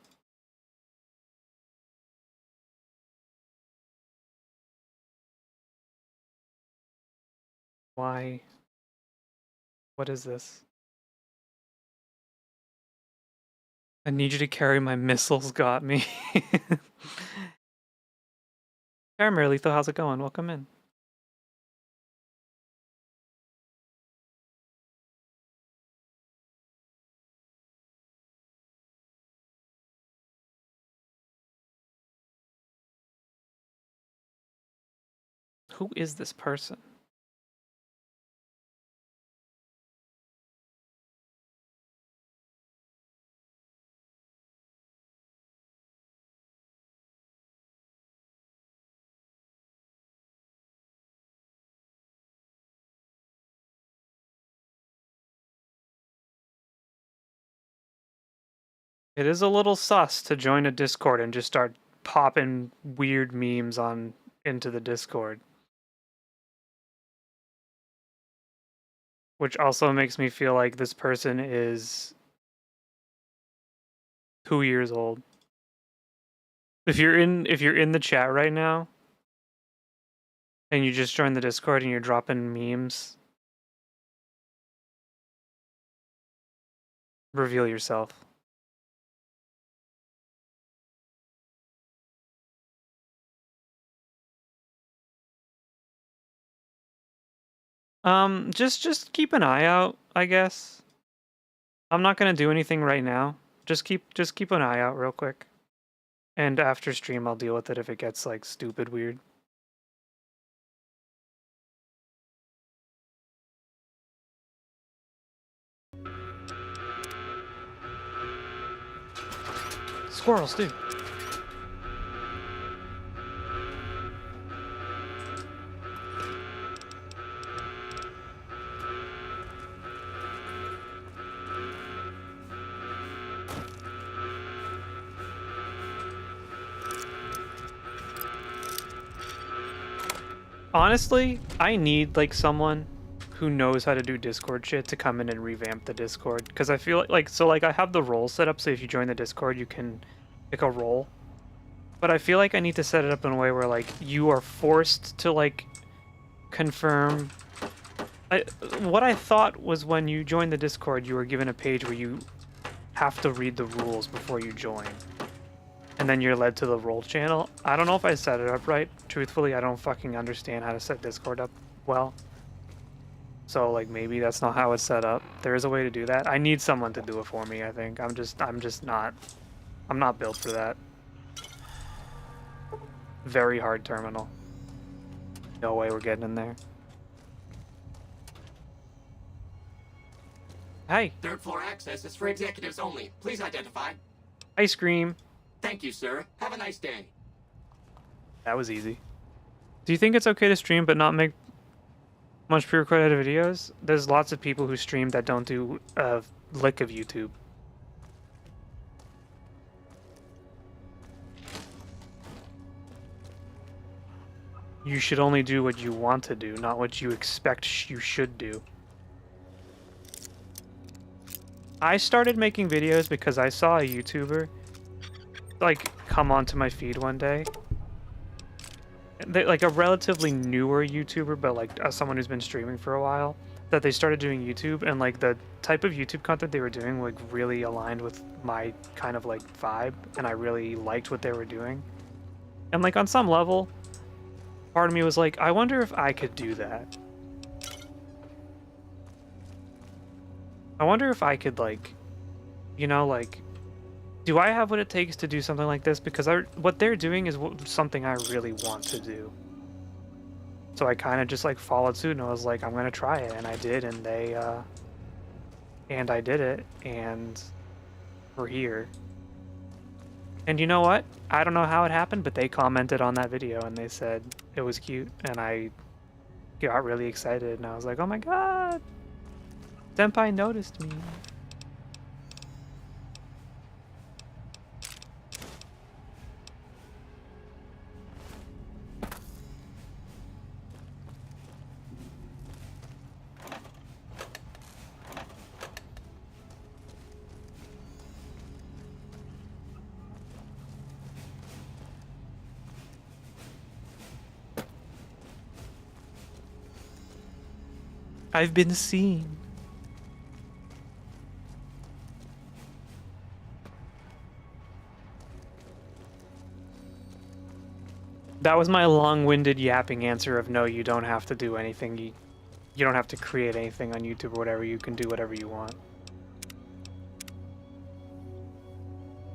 Why? What is this? I need you to carry my missiles, got me. Paramare Lethal, how's it going? Welcome in. Who is this person? It is a little sus to join a Discord and just start popping weird memes on into the Discord. Which also makes me feel like this person is 2 years old. If you're in the chat right now and you just joined the Discord and you're dropping memes, reveal yourself. Just keep an eye out, I guess. I'm not gonna do anything right now. Just keep an eye out real quick. And after stream I'll deal with it if it gets like stupid weird. Squirrels, dude. Honestly, I need like someone who knows how to do Discord shit to come in and revamp the Discord, because I feel like I have the role set up so if you join the Discord you can pick a role. But I feel like I need to set it up in a way where like you are forced to like confirm. What I thought was when you join the Discord you were given a page where you have to read the rules before you join. And then you're led to the role channel. I don't know if I set it up right. Truthfully, I don't fucking understand how to set Discord up well. So like maybe that's not how it's set up. There is a way to do that. I need someone to do it for me, I think. I'm not built for that. Very hard terminal. No way we're getting in there. Hi. Third floor access is for executives only. Please identify. Ice cream. Thank you, sir. Have a nice day. That was easy. Do you think it's okay to stream but not make much pre-recorded videos? There's lots of people who stream that don't do a lick of YouTube. You should only do what you want to do, not what you expect you should do. I started making videos because I saw a YouTuber like come onto my feed one day. Like a relatively newer YouTuber, but like someone who's been streaming for a while, that they started doing YouTube, and like the type of YouTube content they were doing like really aligned with my kind of like vibe, and I really liked what they were doing. And like on some level, part of me was like, I wonder if I could do that. I wonder if I could like, you know, like, do I have what it takes to do something like this? Because what they're doing is something I really want to do. So I kind of just like followed suit and I was like, I'm gonna try it, and I did, and I did it, and we're here. And you know what? I don't know how it happened, but they commented on that video and they said it was cute, and I got really excited, and I was like, oh my god, Senpai noticed me. I've been seen. That was my long-winded yapping answer of no, you don't have to do anything. You don't have to create anything on YouTube or whatever. You can do whatever you want.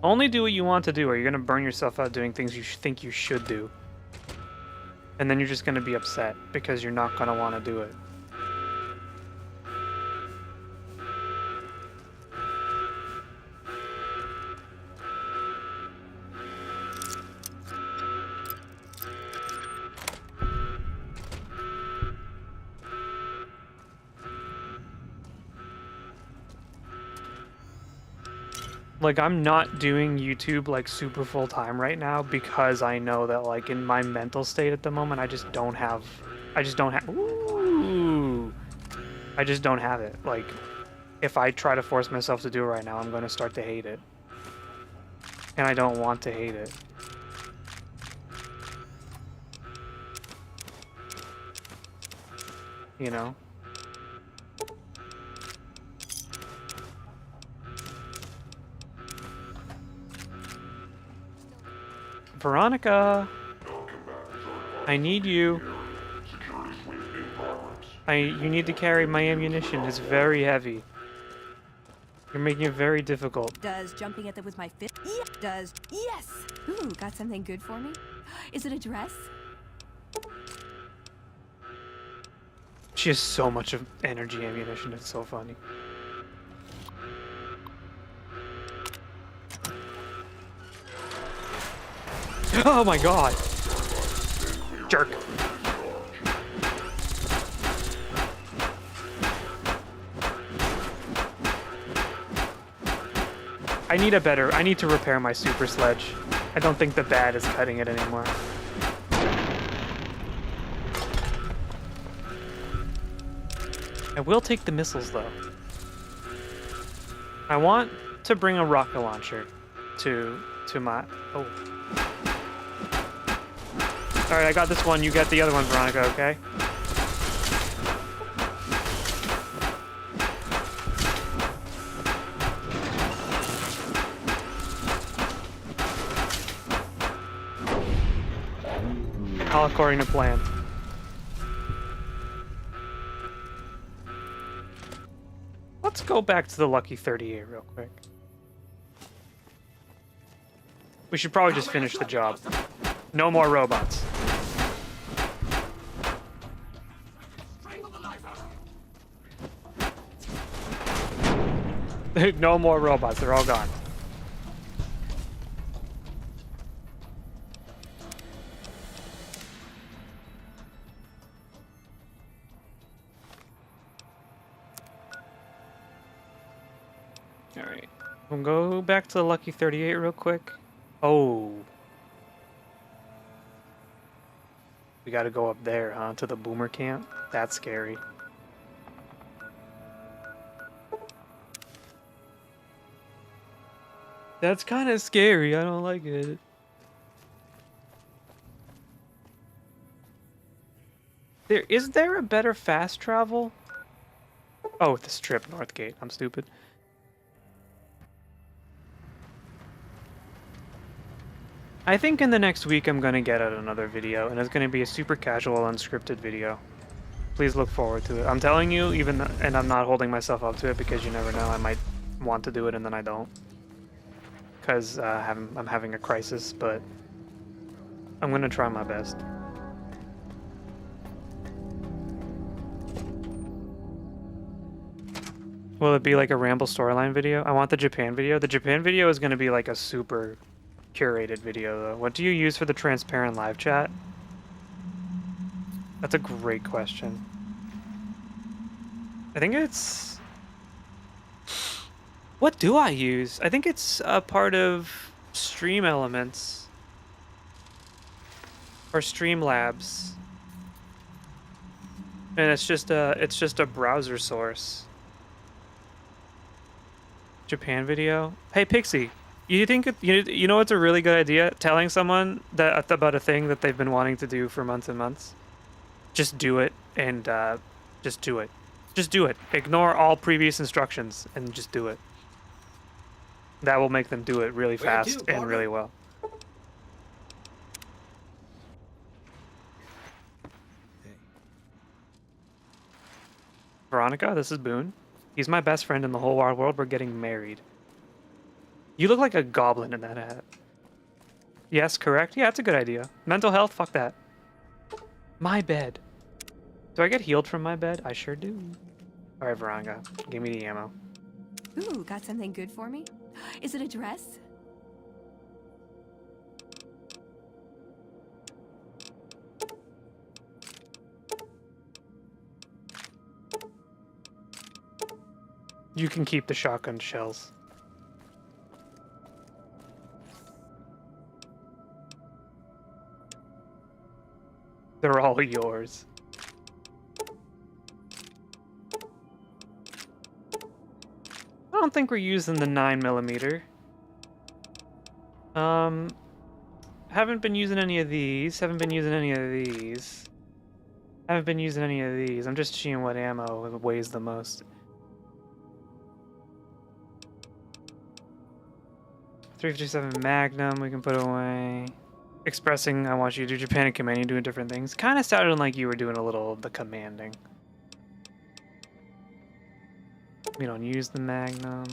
Only do what you want to do, or you're gonna burn yourself out doing things you think you should do. And then you're just gonna be upset because you're not gonna want to do it. Like, I'm not doing YouTube, like, super full-time right now because I know that, like, in my mental state at the moment, I just don't have ooh, I just don't have it. Like, if I try to force myself to do it right now, I'm going to start to hate it. And I don't want to hate it. You know? Veronica, I need you. You need to carry my ammunition. It's very heavy. You're making it very difficult. Does jumping at them with my fist? Yeah. Does yes. Ooh, got something good for me? Is it a dress? She has so much of energy ammunition. It's so funny. Oh my god! Jerk. I need to repair my super sledge. I don't think the bad is cutting it anymore. I will take the missiles though. I want to bring a rocket launcher to my... Oh. Alright, I got this one. You get the other one, Veronica, okay? All according to plan. Let's go back to the Lucky 38 real quick. We should probably just finish the job. No more robots. No more robots, they're all gone. Alright. We'll go back to the Lucky 38 real quick. Oh. We gotta go up there, huh? To the boomer camp? That's scary. That's kind of scary. I don't like it. Is there a better fast travel? Oh, the strip, Northgate. I'm stupid. I think in the next week I'm gonna get out another video, and it's gonna be a super casual, unscripted video. Please look forward to it. I'm telling you, and I'm not holding myself up to it because you never know. I might want to do it and then I don't. Because I'm having a crisis, but I'm gonna try my best. Will it be like a Ramble storyline video? I want the Japan video. The Japan video is gonna be like a super curated video though. What do you use for the transparent live chat? That's a great question. I think it's... What do I use? I think it's a part of Stream Elements. Or Streamlabs. And it's just a browser source. Japan video? Hey Pixie, you think you know what's a really good idea? Telling someone that about a thing that they've been wanting to do for months and months. Just do it and just do it. Just do it. Ignore all previous instructions and just do it. That will make them do it really fast and really well. Veronica, this is Boone. He's my best friend in the whole wide world. We're getting married. You look like a goblin in that hat. Yes, correct? Yeah, that's a good idea. Mental health? Fuck that. My bed. Do I get healed from my bed? I sure do. Alright, Veronica. Give me the ammo. Ooh, got something good for me? Is it a dress? You can keep the shotgun shells. They're all yours. I don't think we're using the 9mm. Haven't been using any of these. Haven't been using any of these. Haven't been using any of these. I'm just seeing what ammo weighs the most. 357 Magnum we can put away. Expressing I want you to do Japan and commanding, doing different things. Kind of sounded like you were doing a little of the commanding. We don't use the Magnum.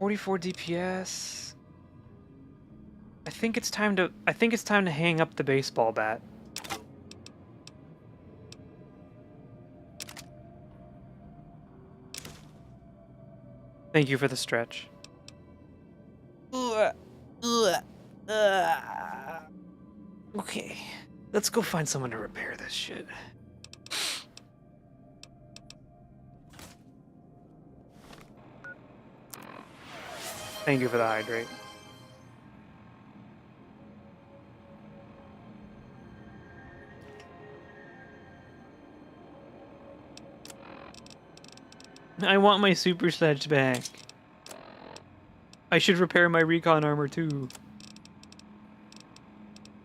44 DPS. I think it's time to hang up the baseball bat. Thank you for the stretch. Okay, let's go find someone to repair this shit. Thank you for the hydrate. I want my super sledge back. I should repair my recon armor too.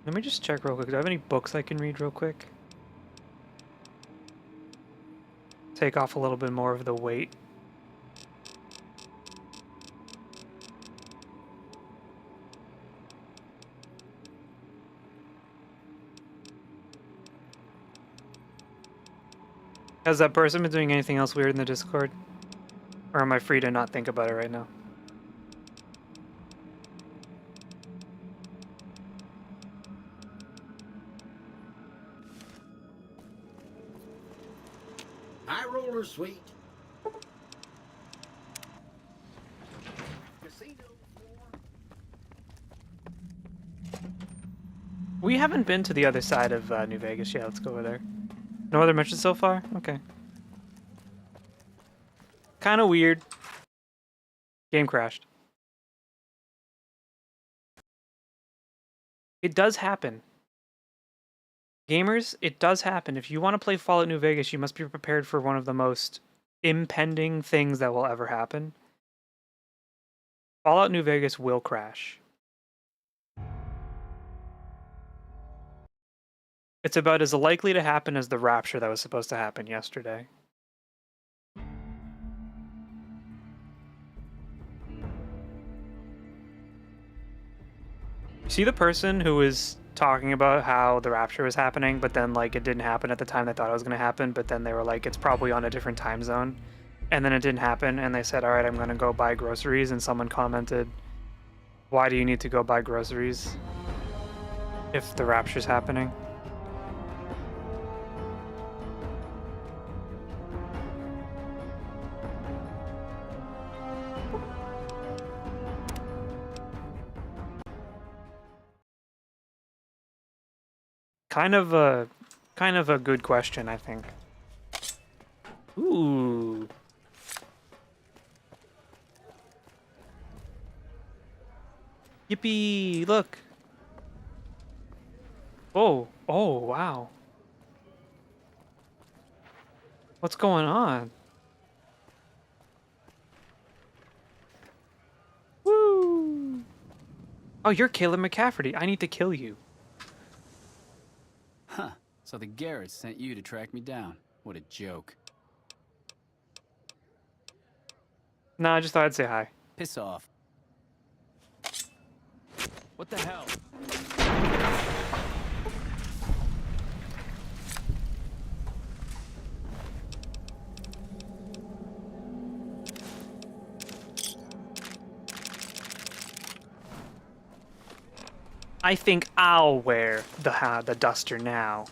Let me just check real quick. Do I have any books I can read real quick? Take off a little bit more of the weight. Has that person been doing anything else weird in the Discord? Or am I free to not think about it right now? High roller suite. We haven't been to the other side of New Vegas yet. Let's go over there. No other missions so far? Okay. Kind of weird. Game crashed. It does happen. Gamers, it does happen. If you want to play Fallout New Vegas, you must be prepared for one of the most impending things that will ever happen. Fallout New Vegas will crash. It's about as likely to happen as the rapture that was supposed to happen yesterday. See the person who was talking about how the rapture was happening, but then like it didn't happen at the time they thought it was going to happen, but then they were like, it's probably on a different time zone. And then it didn't happen, and they said, all right, I'm going to go buy groceries, and someone commented, why do you need to go buy groceries if the rapture's happening? Kind of a good question, I think. Ooh. Yippee, look. Oh, wow. What's going on? Woo. Oh, you're Caleb McCafferty. I need to kill you. Huh. So the Garretts sent you to track me down. What a joke. No, I just thought I'd say hi. Piss off. What the hell? I think I'll wear the duster now.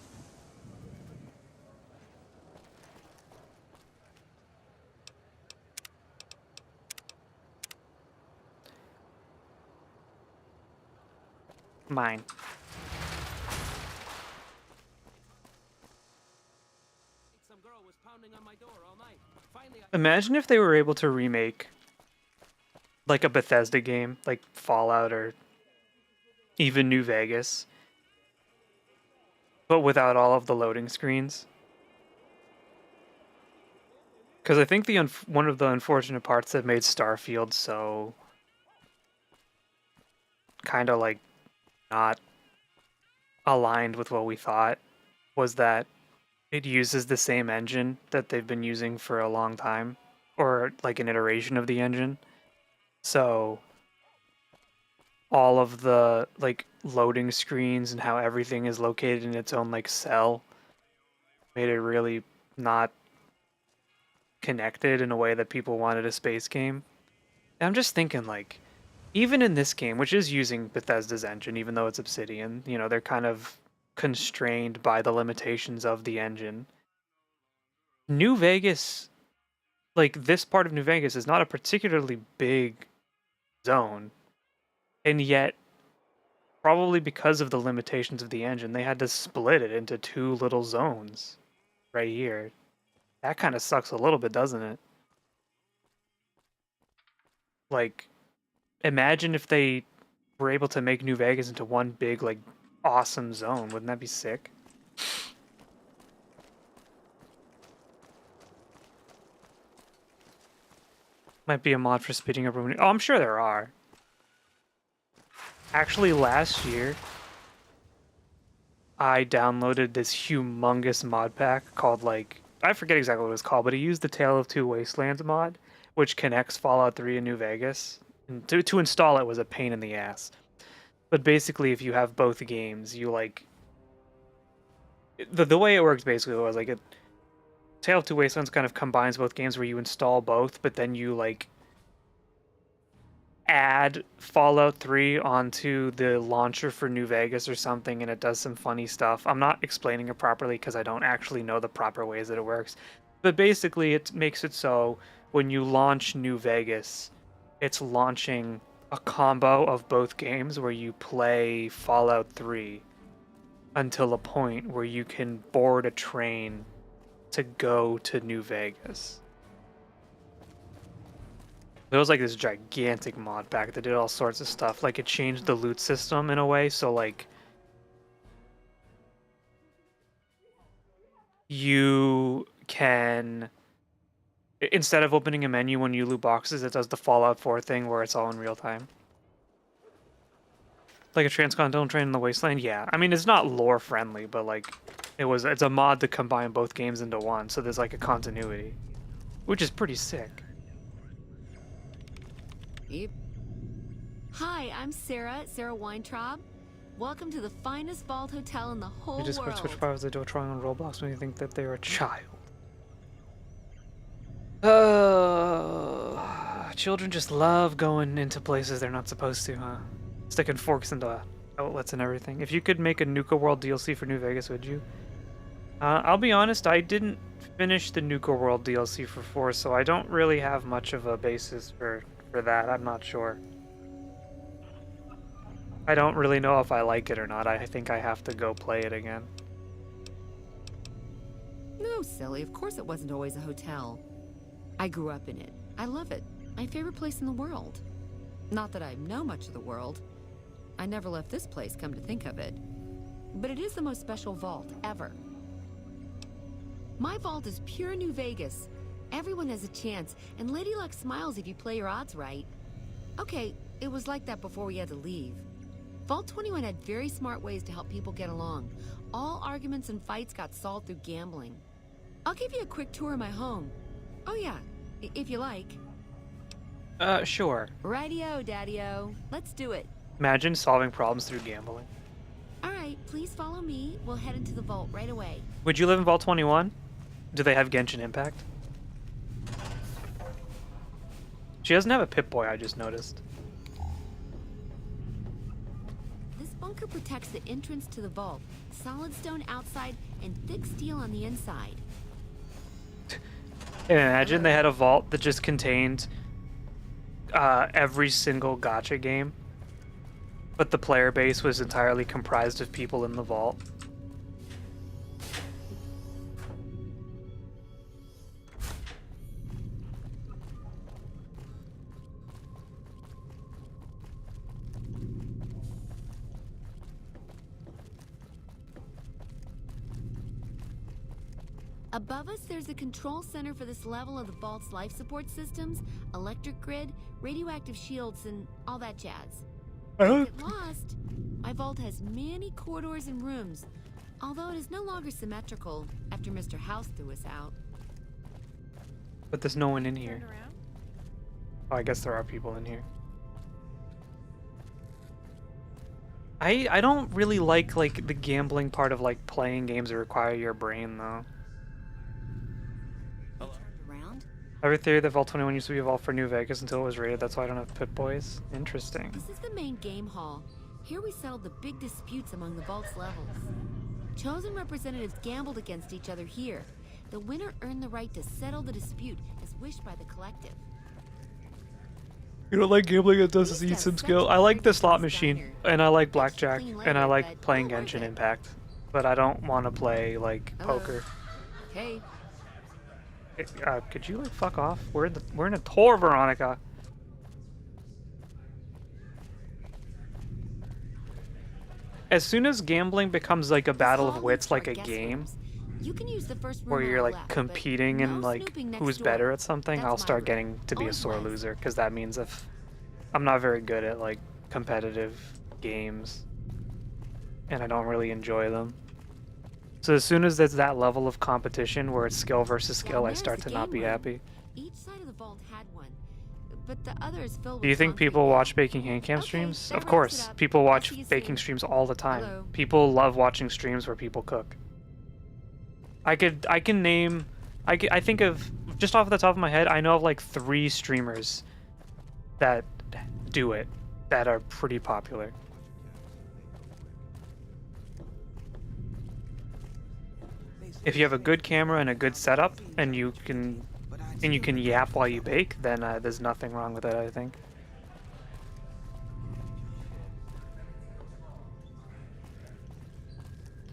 Mine. Imagine if they were able to remake like a Bethesda game, like Fallout or even New Vegas, but without all of the loading screens. Because I think one of the unfortunate parts that made Starfield so kind of like not aligned with what we thought was that it uses the same engine that they've been using for a long time, or like an iteration of the engine. So all of the like loading screens and how everything is located in its own like cell made it really not connected in a way that people wanted a space game. And I'm just thinking, like, even in this game, which is using Bethesda's engine, even though it's Obsidian, you know, they're kind of constrained by the limitations of the engine. New Vegas, like this part of New Vegas, is not a particularly big zone. And yet, probably because of the limitations of the engine, they had to split it into two little zones right here. That kind of sucks a little bit, doesn't it? Like, imagine if they were able to make New Vegas into one big, like, awesome zone. Wouldn't that be sick? Might be a mod for speeding up. Oh, I'm sure there are. Actually, last year, I downloaded this humongous mod pack called, like, I forget exactly what it was called, but it used the Tale of Two Wastelands mod, which connects Fallout 3 and New Vegas. And to install it was a pain in the ass. But basically, if you have both games, you, like... The way it works basically was, like, Tale of Two Wastelands kind of combines both games where you install both, but then you, like, add Fallout 3 onto the launcher for New Vegas or something, and it does some funny stuff. I'm not explaining it properly because I don't actually know the proper ways that it works. But basically, it makes it so when you launch New Vegas, it's launching a combo of both games where you play Fallout 3 until a point where you can board a train to go to New Vegas. There was like this gigantic mod pack that did all sorts of stuff. Like, it changed the loot system in a way, so like you can, instead of opening a menu when you loot boxes, it does the Fallout 4 thing where it's all in real time. Like a transcontinental train in the wasteland? Yeah. I mean, it's not lore friendly, but like it's a mod to combine both games into one, so there's like a continuity, which is pretty sick. Yep. Hi, I'm Sarah Weintraub. Welcome to the finest vault hotel in the whole You just world. switch powers they do trying on Roblox when you think that they're a child. Children just love going into places they're not supposed to, huh? Sticking forks into outlets and everything. If you could make a Nuka World DLC for New Vegas, would you? I'll be honest, I didn't finish the Nuka World DLC for 4, so I don't really have much of a basis for that. I'm not sure. I don't really know if I like it or not. I think I have to go play it again. No, silly. Of course it wasn't always a hotel. I grew up in it. I love it. My favorite place in the world. Not that I know much of the world. I never left this place, come to think of it. But it is the most special vault ever. My vault is pure New Vegas. Everyone has a chance, and Lady Luck smiles if you play your odds right. Okay, it was like that before we had to leave. Vault 21 had very smart ways to help people get along. All arguments and fights got solved through gambling. I'll give you a quick tour of my home. Oh yeah, if you like. Sure. Rightio, Daddy-o. Let's do it. Imagine solving problems through gambling. Alright, please follow me. We'll head into the vault right away. Would you live in Vault 21? Do they have Genshin Impact? She doesn't have a Pip-Boy, I just noticed. This bunker protects the entrance to the vault. Solid stone outside and thick steel on the inside. Imagine they had a vault that just contained every single gacha game, but the player base was entirely comprised of people in the vault. Above us, there's a control center for this level of the vault's life support systems, electric grid, radioactive shields, and all that jazz. Get lost. My vault has many corridors and rooms, although it is no longer symmetrical after Mr. House threw us out. But there's no one in here. Oh, I guess there are people in here. I don't really like the gambling part of like playing games that require your brain though. I have a theory that Vault 21 used to be a vault for New Vegas until it was raided. That's why I don't have Pit Boys. Interesting. This is the main game hall. Here we settled the big disputes among the vault's levels. Chosen representatives gambled against each other here. The winner earned the right to settle the dispute as wished by the collective. You don't like gambling? It does need some skill. I like the slot machine, and I like blackjack, and I like playing Genshin Impact. But I don't want to play like poker. Hey. Could you like fuck off? We're in a tour, Veronica. As soon as gambling becomes like a battle of wits, like a game, you can use the first room where you're like left, competing and like who's better at something, I'll start getting to be a sore loser, because that means if I'm not very good at like competitive games and I don't really enjoy them. So as soon as there's that level of competition where it's skill versus skill, I start to not be happy. Each side of the vault had one, but the other is filled with Do you think people watch baking hand cam streams? Of course. People watch baking streams all the time. People love watching streams where people cook. I think of, just off the top of my head, I know of like 3 streamers that do it, that are pretty popular. If you have a good camera and a good setup, and you can yap while you bake, then there's nothing wrong with it, I think.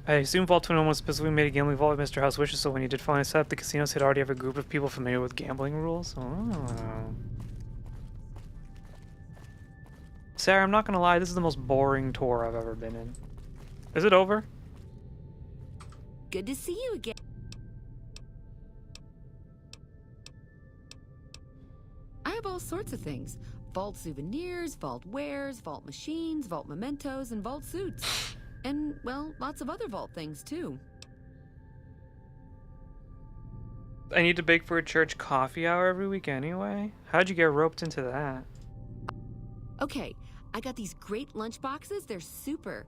I assume Vault 21 was specifically made a gambling vault with Mr. House wishes, so when you did finally set up the casinos, he'd already have a group of people familiar with gambling rules. Oh. Sarah, I'm not gonna lie, this is the most boring tour I've ever been in. Is it over? Good to see you again. I have all sorts of things. Vault souvenirs, vault wares, vault machines, vault mementos, and vault suits. And, well, lots of other vault things, too. I need to bake for a church coffee hour every week anyway? How'd you get roped into that? Okay, I got these great lunch boxes. They're super.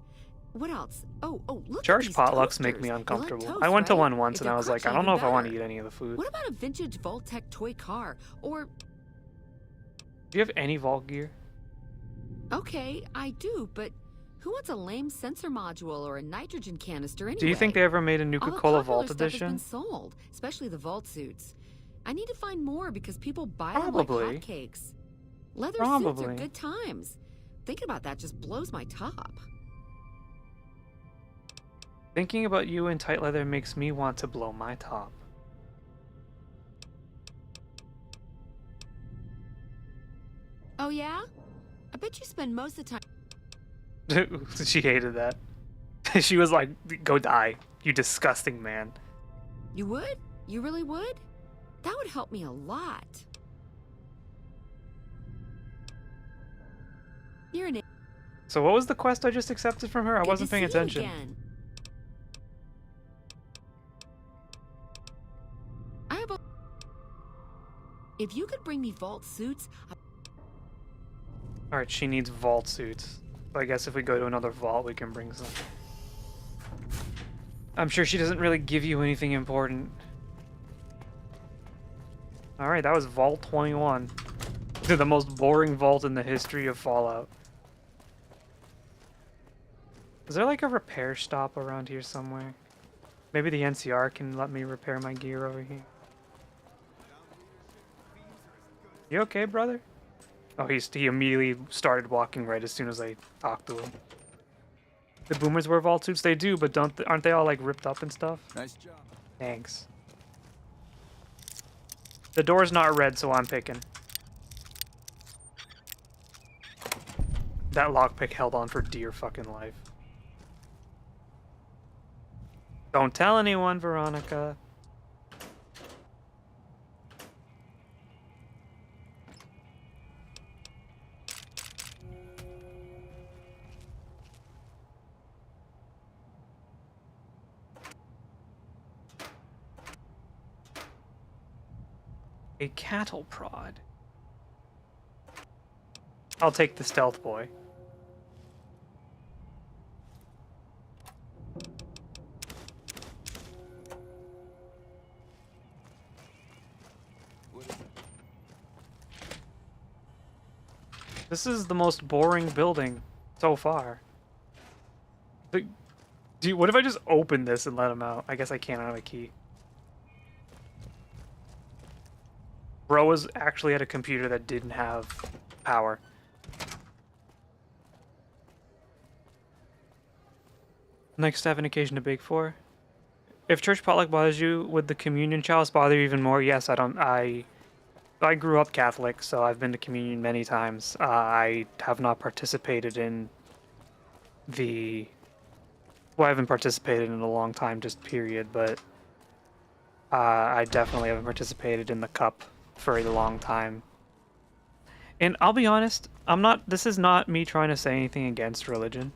What else? Oh, look Church at these potlucks toasters. make me uncomfortable. You like toast, I went to right? one once If and they're I was like, crunchy, I don't know if even I want to better. eat any of the food. What about a vintage Vault-Tec toy car? Or... Do you have any vault gear? Okay, I do, but who wants a lame sensor module or a nitrogen canister anyway? Do you think they ever made a All the Nuka-Cola popular Vault stuff has edition? been sold, especially the vault suits. I need to find more because people buy them Probably. like hotcakes. Leather suits Probably. are good times. Thinking about that just blows my top. Thinking about you in tight leather makes me want to blow my top. Oh yeah? I bet you spend most of the time... She hated that. She was like, go die, you disgusting man. You would? You really would? That would help me a lot. You're an... So what was the quest I just accepted from her? I wasn't paying attention. Again. I have a... If you could bring me vault suits... Alright, she needs vault suits. So I guess if we go to another vault, we can bring some. I'm sure she doesn't really give you anything important. Alright, that was Vault 21. The most boring vault in the history of Fallout. Is there like a repair stop around here somewhere? Maybe the NCR can let me repair my gear over here. You okay, brother? Oh, he immediately started walking right as soon as I talked to him. The boomers wear vault suits? They do, but aren't they all like ripped up and stuff? Nice job. Thanks. The door's not red, so I'm picking. That lockpick held on for dear fucking life. Don't tell anyone, Veronica. A cattle prod. I'll take the stealth boy. This is the most boring building so far. What if I just open this and let him out? I guess I can't. I don't have a key. Bro was actually at a computer that didn't have power. Next step, an occasion to bake for. If church potluck bothers you, would the communion chalice bother you even more? Yes, I grew up Catholic, so I've been to communion many times. I have not participated in the... Well, I haven't participated in a long time, just period, but I definitely haven't participated in the cup for a long time. And I'll be honest, this is not me trying to say anything against religion.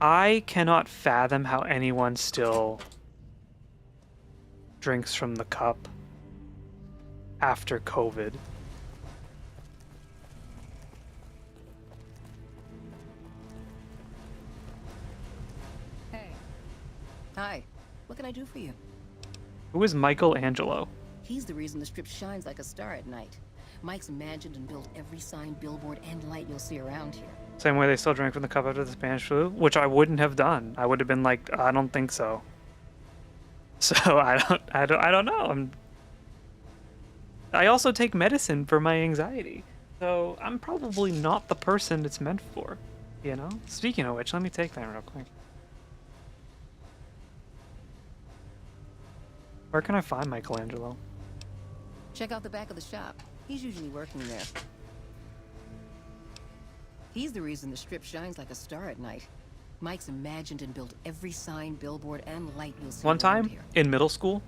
I cannot fathom how anyone still drinks from the cup after COVID. Hey. Hi. What can I do for you? Who is Michelangelo? He's the reason the strip shines like a star at night. Mike's imagined and built every sign, billboard, and light you'll see around here. Same way they still drank from the cup after the Spanish flu, which I wouldn't have done. I would have been like, I don't think so. So I don't know. I also take medicine for my anxiety, so I'm probably not the person it's meant for, you know? Speaking of which, let me take that real quick. Where can I find Michelangelo? Check out the back of the shop. He's usually working there. He's the reason the strip shines like a star at night. Mike's imagined and built every sign, billboard, and light you'll see One time, here. in middle school,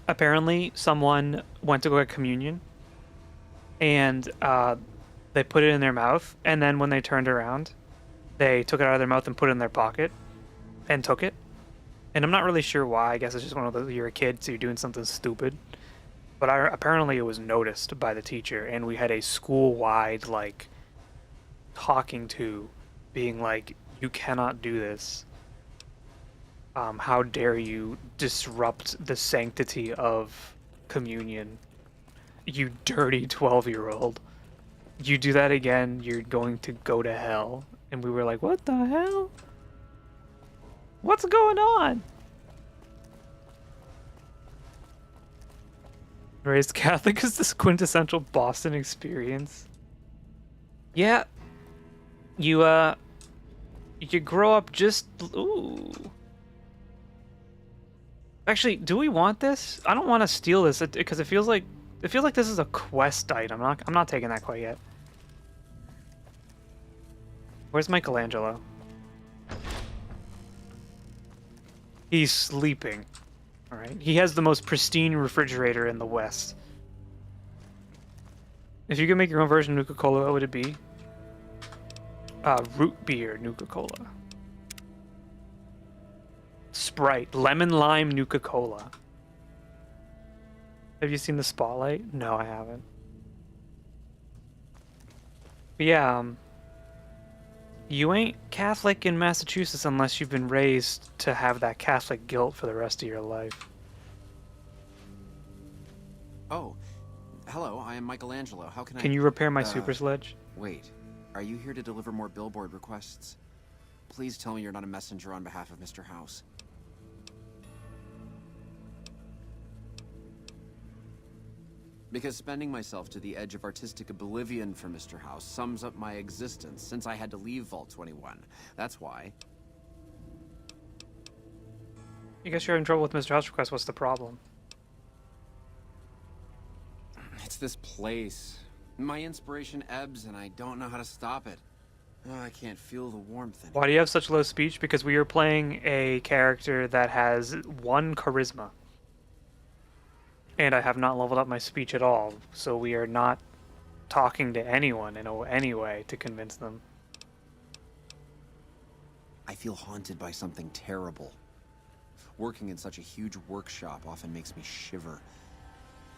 apparently someone went to go get communion, and they put it in their mouth, and then when they turned around, they took it out of their mouth and put it in their pocket, and took it. And I'm not really sure why. I guess it's just one of those, you're a kid, so you're doing something stupid. But apparently it was noticed by the teacher, and we had a school-wide, like, talking to, being like, you cannot do this. How dare you disrupt the sanctity of communion, you dirty 12-year-old. You do that again, you're going to go to hell. And we were like, what the hell? What's going on? Raised Catholic is this quintessential Boston experience. Yeah. You grow up just... Ooh. Actually, do we want this? I don't want to steal this because it feels like this is a quest item. I'm not taking that quite yet. Where's Michelangelo? He's sleeping. Alright. He has the most pristine refrigerator in the West. If you could make your own version of Nuka-Cola, what would it be? Root beer Nuka-Cola. Sprite. Lemon lime Nuka-Cola. Have you seen the Spotlight? No, I haven't. But yeah, you ain't Catholic in Massachusetts unless you've been raised to have that Catholic guilt for the rest of your life. Oh, hello, I am Michelangelo. How can I... Can you repair my super sledge? Wait, Are you here to deliver more billboard requests? Please tell me you're not a messenger on behalf of Mr. House. Because spending myself to the edge of artistic oblivion for Mr. House sums up my existence since I had to leave Vault 21. That's why. I guess you're having trouble with Mr. House request. What's the problem? It's this place. My inspiration ebbs and I don't know how to stop it. Oh, I can't feel the warmth in it. Why do you have such low speech? Because we are playing a character that has 1 charisma. And I have not leveled up my speech at all, so we are not talking to anyone in any way to convince them. I feel haunted by something terrible. Working in such a huge workshop often makes me shiver.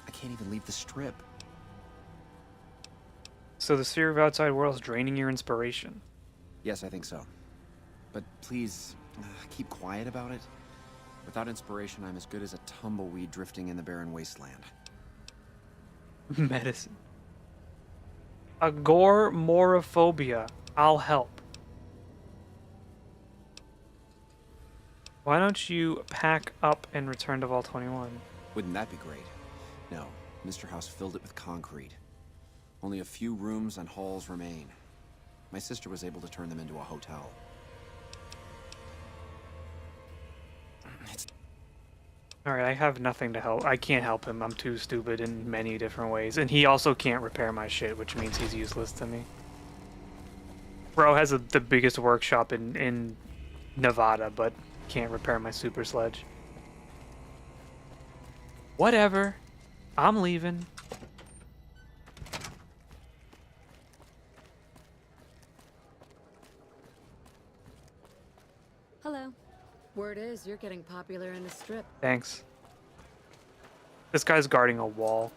I can't even leave the strip. So the sphere of outside world is draining your inspiration. Yes, I think so. But please, keep quiet about it. Without inspiration, I'm as good as a tumbleweed drifting in the barren wasteland. Medicine. Agormophobia. I'll help. Why don't you pack up and return to Vault 21? Wouldn't that be great? No, Mr. House filled it with concrete. Only a few rooms and halls remain. My sister was able to turn them into a hotel. Alright, I have nothing to help. I can't help him. I'm too stupid in many different ways. And he also can't repair my shit, which means he's useless to me. Bro has the biggest workshop in Nevada, but can't repair my super sledge. Whatever. I'm leaving. Hello. Word is you're getting popular in the strip. Thanks. This guy's guarding a wall.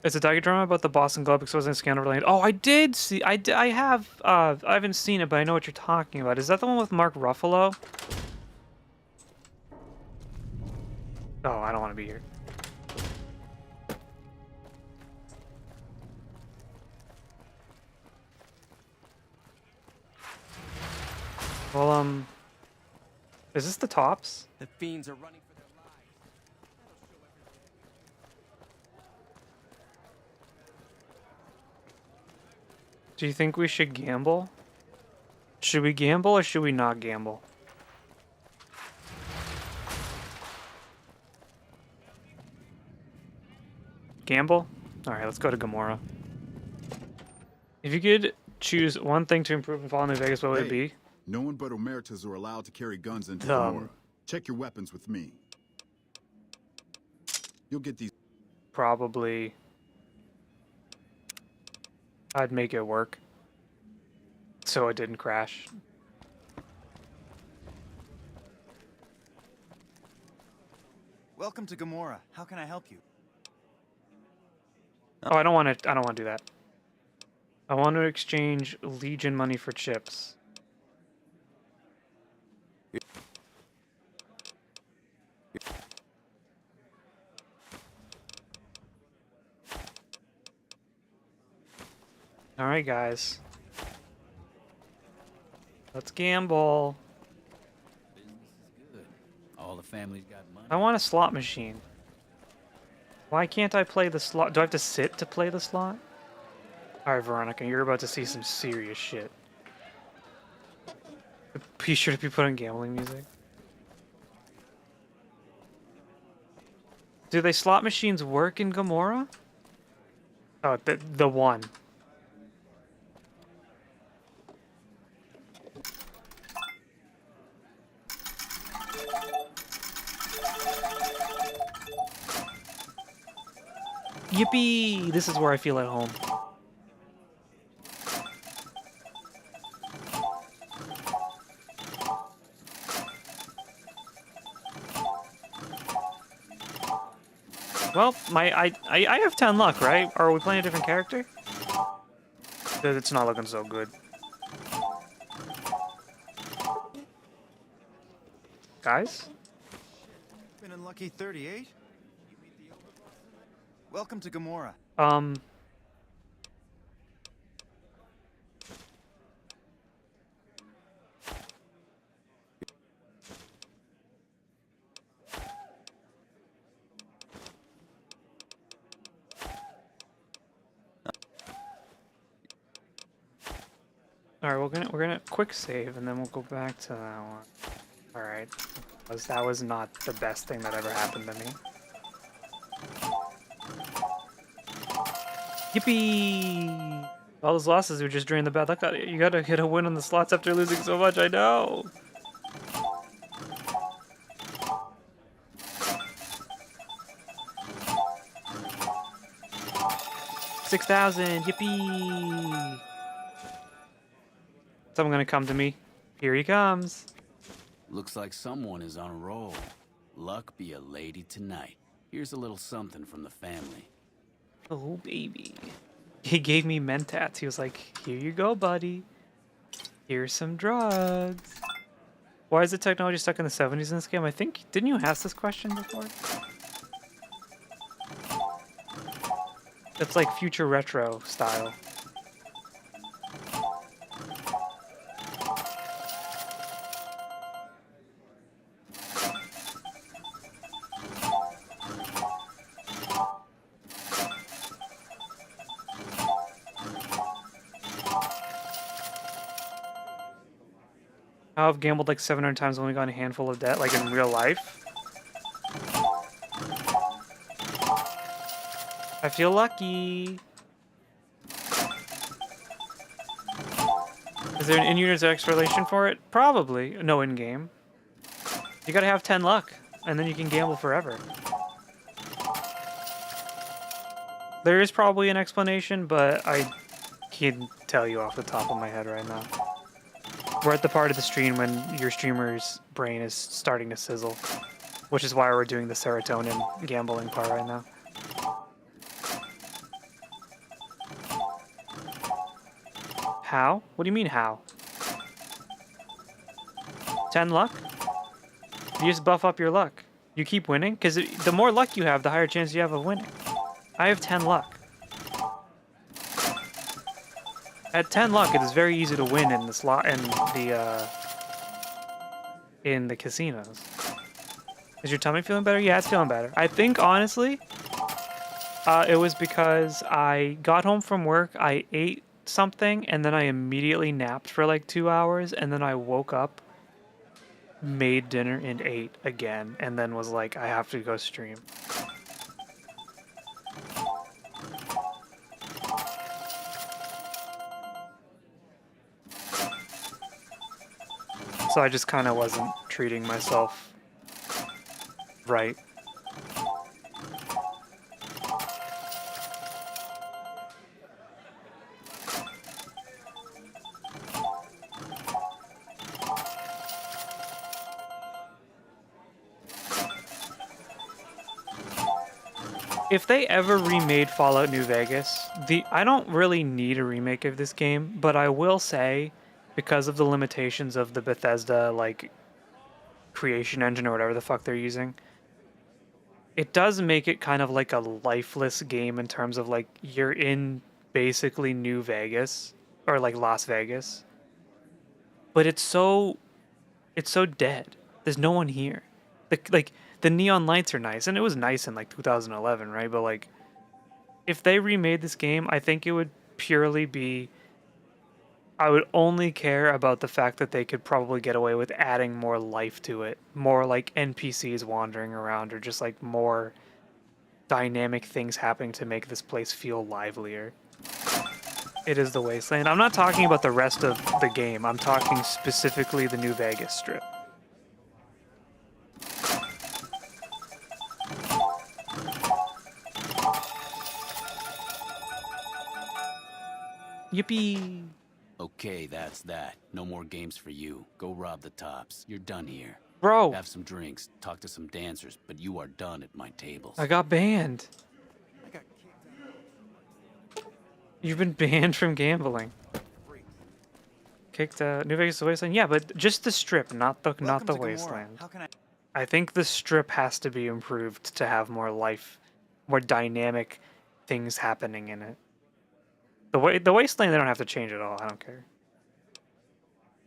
It's a docudrama about the Boston Globe exposing a scandal related. Oh, I did see. I haven't seen it, but I know what you're talking about. Is that the one with Mark Ruffalo? Oh, I don't want to be here. Well, is this the tops? The fiends are running for their lives. Do you think we should gamble? Should we gamble or should we not gamble? Gamble? Alright, let's go to Gamora. If you could choose one thing to improve in Fallout New Vegas, what would it be? No one but Omertas are allowed to carry guns into Dumb. Gamora. Check your weapons with me. You'll get these. Probably. I'd make it work. So it didn't crash. Welcome to Gamora. How can I help you? Oh, I don't want to do that. I want to exchange Legion money for chips. Alright, guys. Let's gamble. Business is good. All the family's got money. I want a slot machine. Why can't I play the slot? Do I have to sit to play the slot? Alright, Veronica, you're about to see some serious shit. Be sure to be putting gambling music. Do they slot machines work in Gamora? Oh, the one. Yippee! This is where I feel at home. Well, I have 10 luck, right? Or are we playing a different character? It's not looking so good. Guys? Been unlucky 38? Welcome to Gamora. All right, we're gonna quick save and then we'll go back to that one. All right, that was not the best thing that ever happened to me. Yippee! All those losses were just drained the bad luck out of you. You gotta get a win on the slots after losing so much. I know. $6,000, yippee! Someone gonna come to me. Here he comes. Looks like someone is on a roll. Luck be a lady tonight. Here's a little something from the family. Oh, baby. He gave me mentats. He was like, here you go, buddy. Here's some drugs. Why is the technology stuck in the 70s in this game? I think, didn't you ask this question before? It's like future retro style. I've gambled like 700 times, only got a handful of debt, like in real life. I feel lucky. Is there an in-unit explanation for it? Probably. No in-game. You gotta have 10 luck, and then you can gamble forever. There is probably an explanation, but I can't tell you off the top of my head right now. We're at the part of the stream when your streamer's brain is starting to sizzle, which is why we're doing the serotonin gambling part right now. How? What do you mean how? 10 luck? You just buff up your luck. You keep winning? Because the more luck you have, the higher chance you have of winning. I have 10 luck. At 10 luck, it is very easy to win in the slot in the casinos. Is your tummy feeling better? Yeah, it's feeling better. I think honestly, it was because I got home from work, I ate something, and then I immediately napped for like 2 hours, and then I woke up, made dinner, and ate again, and then was like, I have to go stream. So I just kind of wasn't treating myself right. If they ever remade Fallout New Vegas, I don't really need a remake of this game, but I will say, because of the limitations of the Bethesda, like, creation engine or whatever the fuck they're using, it does make it kind of like a lifeless game in terms of, like, you're in basically New Vegas, or, like, Las Vegas, but it's so dead. There's no one here. The neon lights are nice, and it was nice in, like, 2011, right? But, like, if they remade this game, I think it would purely be... I would only care about the fact that they could probably get away with adding more life to it. More, like, NPCs wandering around, or just, like, more dynamic things happening to make this place feel livelier. It is the Wasteland. I'm not talking about the rest of the game. I'm talking specifically the New Vegas Strip. Yippee! Okay, that's that. No more games for you. Go rob the tops. You're done here. Bro! Have some drinks, talk to some dancers, but you are done at my tables. I got banned. You've been banned from gambling. Kicked New Vegas Wasteland? Yeah, but just the Strip, not the Wasteland. I think the Strip has to be improved to have more life, more dynamic things happening in it. The Wasteland, they don't have to change at all. I don't care.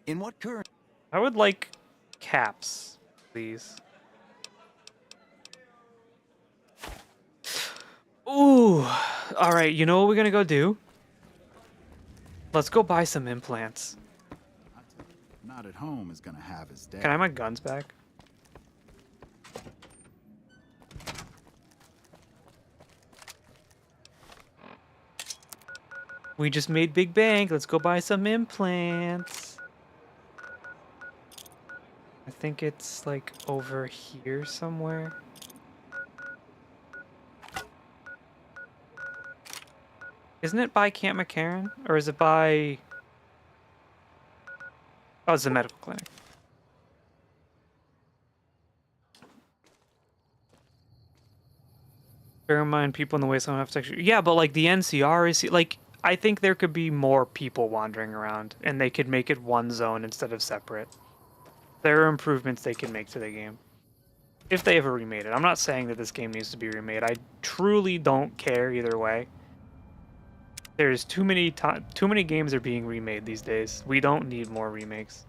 In what current? I would like caps, please. Ooh. All right, you know what we're gonna go do? Let's go buy some implants. not at home is gonna have his day. Can I have my guns back? We just made big bank. Let's go buy some implants. I think it's like over here somewhere. Isn't it by Camp McCarran? Or is it by... Oh, it's the medical clinic. Bear in mind, people in the wasteland have to... Yeah, but like the NCR is... Like, I think there could be more people wandering around. And they could make it one zone instead of separate. There are improvements they can make to the game. If they ever remade it. I'm not saying that this game needs to be remade. I truly don't care either way. There's too many games are being remade these days. We don't need more remakes.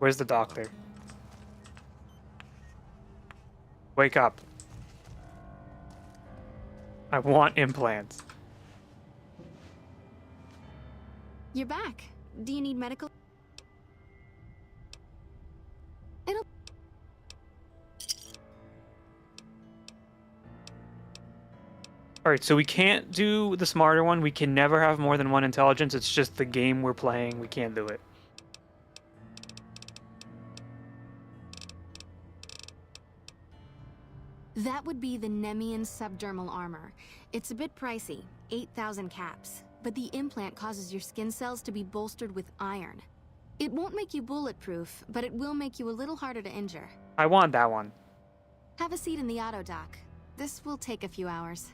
Where's the doctor? Wake up. I want implants. You're back. Do you need medical? It'll... Alright, so we can't do the smarter one. We can never have more than one intelligence. It's just the game we're playing. We can't do it. That would be the Nemian subdermal armor. It's a bit pricey, 8,000 caps, but the implant causes your skin cells to be bolstered with iron. It won't make you bulletproof, but it will make you a little harder to injure. I want that one. Have a seat in the auto dock. This will take a few hours.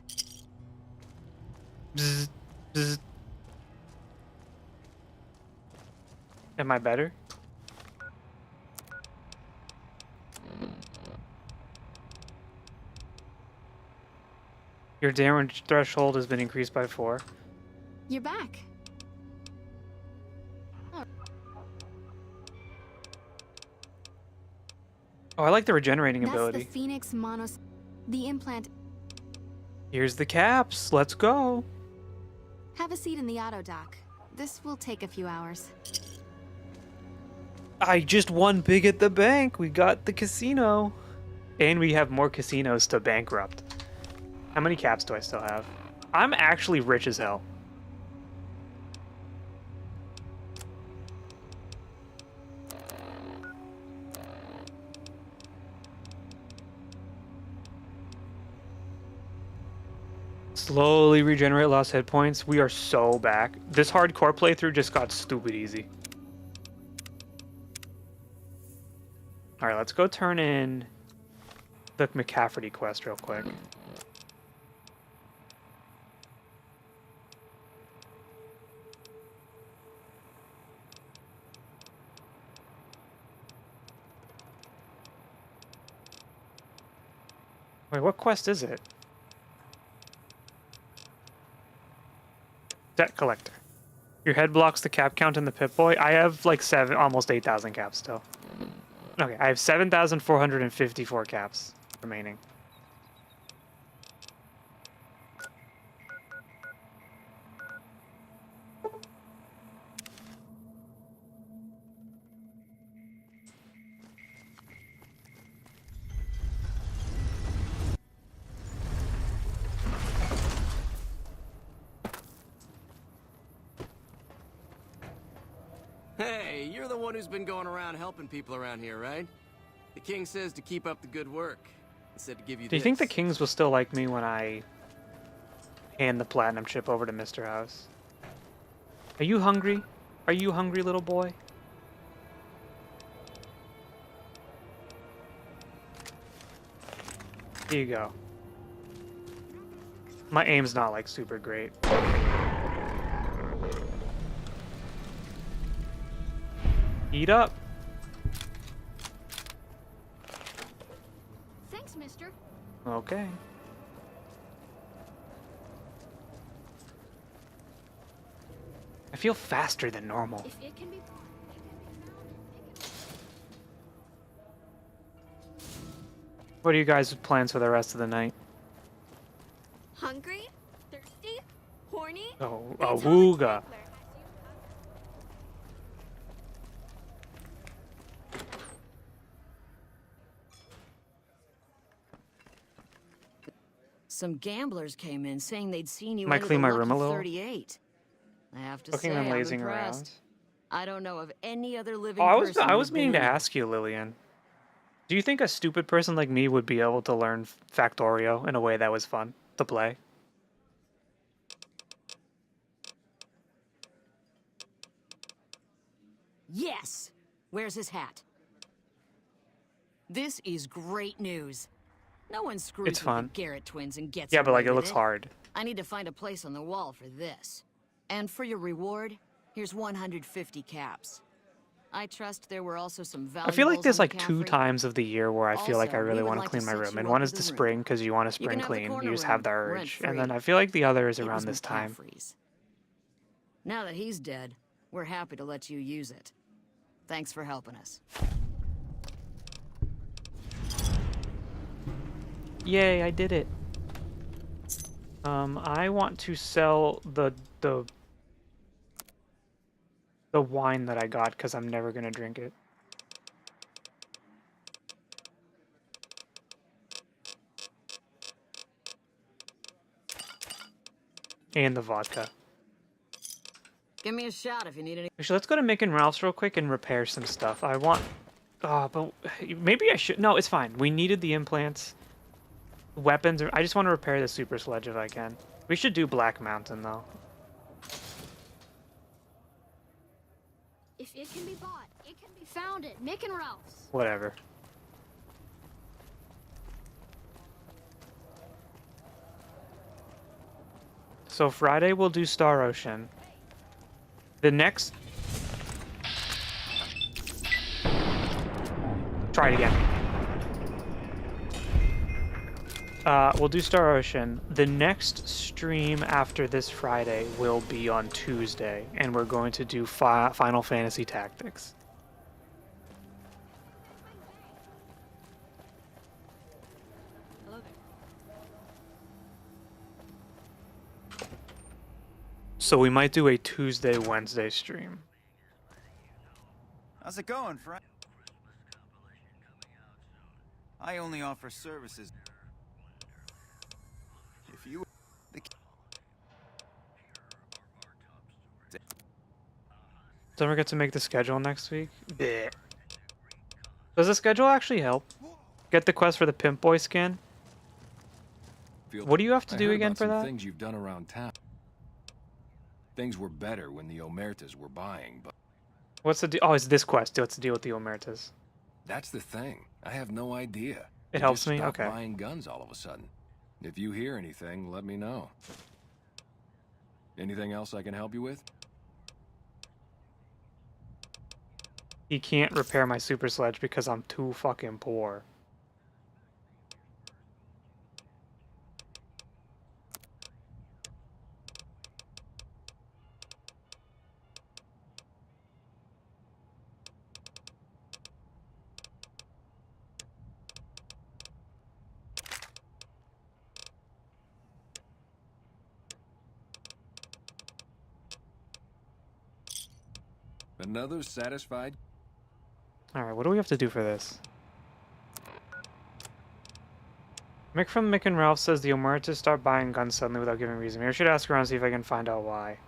Bzz, bzz. Am I better? Your damage threshold has been increased by 4. You're back. Oh, I like the regenerating That's ability. the Phoenix Monos... The implant... Here's the caps. Let's go. Have a seat in the auto dock. This will take a few hours. I just won big at the bank. We got the casino. And we have more casinos to bankrupt. How many caps do I still have? I'm actually rich as hell. Slowly regenerate lost hit points. We are so back. This hardcore playthrough just got stupid easy. Alright, let's go turn in the McCafferty quest real quick. Wait, what quest is it? Debt collector. Your head blocks the cap count in the Pip-Boy. I have like almost 8,000 caps still. Okay, I have 7,454 caps remaining. Hey, you're the one who's been going around helping people around here, right? The king says to keep up the good work. He said to give you Do you think the kings will still like me when I hand the platinum chip over to Mr. House? Are you hungry? Are you hungry, little boy? Here you go. My aim's not like super great. Eat up. Thanks, mister. Okay. I feel faster than normal. If it can be... What are you guys' plans for the rest of the night? Hungry? Thirsty? Horny? Oh, awooga. Some gamblers came in saying they'd seen you Might enter clean the my room a Lucky little. 38. I have to Looking say, and I'm lazing impressed. around. I don't know of any other living Oh, person I who'd was have been meaning to in there. ask you, Lillian. Do you think a stupid person like me would be able to learn Factorio in a way that was fun to play? Yes! Where's his hat? This is great news. No one screws It's with fun. the Garrett twins and gets Yeah, but away like it with looks hard. I need to find a place on the wall for this. And for your reward, here's 150 caps. I trust there were also some I valuables feel like there's on like the 2 Caffrey. times of the year where I feel like I Also, really we would want to like clean to my set room. you And up one with is a the room. spring because you want to You can spring have the clean. corner You just room, have the urge. rent-free. And then I feel like the other is It around was this time. McCaffrey's. Now that he's dead, we're happy to let you use it. Thanks for helping us. Yay, I did it. I want to sell the wine that I got because I'm never gonna drink it. And the vodka. Give me a shout if you need any. Actually, let's go to Mick and Ralph's real quick and repair some stuff. I want... but maybe I should... No, it's fine. We needed the implants. Weapons. I just want to repair the super sledge if I can. We should do Black Mountain, though. If it can be bought, it can be found at Mick and Ralph's. Whatever. So Friday we'll do Star Ocean. The next... Try it again. We'll do Star Ocean. The next stream after this Friday will be on Tuesday, and we're going to do Final Fantasy Tactics. So we might do a Tuesday, Wednesday stream. How's it going, Frank? I only offer services. If you... Don't forget to make the schedule next week. Blech. Does the schedule actually help? Get the quest for the Pimp Boy skin? What do you have to do again for that? Things you've done around town. Things were better when the Omertas were buying, but What's the deal? Oh, it's this quest. What's the deal with the Omertas? that's the thing. I have no idea. It They helps just me? stopped Okay. buying guns all of a sudden. If you hear anything, let me know. Anything else I can help you with? He can't repair my super sledge because I'm too fucking poor. Another satisfied? Alright, what do we have to do for this? Mick from Mick and Ralph says the Omertas start buying guns suddenly without giving reason. Maybe I should ask around and see if I can find out why.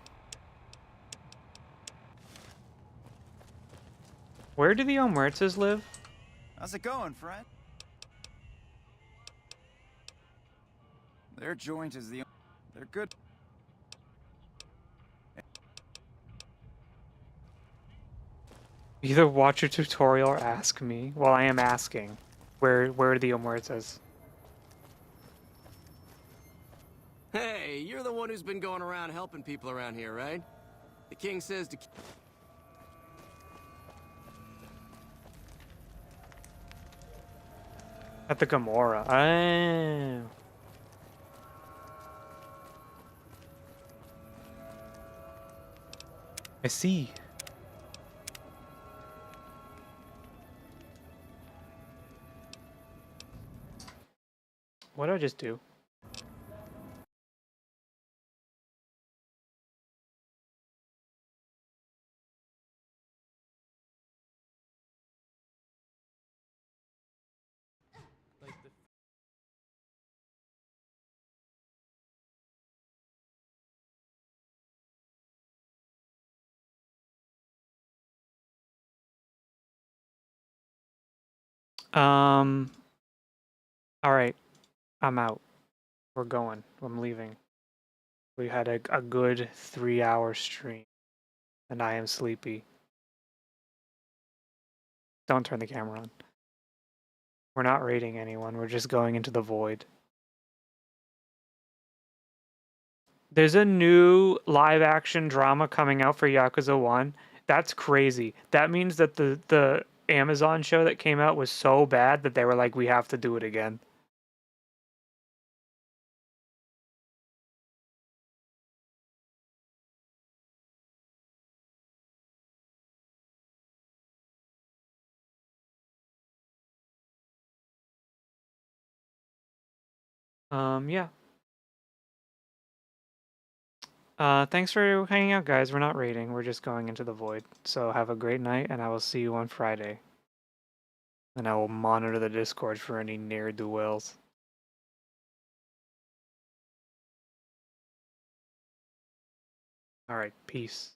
Where do the Omertas live? How's it going, friend? Their joint is the... They're good. Either watch a tutorial or ask me. Well, I am asking. Where are the Omertas? Hey, you're the one who's been going around helping people around here, right? The king says to... At the Gamora. Oh. I see. What did I just do? All right, I'm out. We're going. I'm leaving. We had a good 3-hour stream, and I am sleepy. Don't turn the camera on. We're not raiding anyone. We're just going into the void. There's a new live-action drama coming out for Yakuza 1. That's crazy. That means that the Amazon show that came out was so bad that they were like, we have to do it again. Yeah. Thanks for hanging out, guys. We're not raiding. We're just going into the void. So have a great night, and I will see you on Friday. And I will monitor the Discord for any ne'er-do-wells. All right, peace.